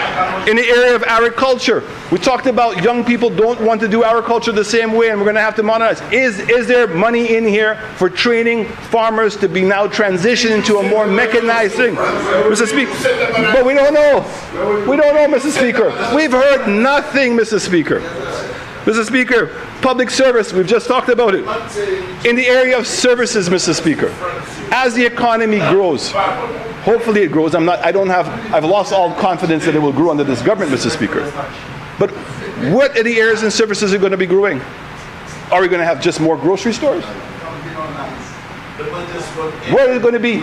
in the area of agriculture, we talked about young people don't want to do agriculture the same way, and we're going to have to modernize. Is there money in here for training farmers to be now transitioned into a more mechanized thing? Mr. Speaker, but we don't know. We don't know, Mr. Speaker. We've heard nothing, Mr. Speaker. Mr. Speaker, public service, we've just talked about it. In the area of services, Mr. Speaker, as the economy grows, hopefully it grows. I've lost all confidence that it will grow under this government, Mr. Speaker. But what are the areas and services are going to be growing? Are we going to have just more grocery stores? What is it going to be?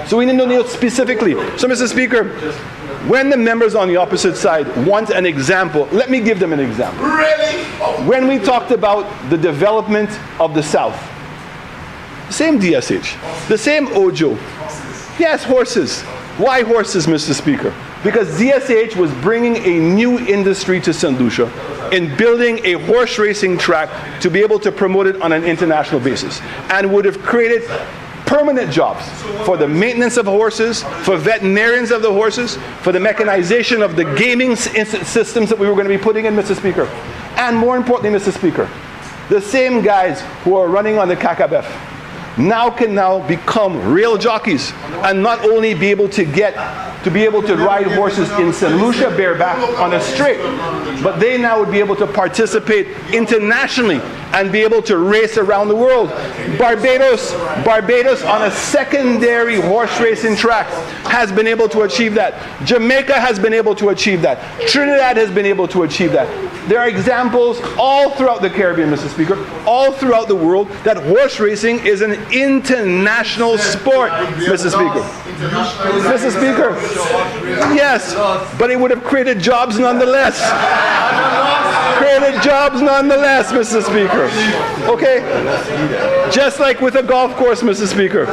So we need to know specifically. So, Mr. Speaker, when the members on the opposite side want an example, let me give them an example. Really? When we talked about the development of the South, the same DSH, the same Ojo. Yes, horses. Why horses, Mr. Speaker? Because DSH was bringing a new industry to St. Lucia in building a horse racing track to be able to promote it on an international basis, and would have created permanent jobs for the maintenance of horses, for veterinarians of the horses, for the mechanization of the gaming systems that we were going to be putting in, Mr. Speaker. And more importantly, Mr. Speaker, the same guys who are running on the Kakabef can become real jockeys, and not only be able to ride horses in St. Lucia bareback on a straight, but they now would be able to participate internationally and be able to race around the world. Barbados on a secondary horse racing track has been able to achieve that. Jamaica has been able to achieve that. Trinidad has been able to achieve that. There are examples all throughout the Caribbean, Mr. Speaker, all throughout the world, that horse racing is an international sport, Mr. Speaker. Mr. Speaker, yes, but it would have created jobs nonetheless. Created jobs nonetheless, Mr. Speaker. Okay? Just like with a golf course, Mr. Speaker.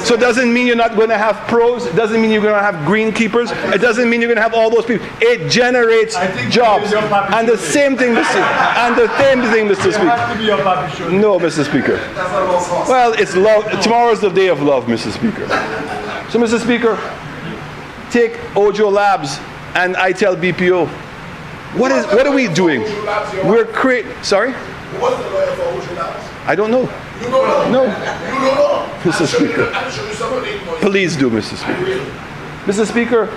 So it doesn't mean you're not going to have pros. It doesn't mean you're going to have greenkeepers. It doesn't mean you're going to have all those people. It generates jobs. And the same thing, Mr. Speaker. No, Mr. Speaker. Well, it's love. Tomorrow's the day of love, Mr. Speaker. So, Mr. Speaker, take Ojo Labs and ITEL BPO. What are we doing? We're sorry? What's the lawyer for Ojo Labs? I don't know. You don't know? No. You don't know? Mr. Speaker. Please do, Mr. Speaker. Mr. Speaker,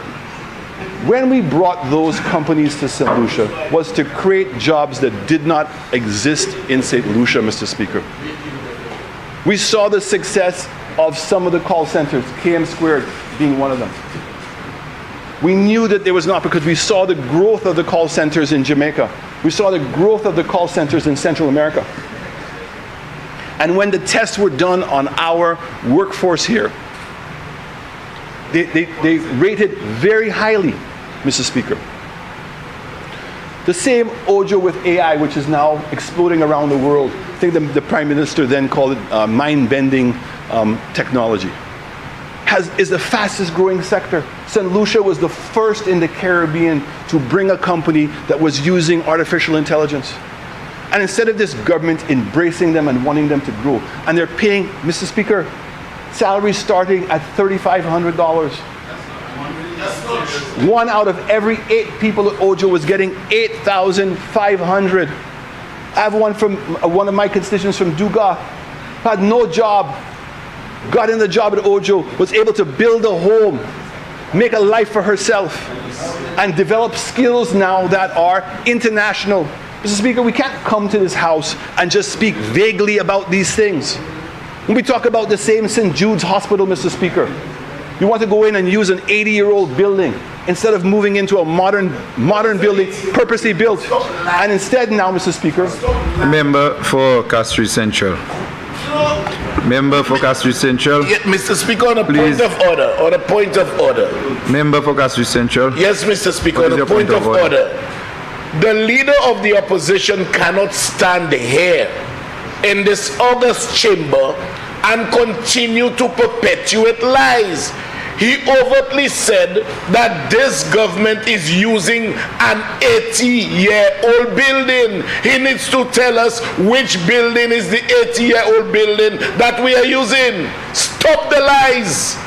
when we brought those companies to St. Lucia was to create jobs that did not exist in St. Lucia, Mr. Speaker. We saw the success of some of the call centers, KM Squared being one of them. We knew that there was not, because we saw the growth of the call centers in Jamaica. We saw the growth of the call centers in Central America. And when the tests were done on our workforce here, they rated very highly, Mr. Speaker. The same Ojo with AI, which is now exploding around the world. I think the Prime Minister then called it mind-bending technology. Is the fastest growing sector. St. Lucia was the first in the Caribbean to bring a company that was using artificial intelligence. And instead of this government embracing them and wanting them to grow, and they're paying, Mr. Speaker, salaries starting at $3,500. One out of every 8 people at Ojo was getting $8,500. I have one from one of my constituents from Duga, had no job, got in the job at Ojo, was able to build a home, make a life for herself, and develop skills now that are international. Mr. Speaker, we can't come to this house and just speak vaguely about these things. When we talk about the same St. Jude's Hospital, Mr. Speaker, you want to go in and use an 80-year-old building instead of moving into a modern building, purposely built. And instead now, Mr. Speaker. Member for Castries Central. Member for Castries Central. Yeah, Mr. Speaker, on a point of order. Member for Castries Central. Yes, Mr. Speaker, on a point of order. The leader of the opposition cannot stand here in this august chamber and continue to perpetuate lies. He overtly said that this government is using an 80-year-old building. He needs to tell us which building is the 80-year-old building that we are using. Stop the lies.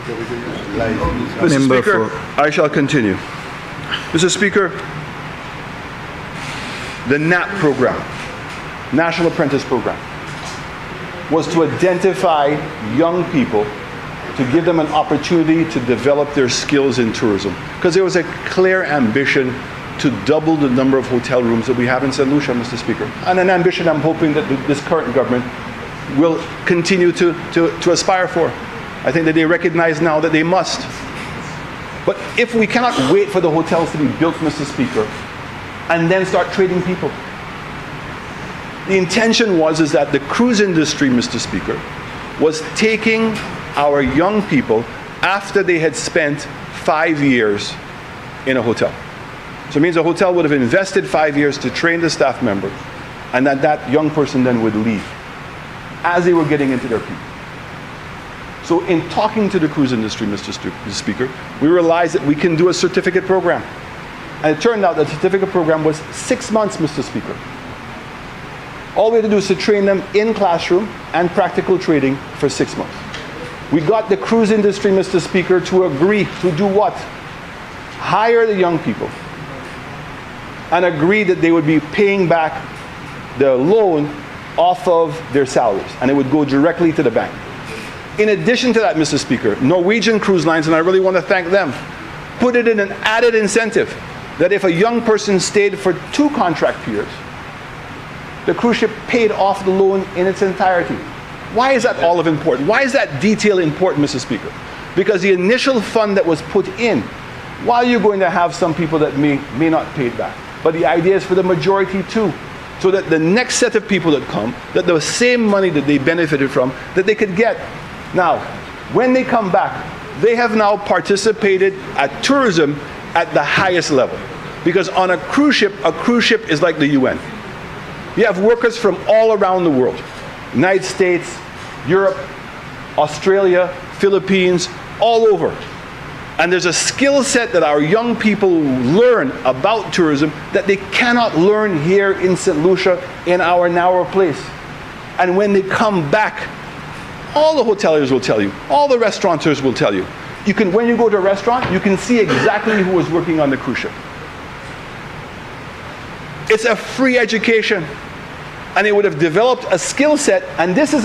Mr. Member Speaker, I shall continue. Mr. Speaker, the NAP program, National Apprentice Program, was to identify young people to give them an opportunity to develop their skills in tourism. Because there was a clear ambition to double the number of hotel rooms that we have in St. Lucia, Mr. Speaker. And an ambition I'm hoping that this current government will continue to aspire for. I think that they recognize now that they must. But if we cannot wait for the hotels to be built, Mr. Speaker, and then start trading people. The intention is that the cruise industry, Mr. Speaker, was taking our young people after they had spent 5 years in a hotel. So it means a hotel would have invested 5 years to train the staff member, and that young person then would leave as they were getting into their peak. So in talking to the cruise industry, Mr. Speaker, we realized that we can do a certificate program. And it turned out that the certificate program was 6 months, Mr. Speaker. All we had to do is to train them in classroom and practical training for 6 months. We got the cruise industry, Mr. Speaker, to agree to do what? Hire the young people and agree that they would be paying back the loan off of their salaries, and it would go directly to the bank. In addition to that, Mr. Speaker, Norwegian Cruise Lines, and I really want to thank them, put it in an added incentive that if a young person stayed for 2 contract periods, the cruise ship paid off the loan in its entirety. Why is that all of important? Why is that detail important, Mr. Speaker? Because the initial fund that was put in, while you're going to have some people that may not pay it back, but the idea is for the majority too, so that the next set of people that come, that the same money that they benefited from, that they could get. Now, when they come back, they have now participated at tourism at the highest level. Because on a cruise ship is like the UN. You have workers from all around the world. United States, Europe, Australia, Philippines, all over. And there's a skill set that our young people learn about tourism that they cannot learn here in St. Lucia in our narrow place. And when they come back, all the hoteliers will tell you, all the restaurateurs will tell you. When you go to a restaurant, you can see exactly who was working on the cruise ship. It's a free education. And they would have developed a skill set, and this is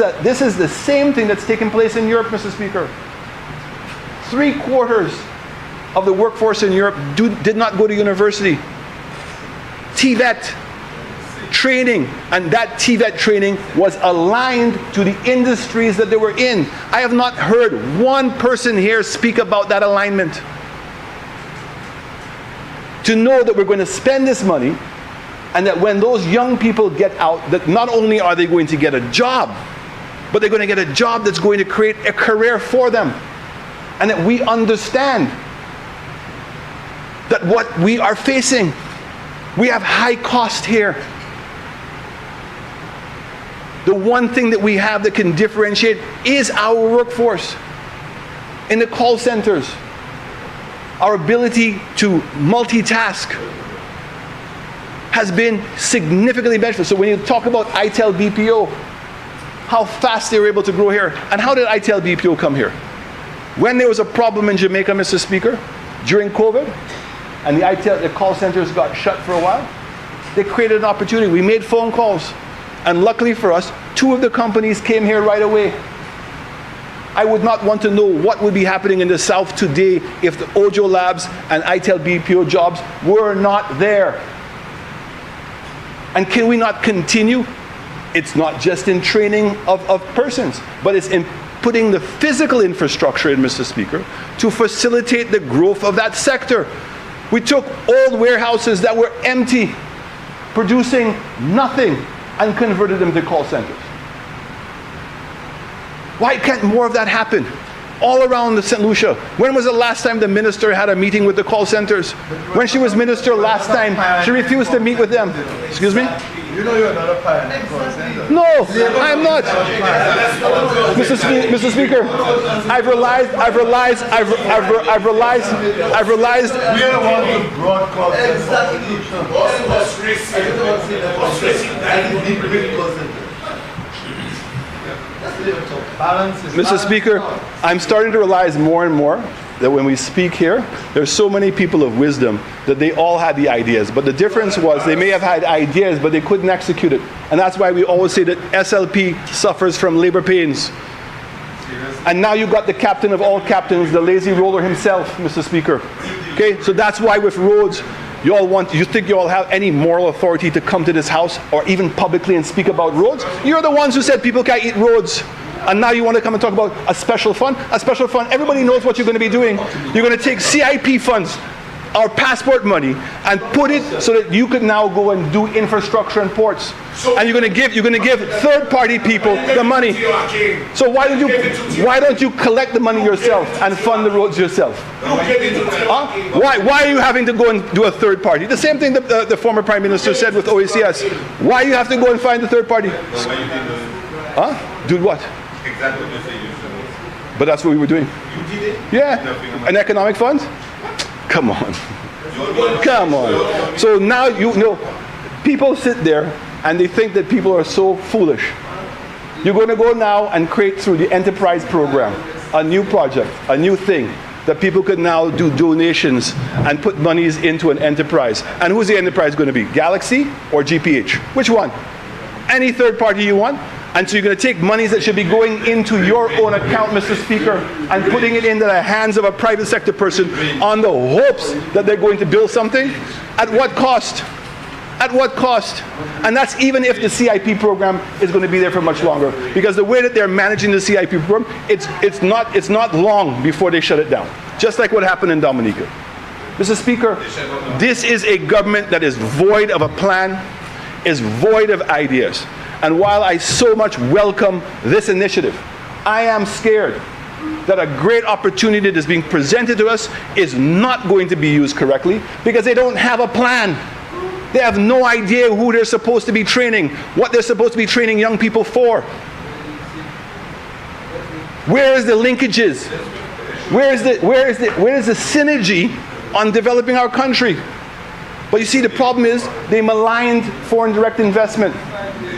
the same thing that's taking place in Europe, Mr. Speaker. 3/4 of the workforce in Europe did not go to university. TVET training, and that TVET training was aligned to the industries that they were in. I have not heard one person here speak about that alignment. To know that we're going to spend this money, and that when those young people get out, that not only are they going to get a job, but they're going to get a job that's going to create a career for them. And that we understand that what we are facing, we have high cost here. The one thing that we have that can differentiate is our workforce. In the call centers, our ability to multitask has been significantly beneficial. So when you talk about ITEL BPO, how fast they were able to grow here. And how did ITEL BPO come here? When there was a problem in Jamaica, Mr. Speaker, during COVID, and the call centers got shut for a while, they created an opportunity. We made phone calls. And luckily for us, 2 of the companies came here right away. I would not want to know what would be happening in the South today if the Ojo Labs and ITEL BPO jobs were not there. And can we not continue? It's not just in training of persons, but it's in putting the physical infrastructure in, Mr. Speaker, to facilitate the growth of that sector. We took old warehouses that were empty, producing nothing, and converted them to call centers. Why can't more of that happen? All around the St. Lucia. When was the last time the minister had a meeting with the call centers? When she was minister last time, she refused to meet with them. Excuse me? You know you're not a pioneer call center. No, I'm not. Mr. Speaker, I've realized. We are the ones who brought call centers. Mr. Speaker, I'm starting to realize more and more that when we speak here, there's so many people of wisdom that they all had the ideas. But the difference was they may have had ideas, but they couldn't execute it. And that's why we always say that SLP suffers from labor pains. And now you've got the captain of all captains, the lazy roller himself, Mr. Speaker. Okay, so that's why with roads, you think you all have any moral authority to come to this house or even publicly and speak about roads? You're the ones who said people can't eat roads. And now you want to come and talk about a special fund? A special fund, everybody knows what you're going to be doing. You're going to take CIP funds, our passport money, and put it so that you could now go and do infrastructure and ports. And you're going to give third-party people the money. So why don't you collect the money yourself and fund the roads yourself? Why are you having to go and do a third party? The same thing that the former Prime Minister said with OACS. Why you have to go and find the third party? Do what? Exactly what you say you But that's what we were doing. You did it? Yeah. An economic fund? Come on. Come on. So now you know, people sit there and they think that people are so foolish. You're going to go now and create through the enterprise program a new project, a new thing that people could now do donations and put monies into an enterprise. And who's the enterprise going to be? Galaxy or GPH? Which one? Any third party you want. And so you're going to take monies that should be going into your own account, Mr. Speaker, and putting it into the hands of a private sector person on the hopes that they're going to build something. At what cost? At what cost? And that's even if the CIP program is going to be there for much longer. Because the way that they're managing the CIP program, it's not long before they shut it down. Just like what happened in Dominica. Mr. Speaker, this is a government that is void of a plan, is void of ideas. And while I so much welcome this initiative, I am scared that a great opportunity that is being presented to us is not going to be used correctly because they don't have a plan. They have no idea who they're supposed to be training, what they're supposed to be training young people for. Where is the linkages? Where is the synergy on developing our country? But you see, the problem is they maligned foreign direct investment.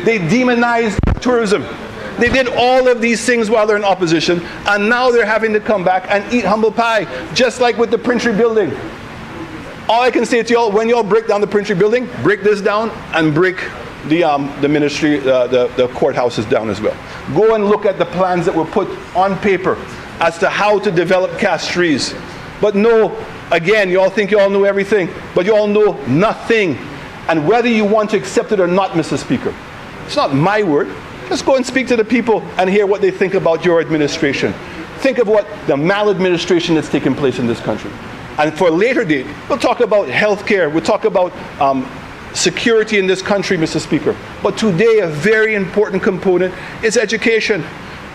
They demonized tourism. They did all of these things while they're in opposition, and now they're having to come back and eat humble pie, just like with the Princery building. All I can say to y'all, when y'all break down the Princery building, break this down and break the ministry, the courthouses down as well. Go and look at the plans that were put on paper as to how to develop Castries. But no, again, y'all think y'all know everything, but y'all know nothing. And whether you want to accept it or not, Mr. Speaker, it's not my word. Just go and speak to the people and hear what they think about your administration. Think of what the maladministration that's taken place in this country. And for a later date, we'll talk about healthcare, we'll talk about security in this country, Mr. Speaker. But today, a very important component is education.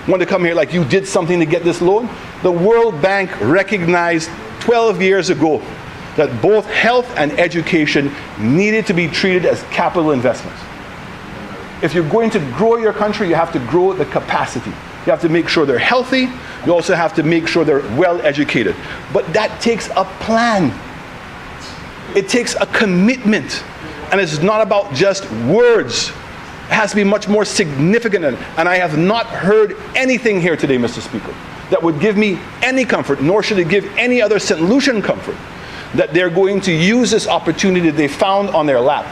Want to come here like you did something to get this loan? The World Bank recognized 12 years ago that both health and education needed to be treated as capital investments. If you're going to grow your country, you have to grow the capacity. You have to make sure they're healthy. You also have to make sure they're well educated. But that takes a plan. It takes a commitment. And it's not about just words. It has to be much more significant. And I have not heard anything here today, Mr. Speaker, that would give me any comfort, nor should it give any other St. Lucian comfort, that they're going to use this opportunity they found on their lap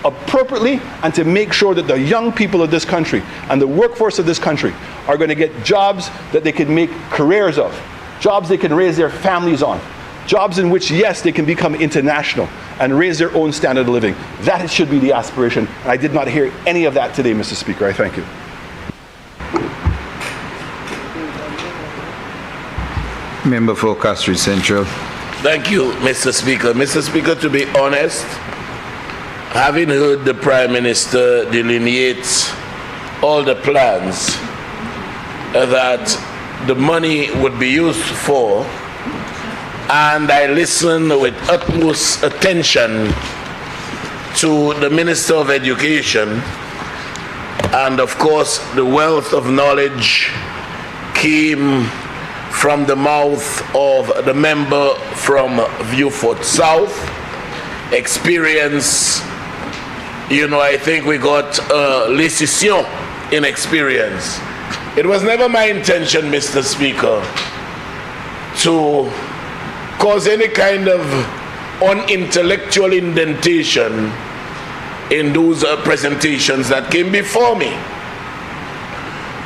appropriately and to make sure that the young people of this country and the workforce of this country are going to get jobs that they can make careers of, jobs they can raise their families on, jobs in which, yes, they can become international and raise their own standard of living. That should be the aspiration. And I did not hear any of that today, Mr. Speaker. I thank you. Member for Castries Central. Thank you, Mr. Speaker. Mr. Speaker, to be honest, having heard the Prime Minister delineate all the plans that the money would be used for, and I listened with utmost attention to the Minister of Education, and of course the wealth of knowledge came from the mouth of the member from Vieux South. Experience, you know, I think we got a lécition in experience. It was never my intention, Mr. Speaker, to cause any kind of unintellectual indentation in those presentations that came before me.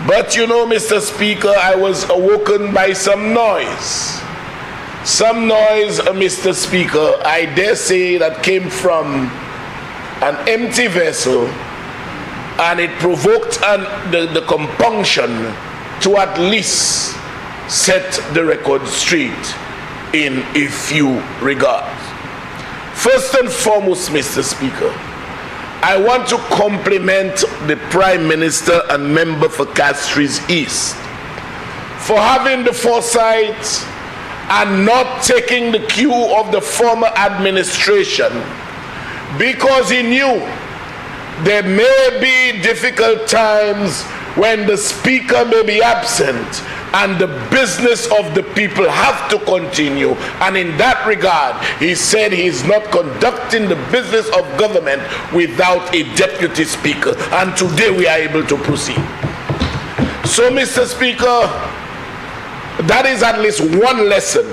But you know, Mr. Speaker, I was awoken by some noise. Some noise, Mr. Speaker, I dare say that came from an empty vessel, and it provoked the compunction to at least set the record straight in a few regards. First and foremost, Mr. Speaker, I want to compliment the Prime Minister and member for Castries East for having the foresight and not taking the cue of the former administration, because he knew there may be difficult times when the Speaker may be absent and the business of the people have to continue. And in that regard, he said he is not conducting the business of government without a deputy speaker. And today we are able to proceed. So, Mr. Speaker, that is at least one lesson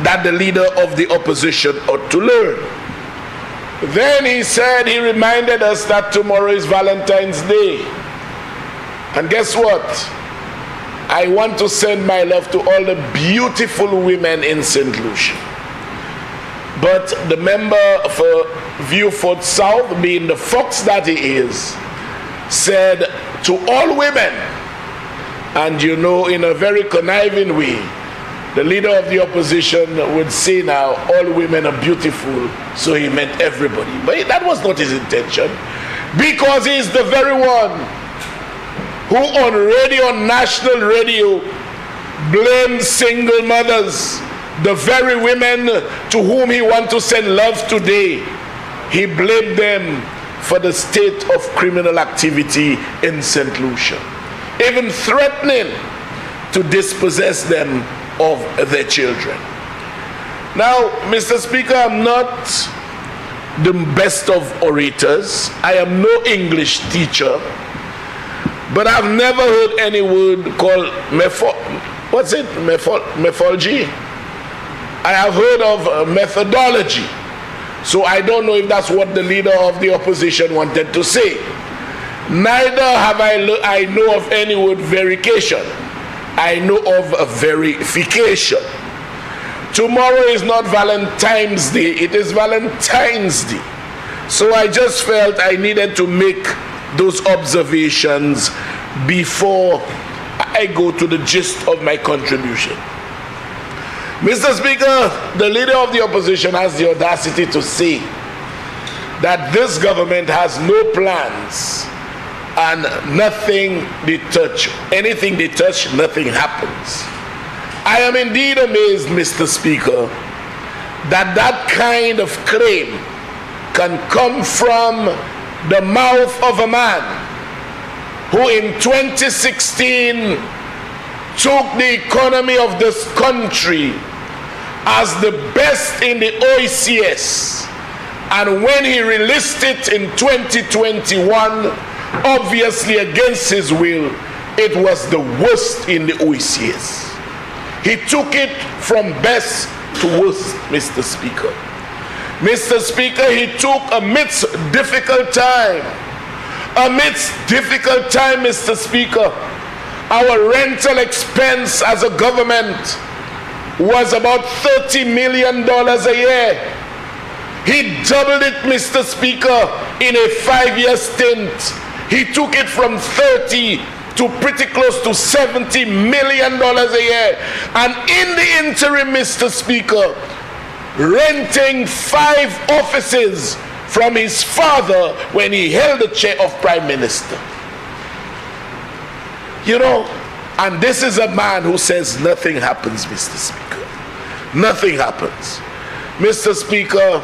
that the leader of the opposition ought to learn. Then he said, he reminded us that tomorrow is Valentine's Day. And guess what? I want to send my love to all the beautiful women in St. Lucia. But the member for Vieux South, being the fox that he is, said to all women, and you know, in a very conniving way, the leader of the opposition would say now, all women are beautiful, so he meant everybody. But that was not his intention, because he is the very one who on national radio blamed single mothers, the very women to whom he wants to send love today. He blamed them for the state of criminal activity in St. Lucia, even threatening to dispossess them of their children. Now, Mr. Speaker, I'm not the best of orators. I am no English teacher. But I've never heard any word called methodology. I have heard of methodology. So I don't know if that's what the leader of the opposition wanted to say. Neither have I know of any word verification. I know of a verification. Tomorrow is not Valentine's Day, it is Valentine's Day. So I just felt I needed to make those observations before I go to the gist of my contribution. Mr. Speaker, the leader of the opposition has the audacity to say that this government has no plans and nothing they touch, anything they touch, nothing happens. I am indeed amazed, Mr. Speaker, that that kind of claim can come from the mouth of a man who in 2016 took the economy of this country as the best in the OECS, and when he released it in 2021, obviously against his will, it was the worst in the OECS. He took it from best to worst, Mr. Speaker. Mr. Speaker, he took amidst difficult time, Mr. Speaker, our rental expense as a government was about $30 million a year. He doubled it, Mr. Speaker, in a 5-year stint. He took it from 30 to pretty close to $70 million a year. And in the interim, Mr. Speaker, renting 5 offices from his father when he held the chair of Prime Minister. You know, and this is a man who says nothing happens, Mr. Speaker. Nothing happens. Mr. Speaker,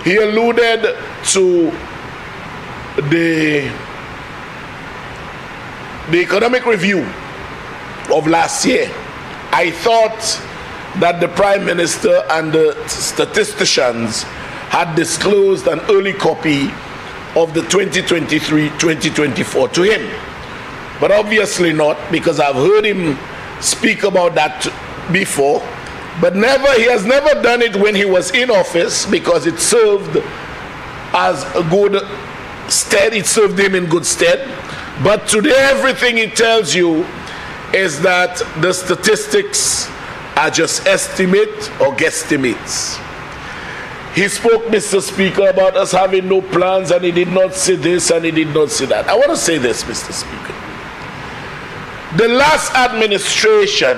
he alluded to the economic review of last year. I thought that the Prime Minister and the statisticians had disclosed an early copy of the 2023-2024 to him. but obviously not, because I've heard him speak about that before. But he has never done it when he was in office, because it served as a good stead. It served him in good stead. But today, everything he tells you is that the statistics are just estimate or guesstimates. He spoke, Mr. Speaker, about us having no plans, and he did not say this and he did not say that. I want to say this, Mr. Speaker. The last administration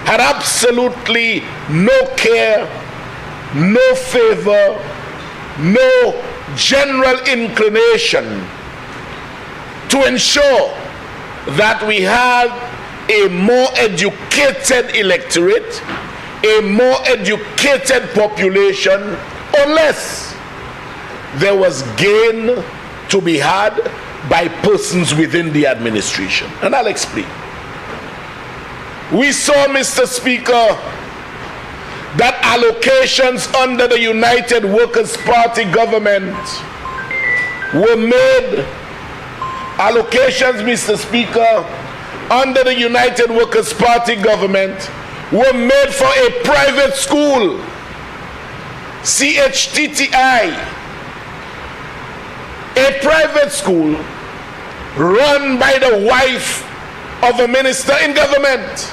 had absolutely no care, no favor, no general inclination to ensure that we have a more educated electorate, a more educated population, unless there was gain to be had by persons within the administration. And I'll explain. We saw, Mr. Speaker, that allocations under the United Workers' Party government were made. Allocations, Mr. Speaker, under the United Workers' Party government were made for a private school, CHTTI, a private school run by the wife of a minister in government.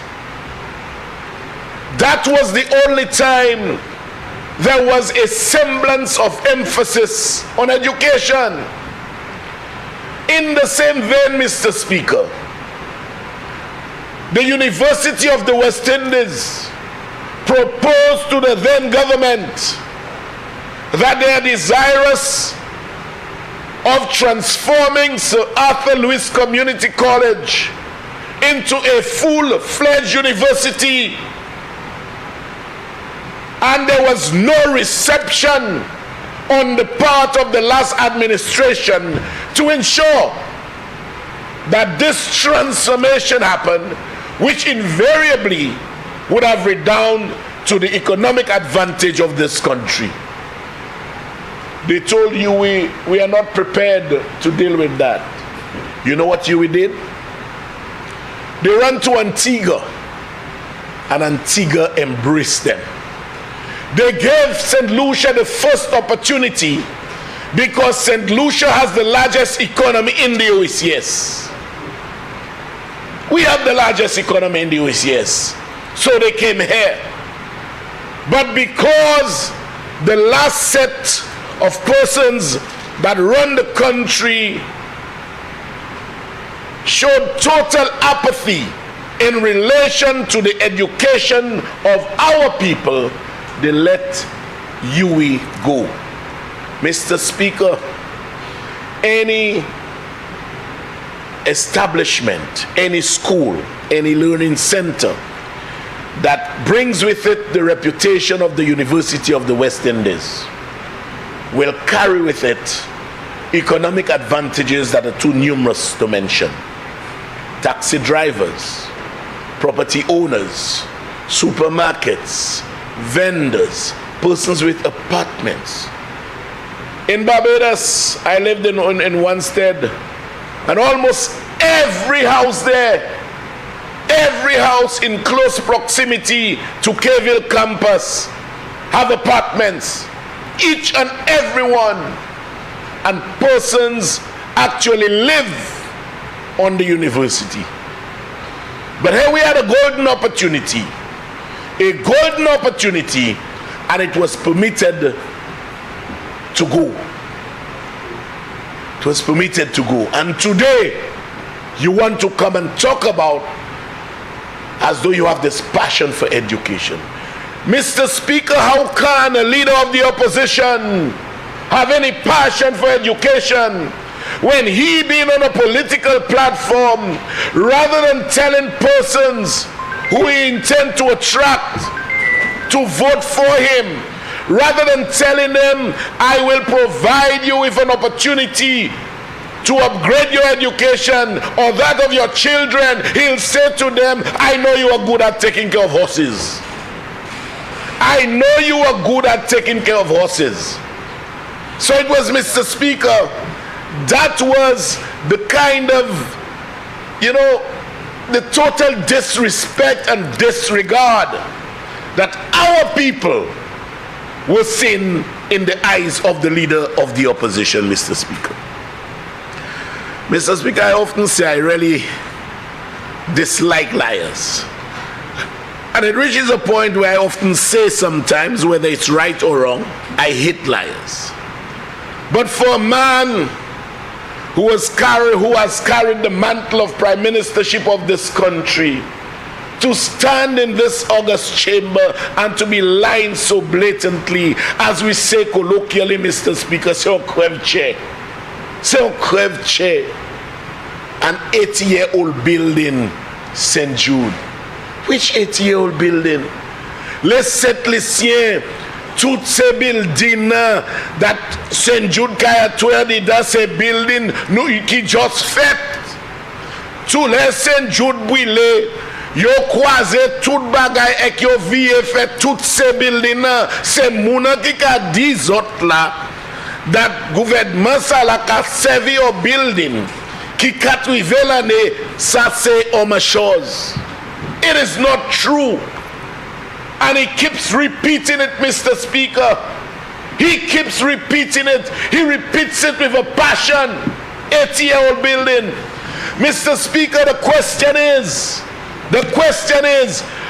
That was the only time there was a semblance of emphasis on education. In the same vein, Mr. Speaker, the University of the West Indies proposed to the then government that they are desirous of transforming Sir Arthur Lewis Community College into a full-fledged university, and there was no reception on the part of the last administration to ensure that this transformation happened, which invariably would have redounded to the economic advantage of this country. They told you we are not prepared to deal with that. You know what we did? They ran to Antigua, and Antigua embraced them. They gave St. Lucia the first opportunity because St. Lucia has the largest economy in the OECS. We have the largest economy in the OECS. So they came here. But because the last set of persons that run the country showed total apathy in relation to the education of our people, they let UWI go. Mr. Speaker, any establishment, any school, any learning center that brings with it the reputation of the University of the West Indies will carry with it economic advantages that are too numerous to mention. Taxi drivers, property owners, supermarkets, vendors, persons with apartments. In Barbados, I lived in one stead, and almost every house there, every house in close proximity to K-Ville campus have apartments, each and every one, and persons actually live on the university. But here we had a golden opportunity, and it was permitted to go. It was permitted to go. And today, you want to come and talk about as though you have this passion for education. Mr. Speaker, how can a leader of the opposition have any passion for education when he being on a political platform, rather than telling persons who he intends to attract to vote for him, rather than telling them, I will provide you with an opportunity to upgrade your education or that of your children, he'll say to them, I know you are good at taking care of horses. I know you are good at taking care of horses. So it was, Mr. Speaker, that was the kind of you know, the total disrespect and disregard that our people were seen in the eyes of the leader of the opposition, Mr. Speaker. Mr. Speaker, I often say I really dislike liars. And it reaches a point where I often say sometimes, whether it's right or wrong, I hate liars. But for a man who has carried the mantle of prime ministership of this country, to stand in this august chamber and to be lying so blatantly, as we say colloquially, Mr. Speaker, c'est un crève-chair. C'est un crève-chair. An 80-year-old building, St. Jude. Which 80-year-old building? Les Saint-Lyciens, toutes ces buildings that St. Jude Kaya Tuerdi dans ces buildings qui just fait. Tous les St. Jude brûlés, yo croisé tout bagay et yo vie fait toutes ces buildings. C'est mouna qui a dit autres là, that gouvernement ça la ka servi au building. Qui arrivé l'année, ça c'est homme chose. It is not true. And he keeps repeating it, Mr. Speaker. He keeps repeating it. He repeats it with a passion. 80-year-old building. Mr. Speaker, the question is,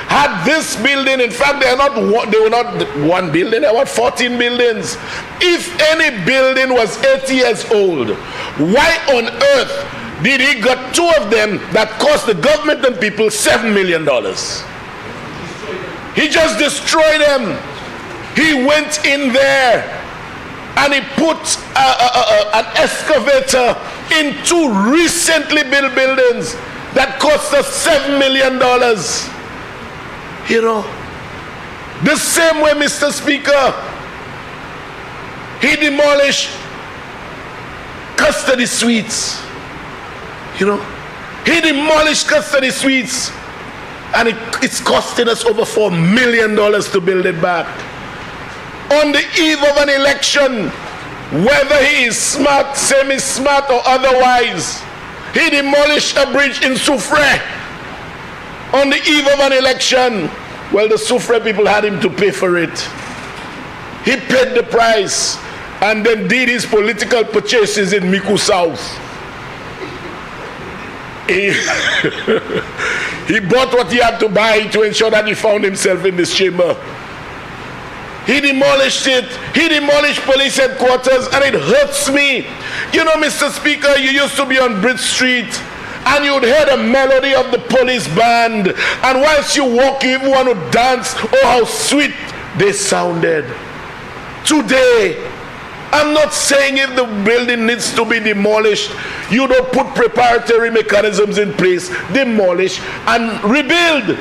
had this building, in fact, they were not one building, there were 14 buildings. If any building was 80 years old, why on earth did he got two of them that cost the government and people $7 million? He just destroyed them. He went in there and he put an excavator in two recently built buildings that cost us $7 million. You know, the same way, Mr. Speaker, he demolished custody suites. You know, he demolished custody suites, and it's costing us over $4 million to build it back. On the eve of an election, whether he is smart, semi-smart, or otherwise, he demolished a bridge in Soufriere on the eve of an election. Well, the Soufriere people had him to pay for it. He paid the price and then did his political purchases in Micoud South. He bought what he had to buy to ensure that he found himself in this chamber. He demolished it. He demolished police headquarters, and it hurts me. You know, Mr. Speaker, you used to be on Bridge Street, and you'd hear the melody of the police band, and whilst you walk, you even want to dance. Oh, how sweet they sounded. Today, I'm not saying if the building needs to be demolished, you don't put preparatory mechanisms in place, demolish and rebuild.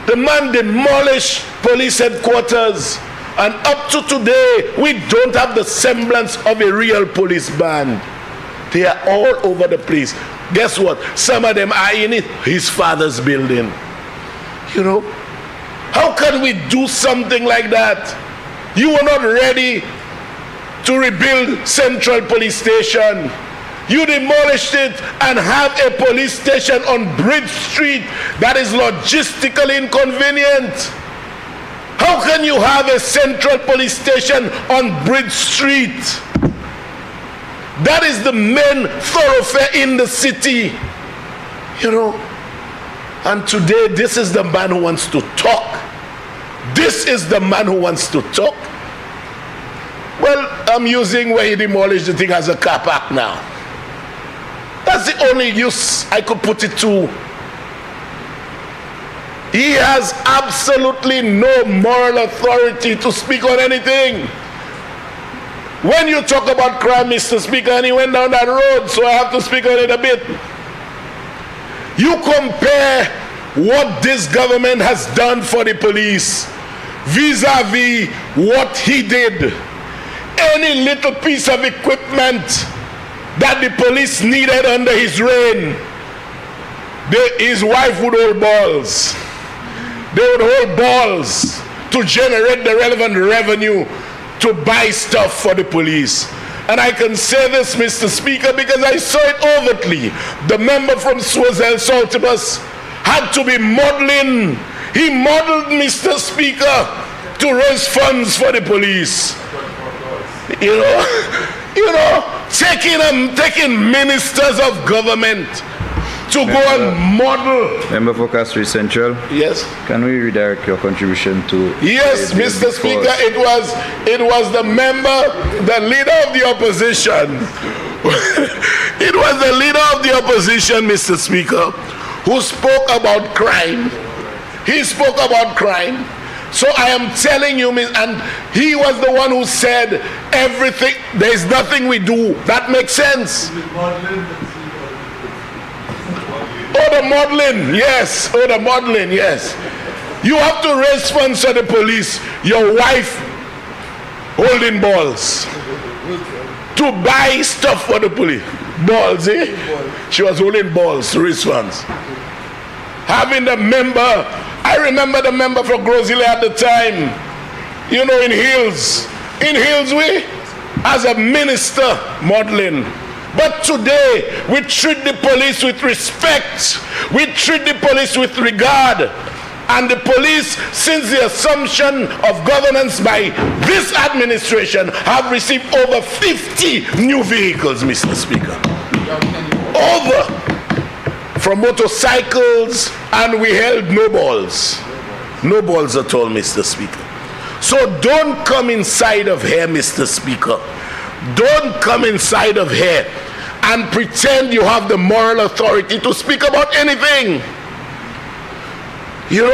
The man demolished police headquarters, and up to today, we don't have the semblance of a real police band. They are all over the place. Guess what? Some of them are in his father's building. You know? How can we do something like that? You were not ready to rebuild Central Police Station. You demolished it and have a police station on Bridge Street that is logistically inconvenient. How can you have a Central Police Station on Bridge Street? That is the main thoroughfare in the city. You know? And today, this is the man who wants to talk. This is the man who wants to talk. Well, I'm using where he demolished the thing as a car park now. That's the only use I could put it to. He has absolutely no moral authority to speak on anything. When you talk about crime, Mr. Speaker, and he went down that road, so I have to speak on it a bit. You compare what this government has done for the police vis-a-vis what he did. Any little piece of equipment that the police needed under his reign, his wife would hold balls. They would hold balls to generate the relevant revenue to buy stuff for the police. And I can say this, Mr. Speaker, because I saw it overtly. The member from Choiseul Saltibus had to be modeling. He modeled, Mr. Speaker, to raise funds for the police. Taking ministers of government to go and model. Member for Castries Central. Yes. Can we redirect your contribution to? Yes, Mr. Speaker. It was the member, the leader of the opposition. It was the leader of the opposition, Mr. Speaker, who spoke about crime. He spoke about crime. So I am telling you, and he was the one who said everything, there's nothing we do. That makes sense. Oh, the modeling, yes. Oh, the modeling, yes. You have to raise funds for the police. Your wife holding balls to buy stuff for the police. Balls, eh? She was holding balls to raise funds. Having the member, I remember the member for Grosile at the time, in Hills. In Hills, we, as a minister, modeling. But today, we treat the police with respect. We treat the police with regard. And the police, since the assumption of governance by this administration, have received over 50 new vehicles, Mr. Speaker. Over. From motorcycles, and we held no balls. No balls at all, Mr. Speaker. So don't come inside of here, Mr. Speaker. Don't come inside of here and pretend you have the moral authority to speak about anything. You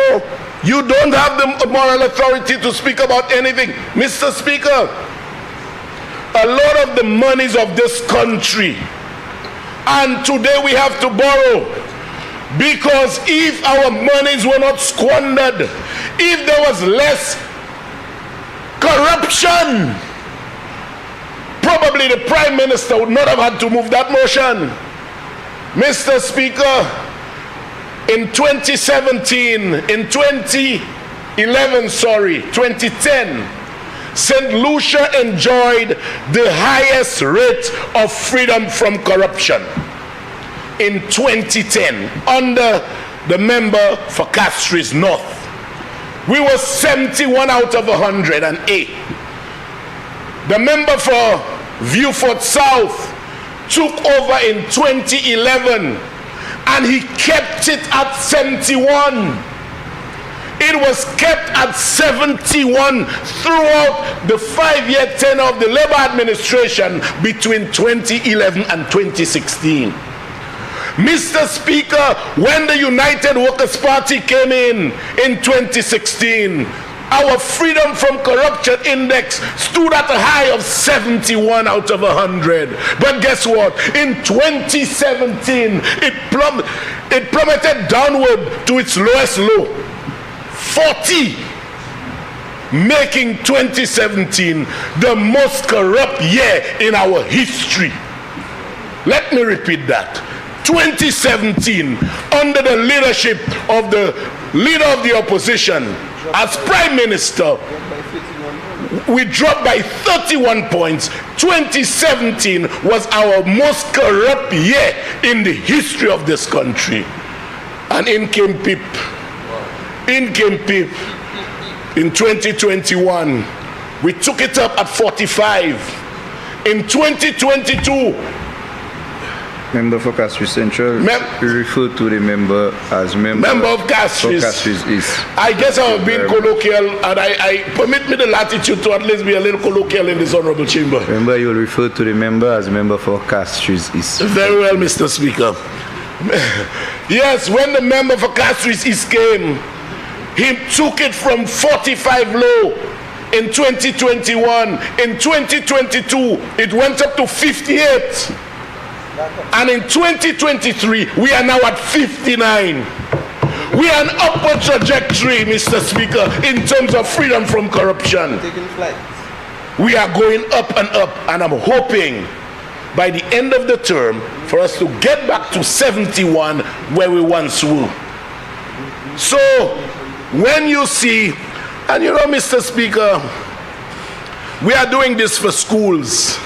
don't have the moral authority to speak about anything. Mr. Speaker, a lot of the monies of this country, and today we have to borrow, because if our monies were not squandered, if there was less corruption, probably the Prime Minister would not have had to move that motion. Mr. Speaker, in 2010, St. Lucia enjoyed the highest rate of freedom from corruption. In 2010, under the member for Castries North, we were 71 out of 108. The member for Vieux South took over in 2011, and he kept it at 71. It was kept at 71 throughout the 5-year tenure of the Labour administration between 2011 and 2016. Mr. Speaker, when the United Workers' Party came in 2016, our freedom from corruption index stood at a high of 71 out of 100. But guess what? In 2017, it plummeted downward to its lowest low, 40, making 2017 the most corrupt year in our history. Let me repeat that. 2017, under the leadership of the leader of the opposition as Prime Minister, we dropped by 31 points. 2017 was our most corrupt year in the history of this country. And in came PIP. In 2021, we took it up at 45. In 2022, member for Castries Central, we refer to the member as member of Castries. Castries East. I guess I have been colloquial, and I permit me the latitude to at least be a little colloquial in this honorable chamber. Remember, you will refer to the member as member for Castries East. Very well, Mr. Speaker. Yes, when the member for Castries East came, he took it from 45 low in 2021. In 2022, it went up to 58. And in 2023, we are now at 59. We are an upward trajectory, Mr. Speaker, in terms of freedom from corruption. We are going up, and I'm hoping by the end of the term for us to get back to 71 where we once were. So, when you see, and Mr. Speaker, we are doing this for schools.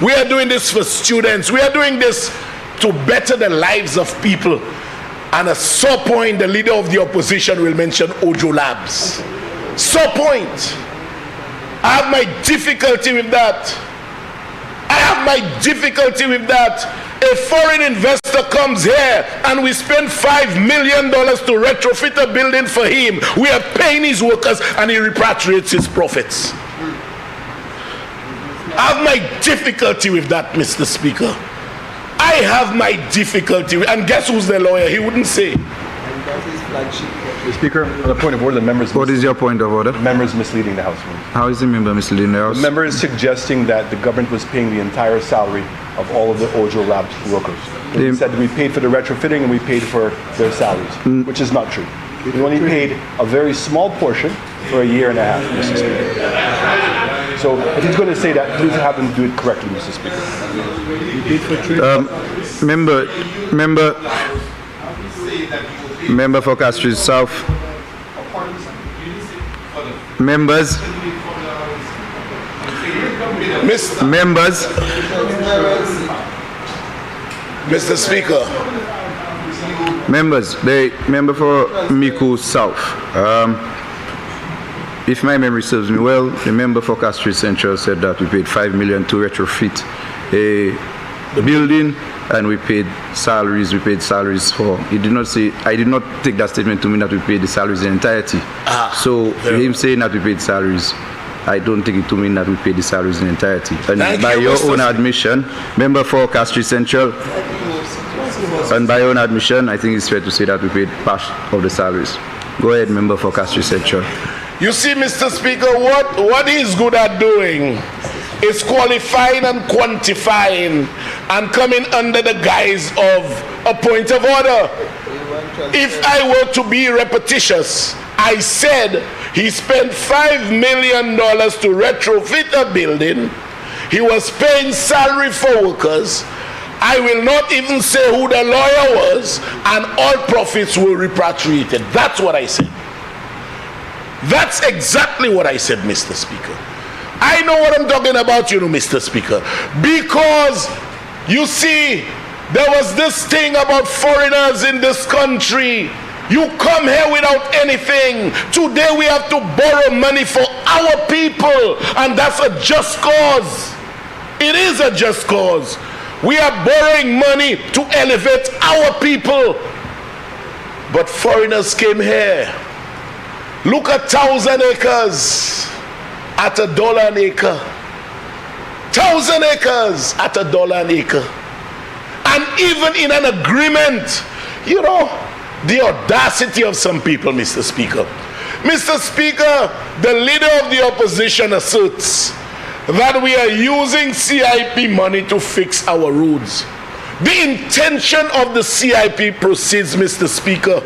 We are doing this for students. We are doing this to better the lives of people. And at some point, the leader of the opposition will mention Ojo Labs. Some point. I have my difficulty with that. I have my difficulty with that. A foreign investor comes here and we spend $5 million to retrofit a building for him. We are paying his workers and he repatriates his profits. I have my difficulty with that, Mr. Speaker. I have my difficulty with, and guess who's the lawyer? He wouldn't say. Mr. Speaker, on a point of order, the member is... What is your point of order? The member is misleading the House. How is the member misleading the House? The member is suggesting that the government was paying the entire salary of all of the Ojo Labs workers. He said that we paid for the retrofitting and we paid for their salaries, which is not true. We only paid a very small portion for a year and a half, Mr. Speaker. So if he's going to say that, please have him do it correctly, Mr. Speaker. Member for Castries South. Members. Members. Mr. Speaker. Members, the member for Micoud South. If my memory serves me well, the member for Castries Central said that we paid $5 million to retrofit a building, and we paid salaries. We paid salaries for. He did not say. I did not take that statement to mean that we paid the salaries in entirety. So him saying that we paid salaries, I don't take it to mean that we paid the salaries in entirety. And by your own admission, member for Castries Central, and by your own admission, I think it's fair to say that we paid part of the salaries. Go ahead, member for Castries Central. You see, Mr. Speaker, what he's good at doing is qualifying and quantifying and coming under the guise of a point of order. If I were to be repetitious, I said he spent $5 million to retrofit a building. He was paying salary for workers. I will not even say who the lawyer was, and all profits were repatriated. That's what I said. That's exactly what I said, Mr. Speaker. I know what I'm talking about, you know, Mr. Speaker. Because, you see, there was this thing about foreigners in this country. You come here without anything. Today we have to borrow money for our people, and that's a just cause. It is a just cause. We are borrowing money to elevate our people. But foreigners came here. Look at 1,000 acres at $1 an acre. 1,000 acres at $1 an acre. And even in an agreement, you know, the audacity of some people, Mr. Speaker. Mr. Speaker, the leader of the opposition asserts that we are using CIP money to fix our roads. The intention of the CIP proceeds, Mr. Speaker,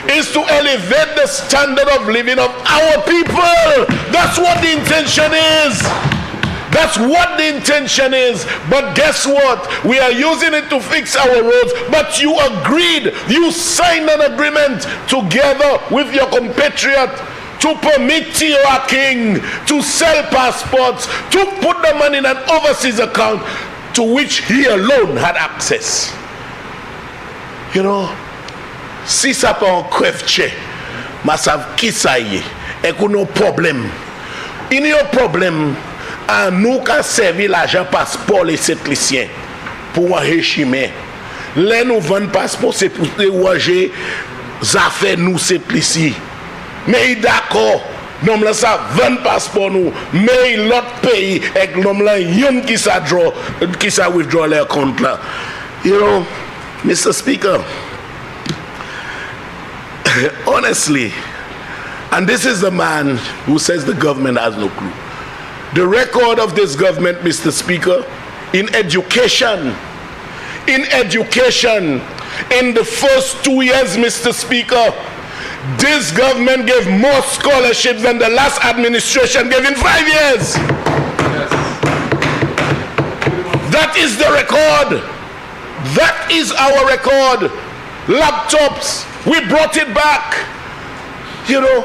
is to elevate the standard of living of our people. That's what the intention is. That's what the intention is. But guess what? We are using it to fix our roads. But you agreed, you signed an agreement together with your compatriot to permit T.O. King to sell passports, to put the money in an overseas account to which he alone had access. You know, si ça pas un crève-tché, ma sav qui ça y est, et qu'on a un problème. Il y a un problème, à nous qu'a servi l'argent passeport les Saint-Lyciens pour un régime. Là nous vendons passeport, c'est pour déroger affaires nous Saint-Lyciens. Mais d'accord, nom là ça 20 passeports nous, mais l'autre pays avec nom là yon qui ça withdraw leur compte là. You know, Mr. Speaker, honestly, and this is the man who says the government has no clue. The record of this government, Mr. Speaker, in education, in the first 2 years, Mr. Speaker, this government gave more scholarships than the last administration gave in 5 years. Yes. That is the record. That is our record. Laptops, we brought it back. You know,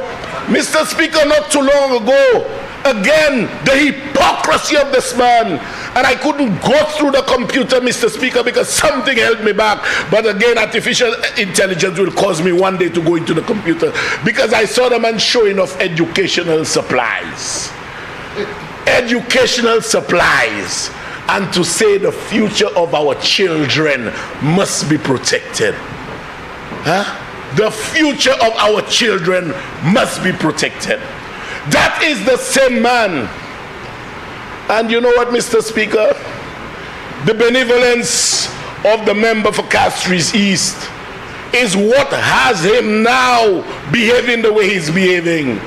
Mr. Speaker, not too long ago, again, the hypocrisy of this man. And I couldn't go through the computer, Mr. Speaker, because something held me back. But again, artificial intelligence will cause me one day to go into the computer, because I saw the man showing off educational supplies. Educational supplies. And to say the future of our children must be protected. The future of our children must be protected. That is the same man. And you know what, Mr. Speaker? The benevolence of the member for Castries East is what has him now behaving the way he's behaving.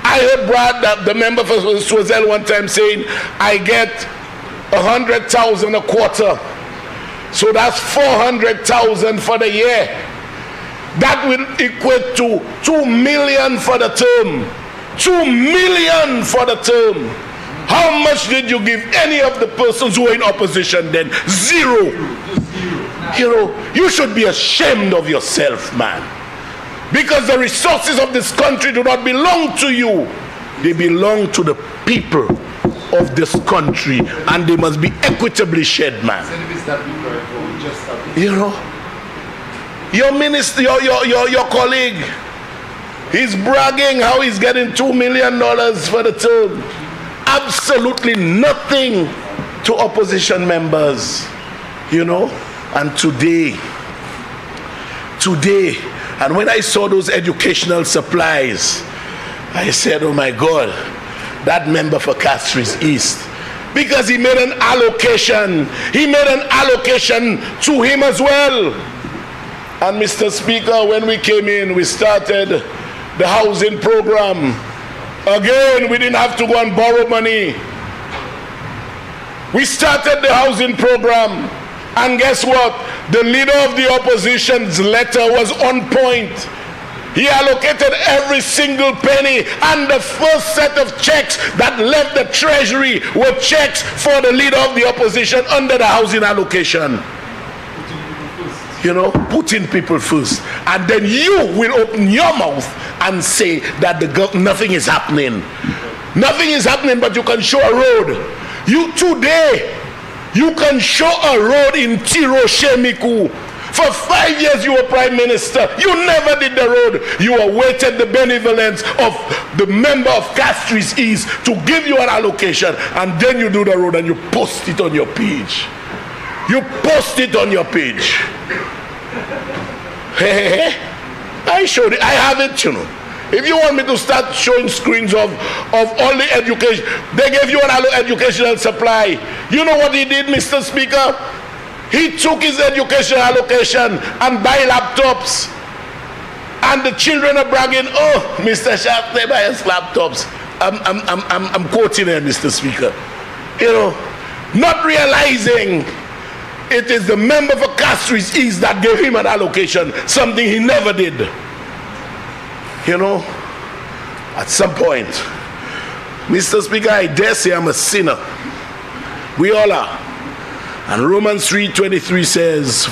I heard Brad, the member for Choiseul, one time saying, I get 100,000 a quarter. So that's 400,000 for the year. That will equate to 2 million for the term. 2 million for the term. How much did you give any of the persons who were in opposition then? Zero. You know, you should be ashamed of yourself, man. Because the resources of this country do not belong to you. They belong to the people of this country, and they must be equitably shared, man. You know, your minister, your colleague, he's bragging how he's getting $2 million for the term. Absolutely nothing to opposition members, you know. And today, and when I saw those educational supplies, I said, oh my God, that member for Castries East, because he made an allocation. He made an allocation to him as well. And Mr. Speaker, when we came in, we started the housing program. Again, we didn't have to go and borrow money. We started the housing program. And guess what? The leader of the opposition's letter was on point. He allocated every single penny, and the first set of checks that left the treasury were checks for the leader of the opposition under the housing allocation. You know, putting people first. And then you will open your mouth and say that nothing is happening. Nothing is happening, but you can show a road. Today, you can show a road in Micoud. For 5 years you were prime minister. You never did the road. You awaited the benevolence of the member of Castries East to give you an allocation, and then you do the road and you post it on your page. You post it on your page. Hey, I showed it. I have it, you know. If you want me to start showing screens of all the education, they gave you an educational supply. You know what he did, Mr. Speaker? He took his educational allocation and buy laptops. And the children are bragging, oh, Mr. Sharp, they buy us laptops. I'm quoting here, Mr. Speaker. You know, not realizing it is the member for Castries East that gave him an allocation, something he never did. You know, at some point, Mr. Speaker, I dare say I'm a sinner. We all are. And Romans 3:23 says,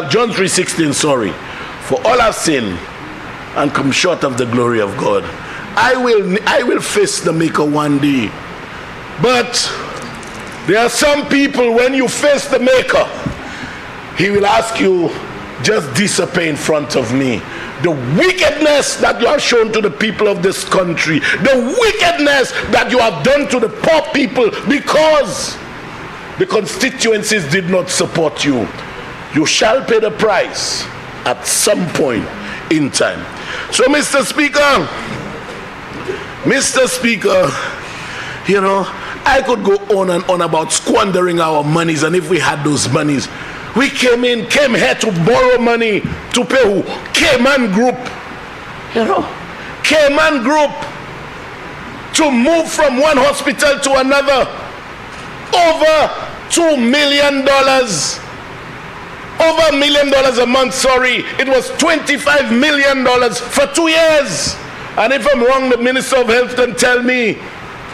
John 3:16, sorry, for all have sinned and come short of the glory of God. I will face the Maker one day. But there are some people, when you face the Maker, he will ask you, just disappear in front of me. The wickedness that you have shown to the people of this country, the wickedness that you have done to the poor people because the constituencies did not support you. You shall pay the price at some point in time. So, Mr. Speaker, you know, I could go on and on about squandering our monies, and if we had those monies, we came here to borrow money to pay who? Cayman Group. You know, Cayman Group, to move from one hospital to another. Over $2 million. Over $1 million a month, sorry. It was $25 million for 2 years. And if I'm wrong, the Minister of Health can tell me,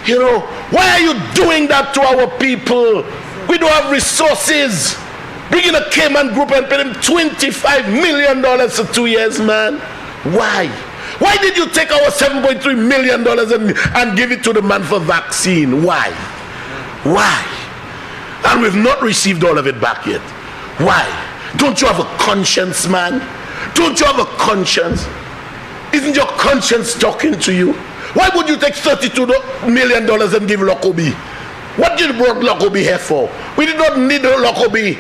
you know, why are you doing that to our people? We don't have resources. Bringing a Cayman Group and paying them $25 million for 2 years, man. Why? Why did you take our $7.3 million and give it to the man for vaccine? Why? Why? And we've not received all of it back yet. Why? Don't you have a conscience, man? Don't you have a conscience? Isn't your conscience talking to you? Why would you take $32 million and give Lockerbie? What did you brought Lockerbie here for? We did not need Lockerbie.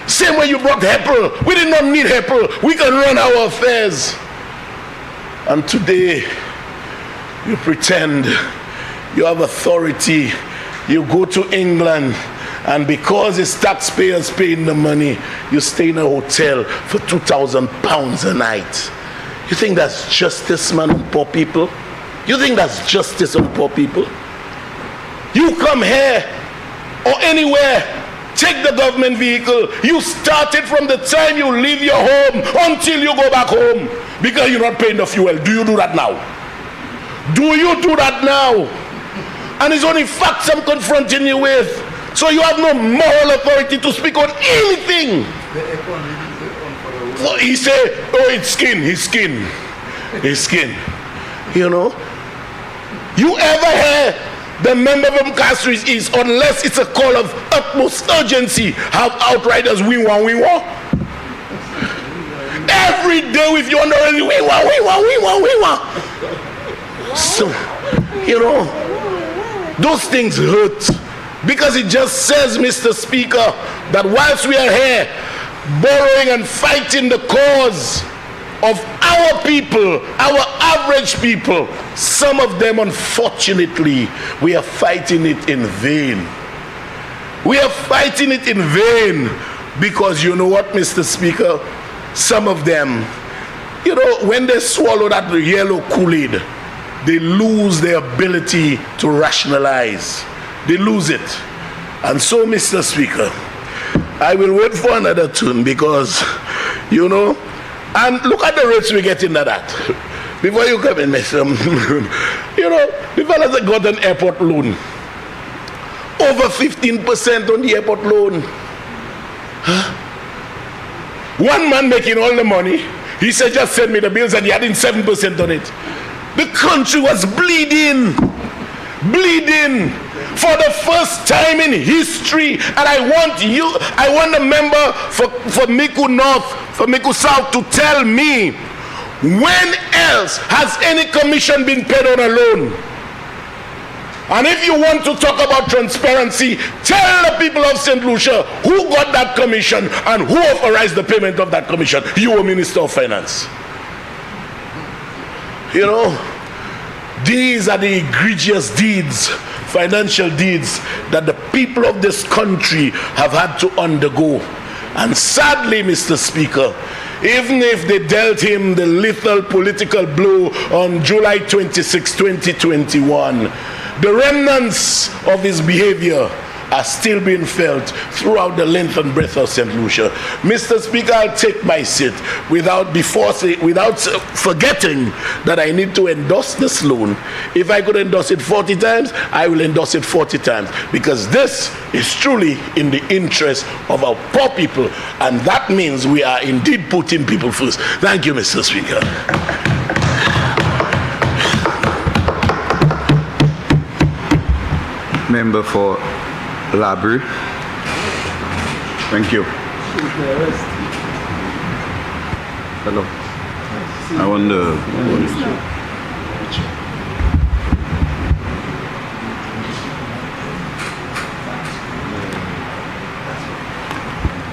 Same way you brought Heppel. We did not need Heppel. We can run our affairs. And today, you pretend you have authority. You go to England, and because it's taxpayers paying the money, you stay in a hotel for £2,000 a night. You think that's justice, man, on poor people? You think that's justice on poor people? You come here or anywhere, take the government vehicle. You start it from the time you leave your home until you go back home because you're not paying the fuel. Do you do that now? Do you do that now? And it's only facts I'm confronting you with. So you have no moral authority to speak on anything. So he say, oh, it's skin, his skin, his skin. You know? You ever hear the member from Castries is, unless it's a call of utmost urgency, have outriders we want. Every day with you on the radio, we want. So, you know, those things hurt. Because it just says, Mr. Speaker, that whilst we are here borrowing and fighting the cause of our people, our average people, some of them, unfortunately, we are fighting it in vain. We are fighting it in vain because you know what, Mr. Speaker? Some of them, you know, when they swallow that yellow Kool-Aid, they lose their ability to rationalize. They lose it. And so, Mr. Speaker, I will wait for another tune because, you know, and look at the rates we get into that. Before you come in, Mr. You know, the fellas that got an airport loan, over 15% on the airport loan. Huh? One man making all the money, he said, just send me the bills, and he had in 7% on it. The country was bleeding. For the first time in history, and I want the member for Micoud North, for Micoud South to tell me, when else has any commission been paid on a loan? And if you want to talk about transparency, tell the people of St. Lucia who got that commission and who authorized the payment of that commission. You were Minister of Finance. You know, these are the egregious deeds, financial deeds, that the people of this country have had to undergo. And sadly, Mr. Speaker, even if they dealt him the lethal political blow on July 26, 2021, the remnants of his behavior are still being felt throughout the length and breadth of St. Lucia. Mr. Speaker, I'll take my seat without forgetting that I need to endorse this loan. If I could endorse it 40 times, I will endorse it 40 times, because this is truly in the interest of our poor people, and that means we are indeed putting people first. Thank you, Mr. Speaker. Member for Labrie. Thank you. Hello. I wonder.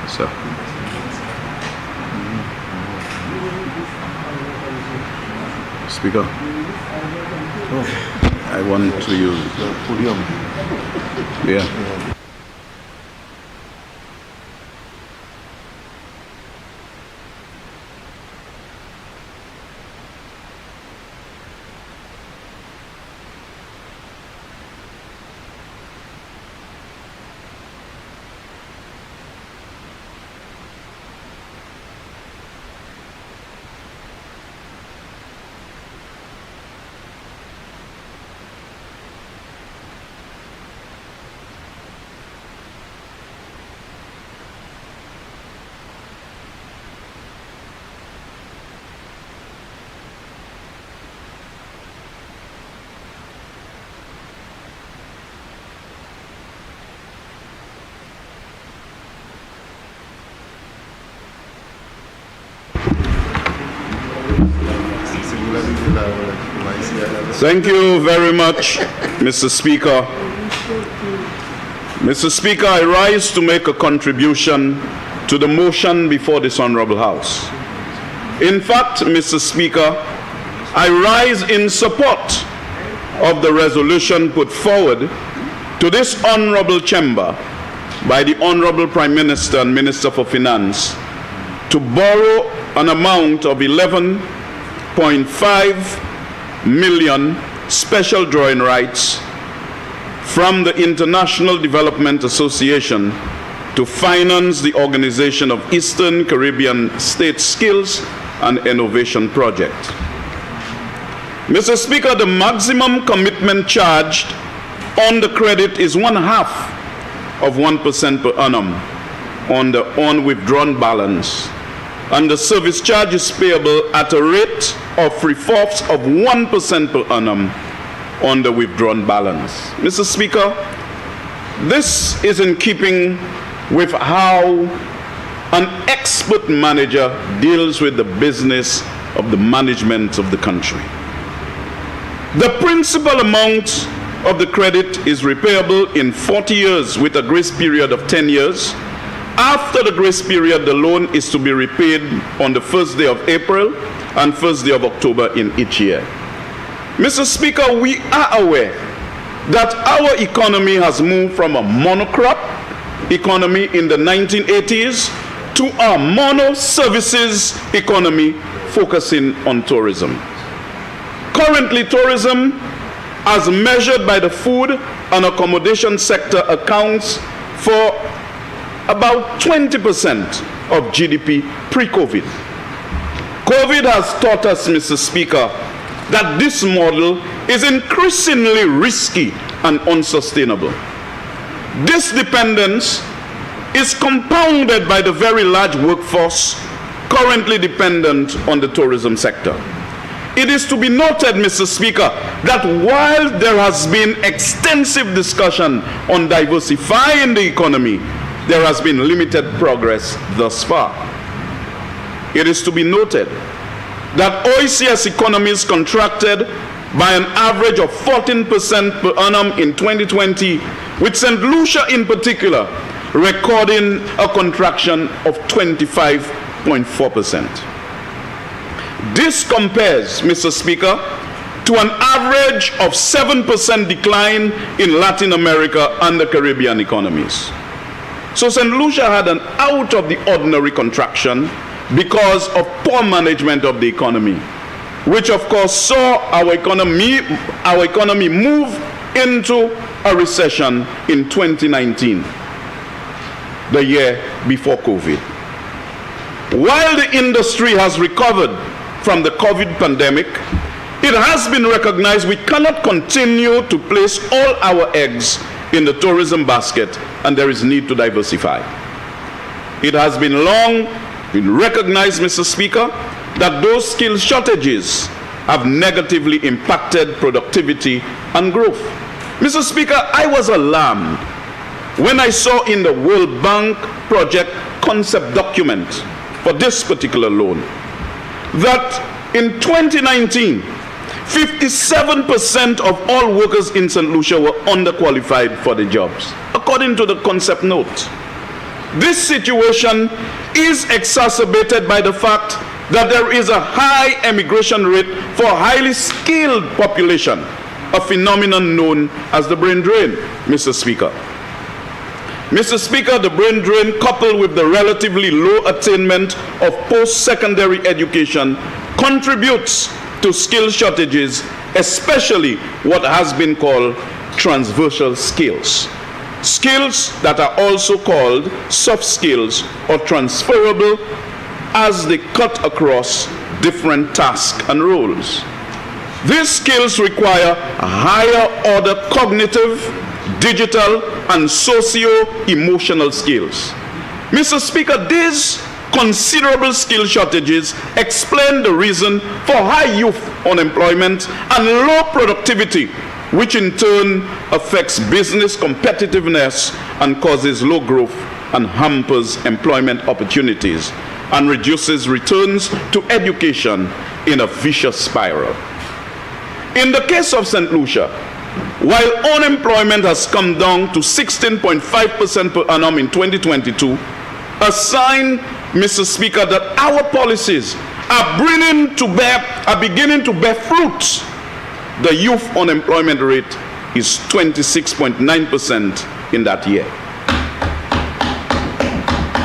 So. Speaker. I want to use the podium. Yeah. Thank you very much, Mr. Speaker. Mr. Speaker, I rise to make a contribution to the motion before this Honorable House. In fact, Mr. Speaker, I rise in support of the resolution put forward to this Honorable Chamber by the Honorable Prime Minister and Minister for Finance to borrow an amount of 11.5 million special drawing rights from the International Development Association to finance the Organization of Eastern Caribbean State Skills and Innovation Project. Mr. Speaker, the maximum commitment charged on the credit is 1/2 of 1% per annum on the unwithdrawn balance, and the service charge is payable at a rate of 3/4 of 1% per annum on the withdrawn balance. Mr. Speaker, this is in keeping with how an expert manager deals with the business of the management of the country. The principal amount of the credit is repayable in 40 years with a grace period of 10 years. After the grace period, the loan is to be repaid on the first day of April and first day of October in each year. Mr. Speaker, we are aware that our economy has moved from a monocrop economy in the 1980s to a mono-services economy focusing on tourism. Currently, tourism, as measured by the food and accommodation sector, accounts for about 20% of GDP pre-COVID. COVID has taught us, Mr. Speaker, that this model is increasingly risky and unsustainable. This dependence is compounded by the very large workforce currently dependent on the tourism sector. It is to be noted, Mr. Speaker, that while there has been extensive discussion on diversifying the economy, there has been limited progress thus far. It is to be noted that OECS economies contracted by an average of 14% per annum in 2020, with St. Lucia in particular recording a contraction of 25.4%. This compares, Mr. Speaker, to an average of 7% decline in Latin America and the Caribbean economies. So St. Lucia had an out of the ordinary contraction because of poor management of the economy, which of course saw our economy move into a recession in 2019, the year before COVID. While the industry has recovered from the COVID pandemic, it has been recognized we cannot continue to place all our eggs in the tourism basket, and there is need to diversify. It has been long been recognized, Mr. Speaker, that those skill shortages have negatively impacted productivity and growth. Mr. Speaker, I was alarmed when I saw in the World Bank project concept document for this particular loan that in 2019, 57% of all workers in St. Lucia were underqualified for the jobs, according to the concept note. This situation is exacerbated by the fact that there is a high emigration rate for a highly skilled population, a phenomenon known as the brain drain, Mr. Speaker. Mr. Speaker, the brain drain, coupled with the relatively low attainment of post-secondary education, contributes to skill shortages, especially what has been called transversal skills. Skills that are also called soft skills or transferable, as they cut across different tasks and roles. These skills require a higher order cognitive, digital, and socio-emotional skills. Mr. Speaker, these considerable skill shortages explain the reason for high youth unemployment and low productivity, which in turn affects business competitiveness and causes low growth and hampers employment opportunities and reduces returns to education in a vicious spiral. In the case of St. Lucia, while unemployment has come down to 16.5% per annum in 2022, a sign, Mr. Speaker, that our policies are beginning to bear fruit. The youth unemployment rate is 26.9% in that year.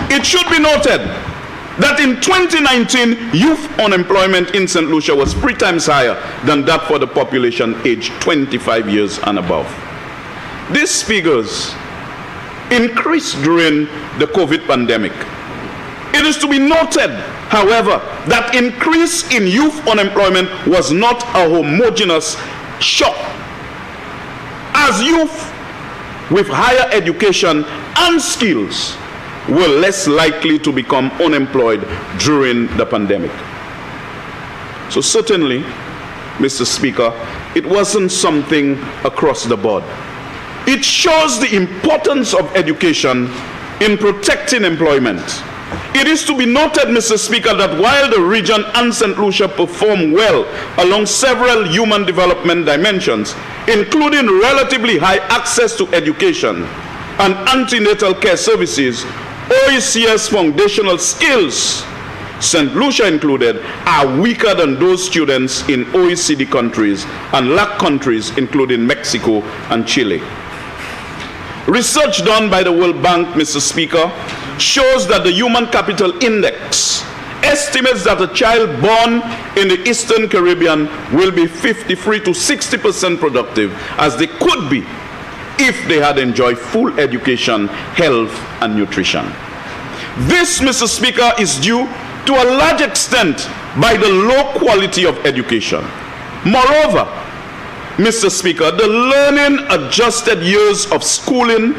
It should be noted that in 2019, youth unemployment in St. Lucia was 3 times higher than that for the population aged 25 years and above. These figures increased during the COVID pandemic. It is to be noted, however, that increase in youth unemployment was not a homogeneous shock, as youth with higher education and skills were less likely to become unemployed during the pandemic. So certainly, Mr. Speaker, it wasn't something across the board. It shows the importance of education in protecting employment. It is to be noted, Mr. Speaker, that while the region and St. Lucia perform well along several human development dimensions, including relatively high access to education and antenatal care services, OECS foundational skills, St. Lucia included, are weaker than those students in OECD countries and LAC countries, including Mexico and Chile. Research done by the World Bank, Mr. Speaker, shows that the Human Capital Index estimates that a child born in the Eastern Caribbean will be 53 to 60% productive, as they could be if they had enjoyed full education, health, and nutrition. This, Mr. Speaker, is due to a large extent by the low quality of education. Moreover, Mr. Speaker, the learning adjusted years of schooling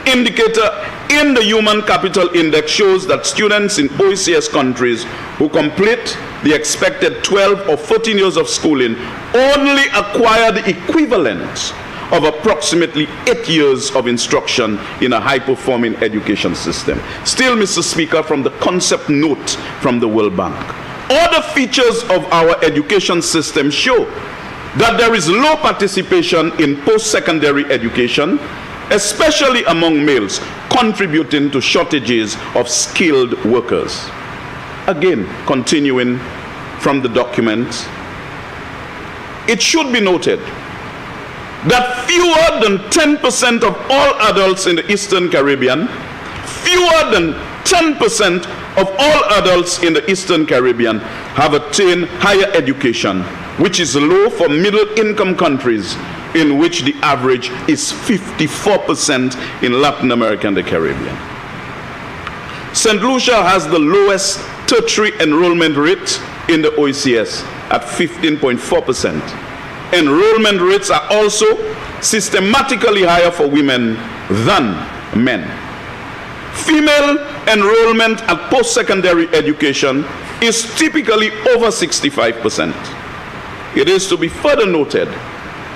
indicator in the Human Capital Index shows that students in OECS countries who complete the expected 12 or 14 years of schooling only acquire the equivalent of approximately 8 years of instruction in a high-performing education system. Still, Mr. Speaker, from the concept note from the World Bank, other features of our education system show that there is low participation in post-secondary education, especially among males, contributing to shortages of skilled workers. Again, continuing from the document, it should be noted that fewer than 10% of all adults in the Eastern Caribbean, fewer than 10% of all adults in the Eastern Caribbean have attained higher education, which is low for middle-income countries, in which the average is 54% in Latin America and the Caribbean. St. Lucia has the lowest tertiary enrollment rate in the OECS at 15.4%. Enrollment rates are also systematically higher for women than men. Female enrollment at post-secondary education is typically over 65%. It is to be further noted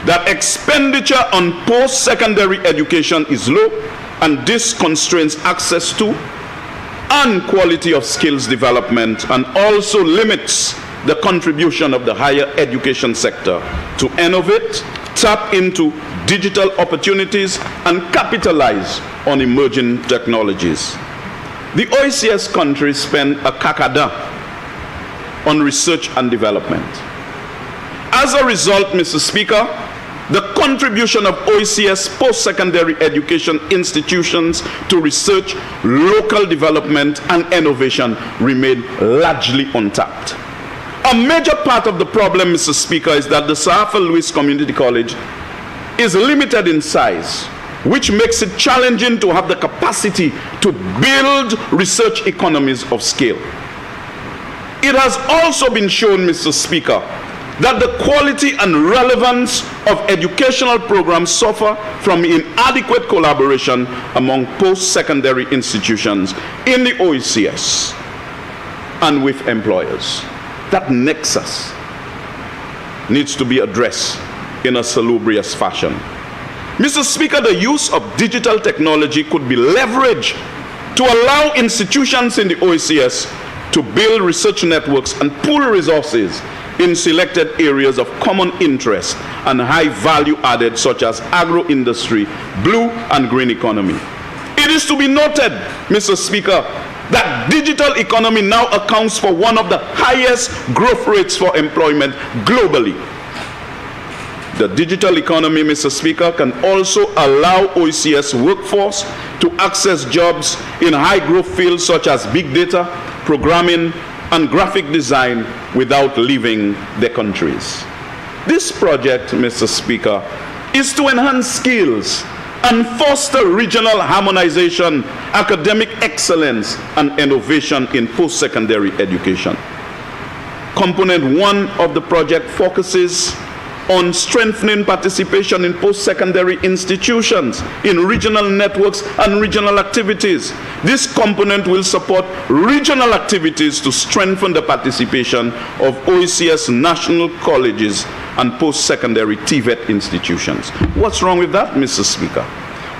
that expenditure on post-secondary education is low, and this constrains access to and quality of skills development, and also limits the contribution of the higher education sector to innovate, tap into digital opportunities, and capitalize on emerging technologies. The OECS countries spend a kakada on research and development. As a result, Mr. Speaker, the contribution of OECS post-secondary education institutions to research, local development, and innovation remain largely untapped. A major part of the problem, Mr. Speaker, is that the Sir Arthur Lewis Community College is limited in size, which makes it challenging to have the capacity to build research economies of scale. It has also been shown, Mr. Speaker, that the quality and relevance of educational programs suffer from inadequate collaboration among post-secondary institutions in the OECS and with employers. That nexus needs to be addressed in a salubrious fashion. Mr. Speaker, the use of digital technology could be leveraged to allow institutions in the OECS to build research networks and pool resources in selected areas of common interest and high value added such as agro-industry, blue and green economy. It is to be noted, Mr. Speaker, that digital economy now accounts for one of the highest growth rates for employment globally. The digital economy, Mr. Speaker, can also allow OECS workforce to access jobs in high growth fields such as big data, programming, and graphic design without leaving their countries. This project, Mr. Speaker, is to enhance skills and foster regional harmonization, academic excellence, and innovation in post-secondary education. Component 1 of the project focuses on strengthening participation in post-secondary institutions, in regional networks and regional activities. This component will support regional activities to strengthen the participation of OECS national colleges and post-secondary TVET institutions. What's wrong with that, Mr. Speaker?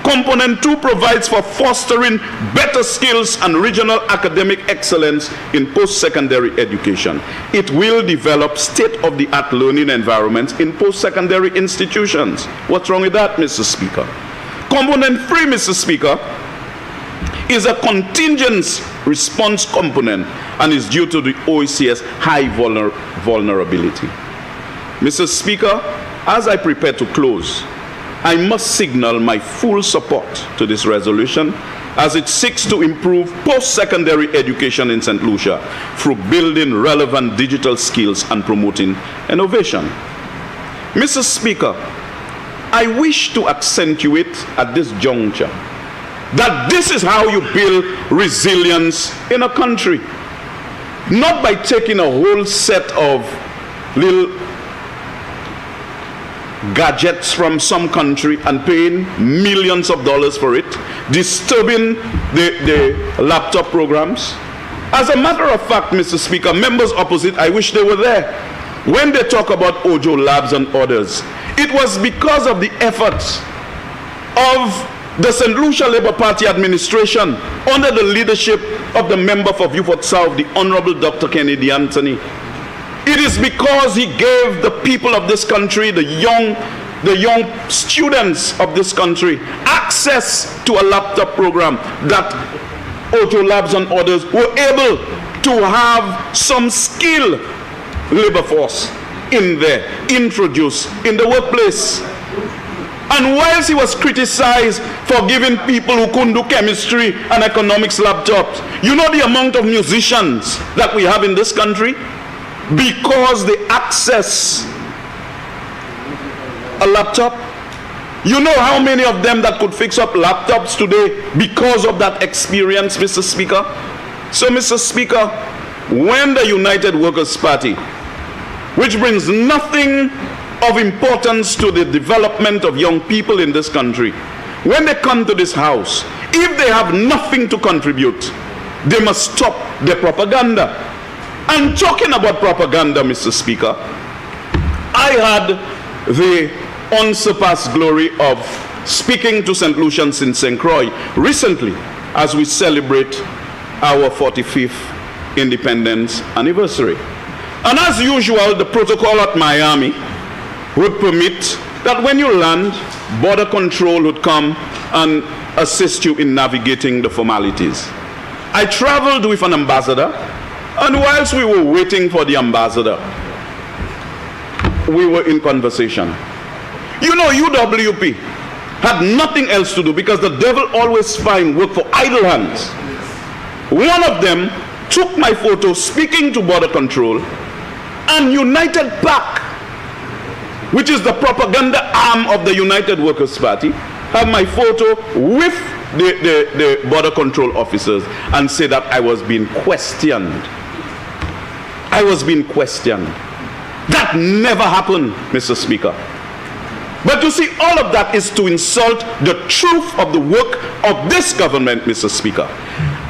Component 2 provides for fostering better skills and regional academic excellence in post-secondary education. It will develop state-of-the-art learning environments in post-secondary institutions. What's wrong with that, Mr. Speaker? Component 3, Mr. Speaker, is a contingent response component and is due to the OECS high vulnerability. Mr. Speaker, as I prepare to close, I must signal my full support to this resolution as it seeks to improve post-secondary education in St. Lucia through building relevant digital skills and promoting innovation. Mr. Speaker, I wish to accentuate at this juncture that this is how you build resilience in a country. Not by taking a whole set of little gadgets from some country and paying millions of dollars for it, disturbing the laptop programs. As a matter of fact, Mr. Speaker, members opposite, I wish they were there. When they talk about Ojo Labs and others, it was because of the efforts of the St. Lucia Labour Party administration under the leadership of the member for Vieux South, the Honorable Dr. Kennedy Anthony. It is because he gave the people of this country, the young students of this country, access to a laptop program that Ojo Labs and others were able to have some skilled labor force in there, introduced in the workplace. And whilst he was criticized for giving people who couldn't do chemistry and economics laptops, you know the amount of musicians that we have in this country? Because they access a laptop. You know how many of them that could fix up laptops today because of that experience, Mr. Speaker? So, Mr. Speaker, when the United Workers' Party, which brings nothing of importance to the development of young people in this country, when they come to this house, if they have nothing to contribute, they must stop their propaganda. And talking about propaganda, Mr. Speaker, I had the unsurpassed glory of speaking to St. Lucians in St. Croix recently as we celebrate our 45th independence anniversary. And as usual, the protocol at Miami would permit that when you land, border control would come and assist you in navigating the formalities. I traveled with an ambassador, and whilst we were waiting for the ambassador, we were in conversation. You know, UWP had nothing else to do because the devil always finds work for idle hands. One of them took my photo speaking to border control, and United PAC, which is the propaganda arm of the United Workers' Party, have my photo with the border control officers and say that I was being questioned. I was being questioned. That never happened, Mr. Speaker. But you see, all of that is to insult the truth of the work of this government, Mr. Speaker.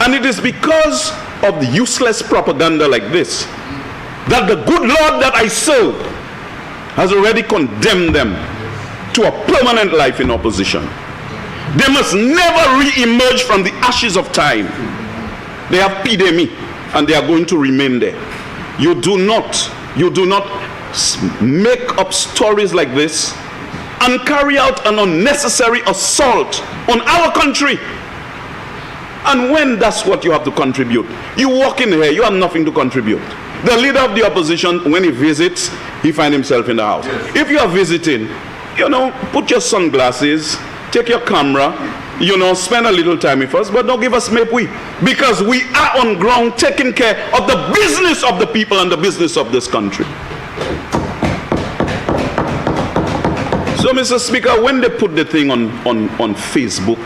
And it is because of the useless propaganda like this that the good Lord that I serve has already condemned them to a permanent life in opposition. They must never re-emerge from the ashes of time. They have paid me, and they are going to remain there. You do not you do not make up stories like this and carry out an unnecessary assault on our country. And when that's what you have to contribute, you walk in here, you have nothing to contribute. The leader of the opposition, when he visits, he finds himself in the house. Yes. If you are visiting, put your sunglasses, take your camera, spend a little time with us, but don't give us mepui, because we are on ground taking care of the business of the people and the business of this country. So, Mr. Speaker, when they put the thing on Facebook,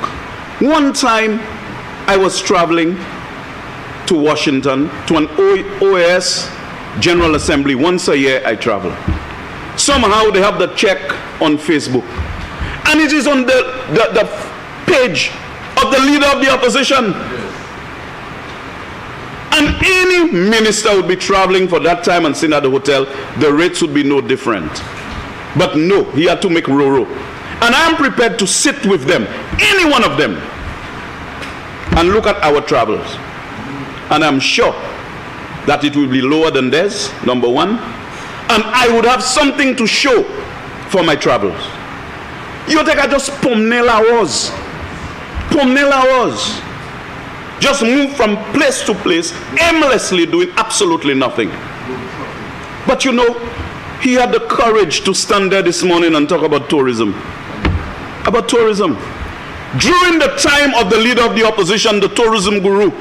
one time I was traveling to Washington to an OAS General Assembly. Once a year I travel. Somehow they have the check on Facebook. And it is on the page of the leader of the opposition. And any minister would be traveling for that time and sitting at the hotel, the rates would be no different. But no, he had to make Roro. And I am prepared to sit with them, any one of them, and look at our travels. And I'm sure that it will be lower than theirs, number one. And I would have something to show for my travels. You think I just pomnel hours. Just move from place to place, aimlessly doing absolutely nothing. But he had the courage to stand there this morning and talk about tourism. During the time of the leader of the opposition, the tourism guru,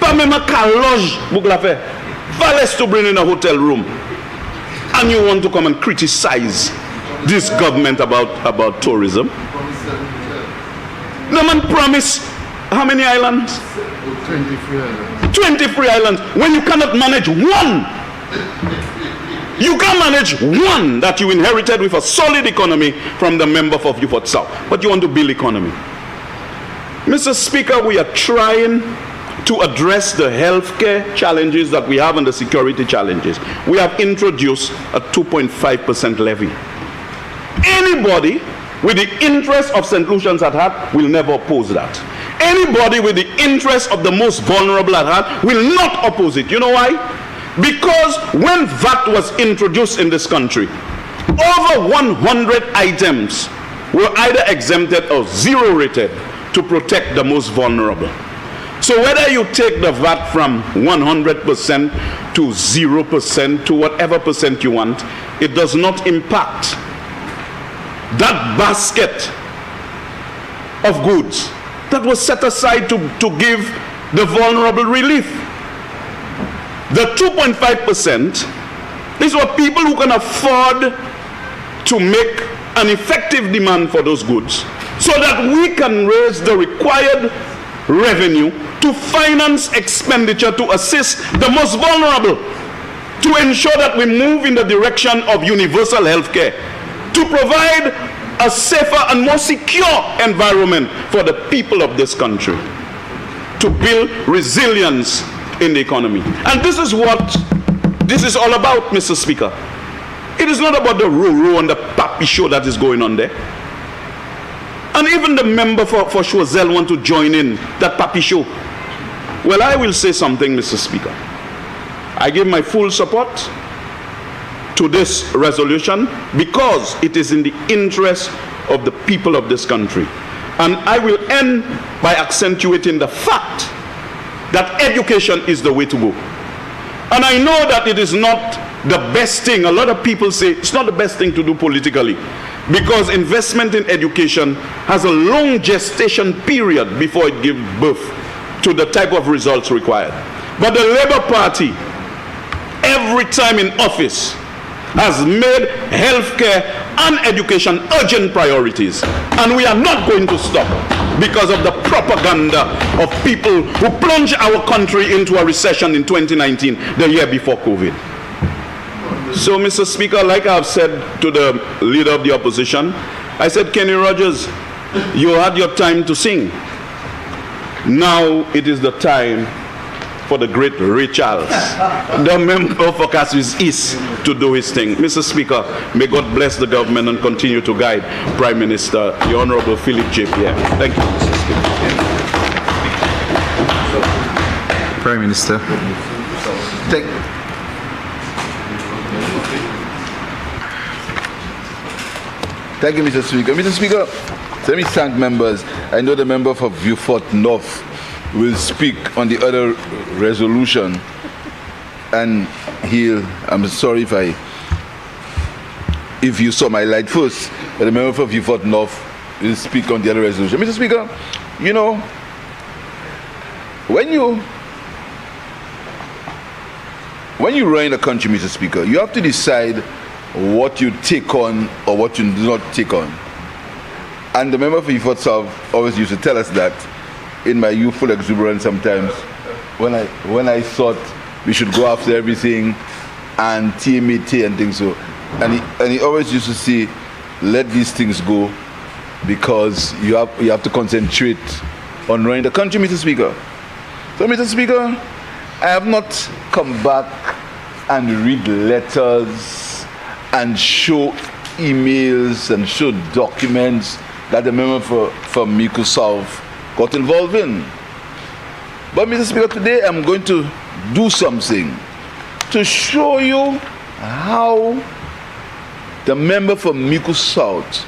Pamema Kaloj Buglafe, Vales to bring in a hotel room. And you want to come and criticize this government about tourism? No man promised how many islands? 23 islands. 23 islands. When you cannot manage one, you can manage one that you inherited with a solid economy from the member for Beaufort South. But you want to build economy. Mr. Speaker, we are trying to address the healthcare challenges that we have and the security challenges. We have introduced a 2.5% levy. Anybody with the interest of St. Lucians at heart will never oppose that. Anybody with the interest of the most vulnerable at heart will not oppose it. You know why? Because when VAT was introduced in this country, over 100 items were either exempted or zero rated to protect the most vulnerable. So whether you take the VAT from 100% to 0% to whatever percent you want, it does not impact that basket of goods that was set aside to give the vulnerable relief. The 2.5% is what people who can afford to make an effective demand for those goods, so that we can raise the required revenue to finance expenditure to assist the most vulnerable, to ensure that we move in the direction of universal health care, to provide a safer and more secure environment for the people of this country, to build resilience in the economy. And this is what this is all about, Mr. Speaker. It is not about the Roro and the Papi show that is going on there. And even the member for Choiseul want to join in that Papi show. Well, I will say something, Mr. Speaker. I give my full support to this resolution because it is in the interest of the people of this country. And I will end by accentuating the fact that education is the way to go. And I know that it is not the best thing. A lot of people say it's not the best thing to do politically, because investment in education has a long gestation period before it gives birth to the type of results required. But the Labour Party, every time in office, has made healthcare and education urgent priorities. And we are not going to stop because of the propaganda of people who plunged our country into a recession in 2019, the year before COVID. So, Mr. Speaker, like I've said to the leader of the opposition, I said, Kenny Rogers, you had your time to sing. Now it is the time for the great Ray Charles, the member for Castries East, to do his thing. Mr. Speaker, may God bless the government and continue to guide Prime Minister, the Honorable Philip J. Pierre. Thank you, Mr. Speaker. Prime Minister. Thank you, Mr. Speaker. Mr. Speaker, let me thank members. I know the member for Vieux North will speak on the other resolution, and I'm sorry if you saw my light first, but the member for Vieux North will speak on the other resolution. Mr. Speaker, you know, when you run a country, Mr. Speaker, you have to decide what you take on or what you do not take on. And the member for Vieux South always used to tell us that in my youthful exuberance sometimes, when I thought we should go after everything and TMT and things so. And he always used to say, let these things go because you have to concentrate on running the country, Mr. Speaker. So, Mr. Speaker, I have not come back and read letters and show emails and show documents that the member for Micoud South got involved in. But, Mr. Speaker, today I'm going to do something to show you how the member for Micoud South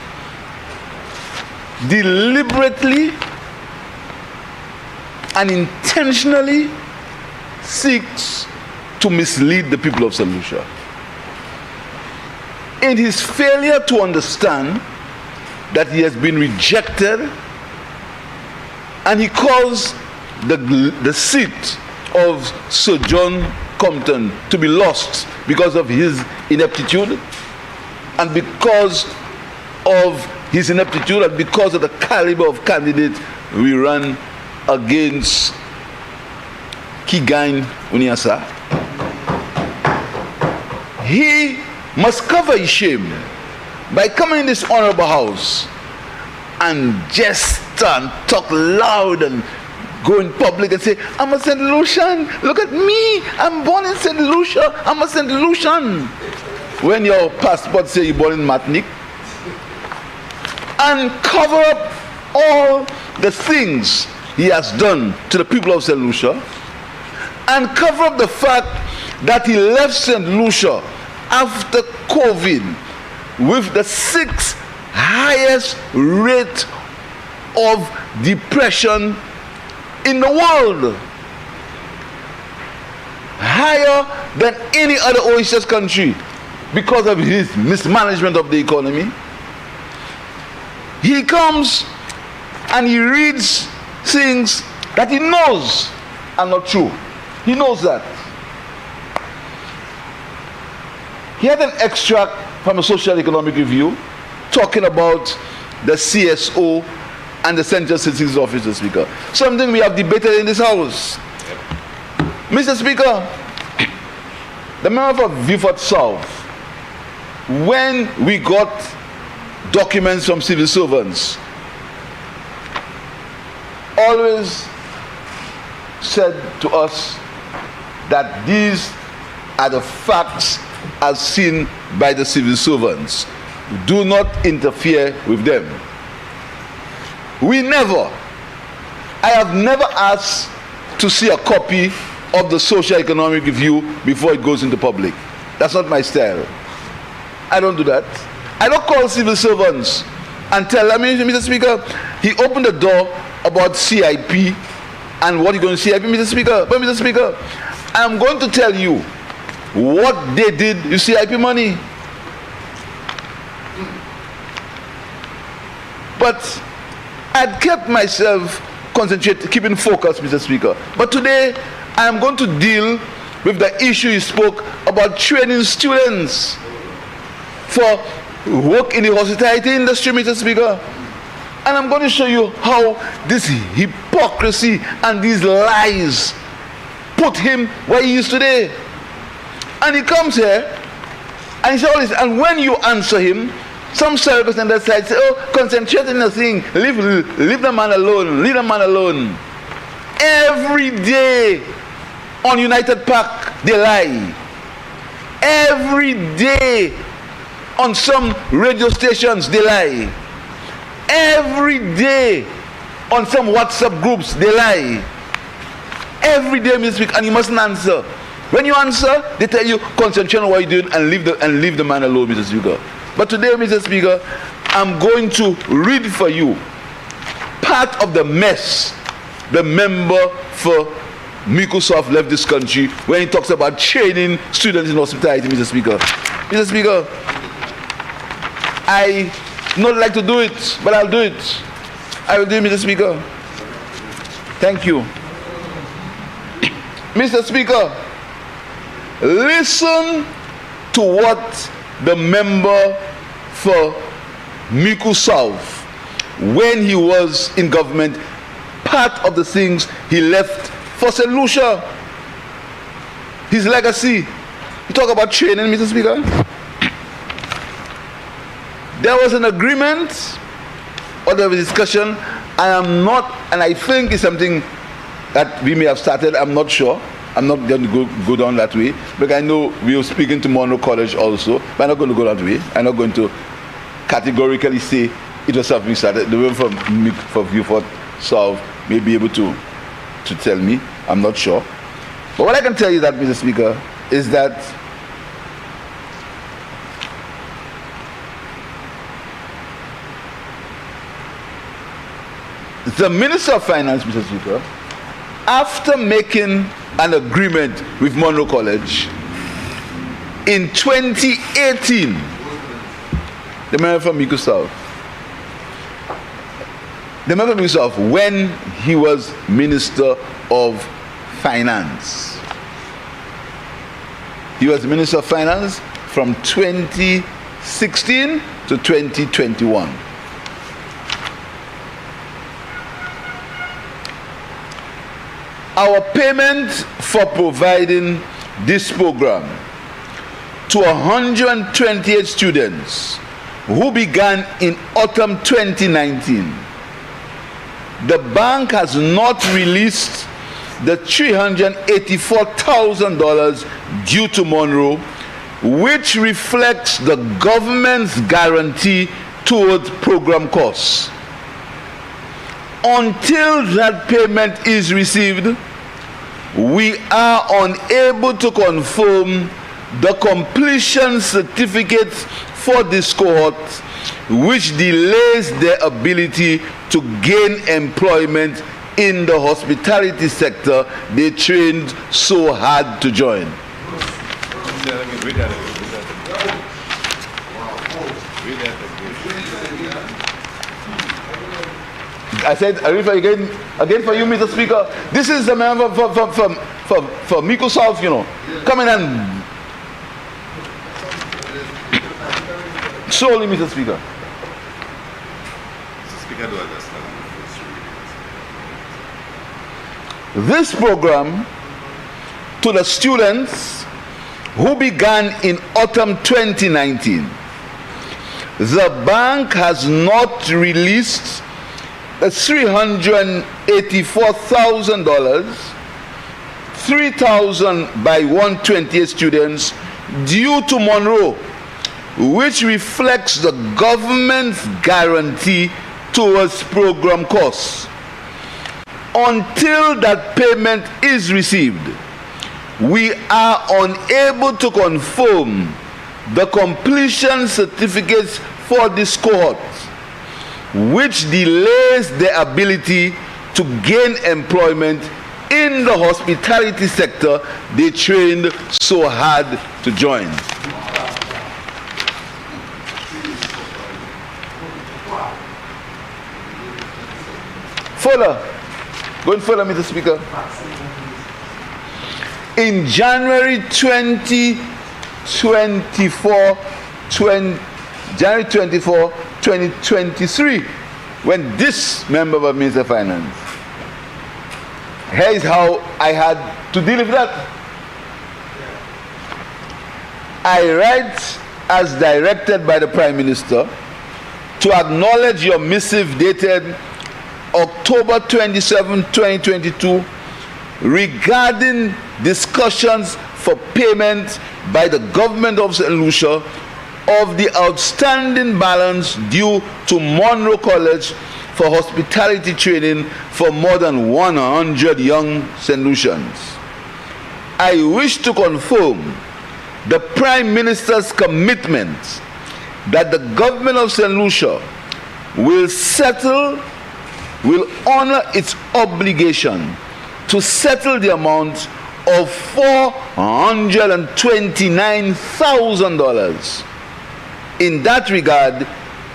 deliberately and intentionally seeks to mislead the people of St. Lucia. In his failure to understand that he has been rejected, and he calls the seat of Sir John Compton to be lost because of his ineptitude, and because of his ineptitude and because of the caliber of candidate we ran against Kigain Uniasa. He must cover his shame by coming in this honorable house and just talk loud and go in public and say, I'm a St. Lucian, look at me, I'm born in St. Lucia, I'm a St. Lucian. When your passport say you're born in Martinique, and cover up all the things he has done to the people of St. Lucia, and cover up the fact that he left St. Lucia after COVID with the 6th highest rate of depression in the world, higher than any other OHS country because of his mismanagement of the economy. He comes and he reads things that he knows are not true. He knows that. He had an extract from a social economic review talking about the CSO and the Central Statistics Office, Mr. Speaker. Something we have debated in this house. Mr. Speaker, the member for Vieux South, when we got documents from civil servants, always said to us that these are the facts as seen by the civil servants. Do not interfere with them. I have never asked to see a copy of the social economic review before it goes into public. That's not my style. I don't do that. I don't call civil servants and tell them, Mr. Speaker, he opened the door about CIP and what he's going to CIP, Mr. Speaker. But Mr. Speaker, I'm going to tell you what they did with CIP money. But I'd kept myself concentrated, keeping focus, Mr. Speaker. But today, I am going to deal with the issue you spoke about training students for work in the hospitality industry, Mr. Speaker. And I'm going to show you how this hypocrisy and these lies put him where he is today. And he comes here and he says all this, and when you answer him, some circles on that side say, oh, concentrate on the thing, leave the man alone, leave the man alone. Every day on United Park, they lie. Every day on some radio stations, they lie. Every day on some WhatsApp groups, they lie. Every day, Mr. Speaker, and you mustn't answer. When you answer, they tell you, concentrate on what you're doing and leave the man alone, Mr. Speaker. But today, Mr. Speaker, I'm going to read for you part of the mess the member for Micoud left this country when he talks about training students in hospitality, Mr. Speaker. Mr. Speaker, I not like to do it, but I'll do it. I will do it, Mr. Speaker. Thank you. Mr. Speaker, listen to what the member for Micoud South, when he was in government, part of the things he left for St. Lucia, his legacy. You talk about training, Mr. Speaker. There was an agreement, or there was a discussion. I am not, and I think it's something that we may have started, I'm not sure. I'm not going to go down that way, but I know we are speaking to Monroe College also, but I'm not going to go that way. I'm not going to categorically say it was something started. The one from Vieux South may be able to tell me. I'm not sure. But what I can tell you that, Mr. Speaker, is that the Minister of Finance, Mr. Speaker, after making an agreement with Monroe College in 2018, the member from Micoud South, when he was Minister of Finance. He was Minister of Finance from 2016 to 2021. Our payment for providing this program to 128 students who began in autumn 2019, the bank has not released the $384,000 due to Monroe, which reflects the government's guarantee towards program costs. Until that payment is received, we are unable to confirm the completion certificates for this cohort, which delays their ability to gain employment in the hospitality sector they trained so hard to join. I said, I read again for you, Mr. Speaker. This is the member for Micoud South, you know, coming and solely, Mr. Speaker. Mr. Speaker, do understand. This program to the students who began in autumn 2019, the bank has not released the $384,000, 3,000 by 128 students due to Monroe, which reflects the government's guarantee towards program costs. Until that payment is received, we are unable to confirm the completion certificates for this cohort, which delays their ability to gain employment in the hospitality sector they trained so hard to join. Further, going further, Mr. Speaker, in January 2023, when this member of Minister of Finance, here is how I had to deal with that. I write as directed by the Prime Minister to acknowledge your missive dated October 27, 2022, regarding discussions for payment by the government of St. Lucia of the outstanding balance due to Monroe College for hospitality training for more than 100 young St. Lucians. I wish to confirm the Prime Minister's commitment that the government of St. Lucia will honor its obligation to settle the amount of $429,000. In that regard,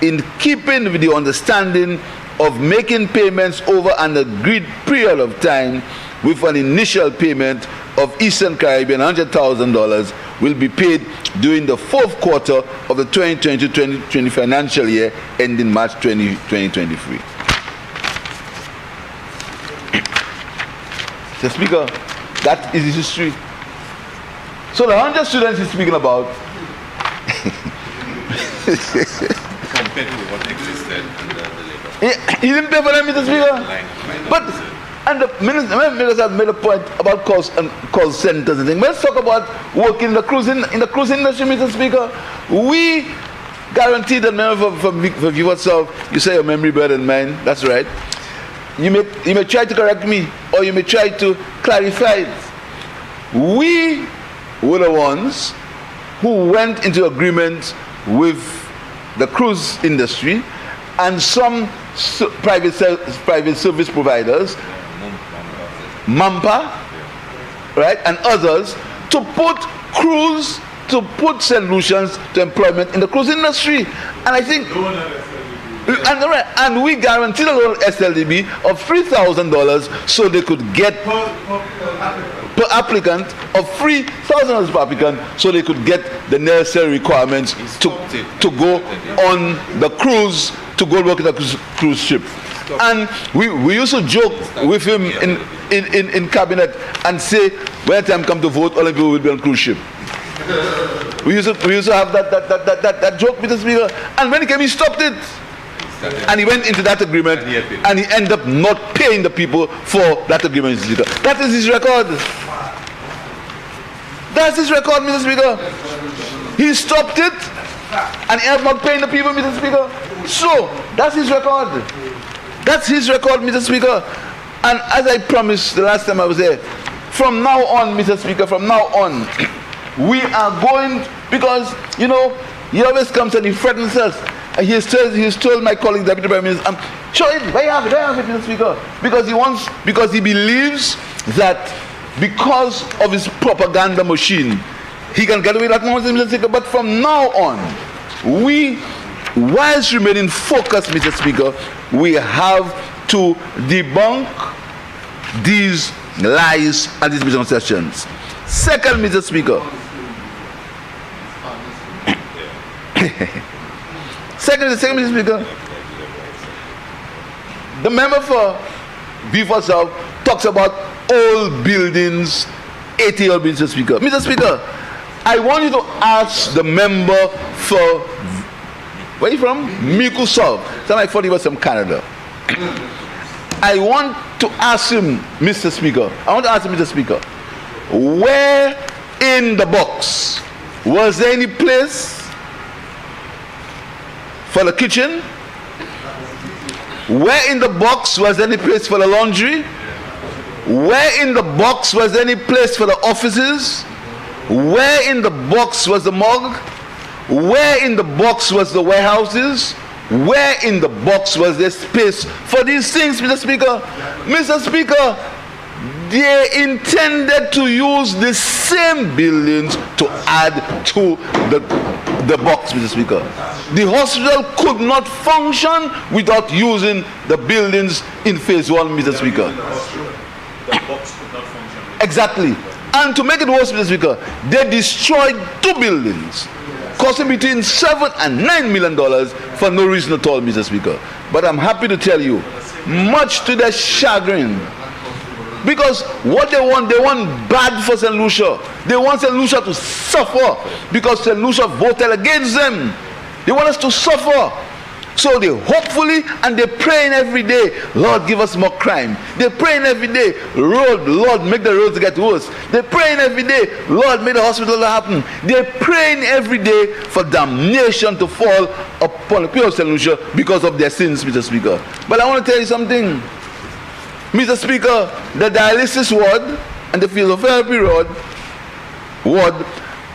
in keeping with the understanding of making payments over an agreed period of time, with an initial payment of Eastern Caribbean $100,000 will be paid during the fourth quarter of the 2022-2020 financial year ending March 2023. The Speaker, that is his history. So the 100 students he's speaking about compared to what existed under the labor. He didn't pay for them, Mr. Speaker. But and the minister has made a point about call centers and things. Let's talk about working in the cruise industry, Mr. Speaker. We guaranteed that member for Vieux, you say your memory better than mine. That's right. You may try to correct me, or you may try to clarify it. We were the ones who went into agreement with the cruise industry and some private service providers, MAMPA, right, and others, to put St. Lucians to employment in the cruise industry. And I think, and we guaranteed a loan SLDB of $3,000 so they could get per applicant of $3,000 per applicant, so they could get the necessary requirements to go on the cruise, to go work in the cruise ship. And we used to joke with him in cabinet and say, when the time come to vote, all of you will be on cruise ship. We used to have that joke, Mr. Speaker. And when he came, he stopped it. And he went into that agreement, and he ended up not paying the people for that agreement, Mr. Speaker. That is his record. That's his record, Mr. Speaker. He stopped it, and he ended up not paying the people, Mr. Speaker. So, that's his record. That's his record, Mr. Speaker. And as I promised the last time I was there, from now on, Mr. Speaker, from now on, we are going, because, you know, he always comes and he threatens us. He has told my colleague, Deputy Prime Minister, show it, where you have it, Mr. Speaker. Because he believes that because of his propaganda machine, he can get away with that nonsense, Mr. Speaker. But from now on, we, whilst remaining focused, Mr. Speaker, we have to debunk these lies and these misconceptions. Second, Mr. Speaker, Second, Mr. Speaker, the member for Vieux talks about old buildings, 80-year-old buildings, Mr. Speaker. Mr. Speaker, I want you to ask the member for, where are you from? Micoud. Sound like 40 was from Canada. I want to ask him, Mr. Speaker, Mr. Speaker, where in the box was there any place for the kitchen? Where in the box was there any place for the laundry? Where in the box was there any place for the offices? Where in the box was the morgue? Where in the box was the warehouses? Where in the box was there space for these things, Mr. Speaker? Mr. Speaker, they intended to use the same buildings to add to the box, Mr. Speaker. The hospital could not function without using the buildings in phase 1, Mr. Speaker. The box could not function. Exactly. And to make it worse, Mr. Speaker, they destroyed 2 buildings, costing between $7 and $9 million for no reason at all, Mr. Speaker. But I'm happy to tell you, much to their chagrin, because what they want bad for St. Lucia. They want St. Lucia to suffer because St. Lucia voted against them. They want us to suffer. So they hopefully, and they're praying every day, Lord, give us more crime. They're praying every day, Lord, make the roads get worse. They're praying every day, Lord, make the hospital happen. They're praying every day for damnation to fall upon the people of St. Lucia because of their sins, Mr. Speaker. But I want to tell you something, Mr. Speaker. The dialysis ward and the physiotherapy ward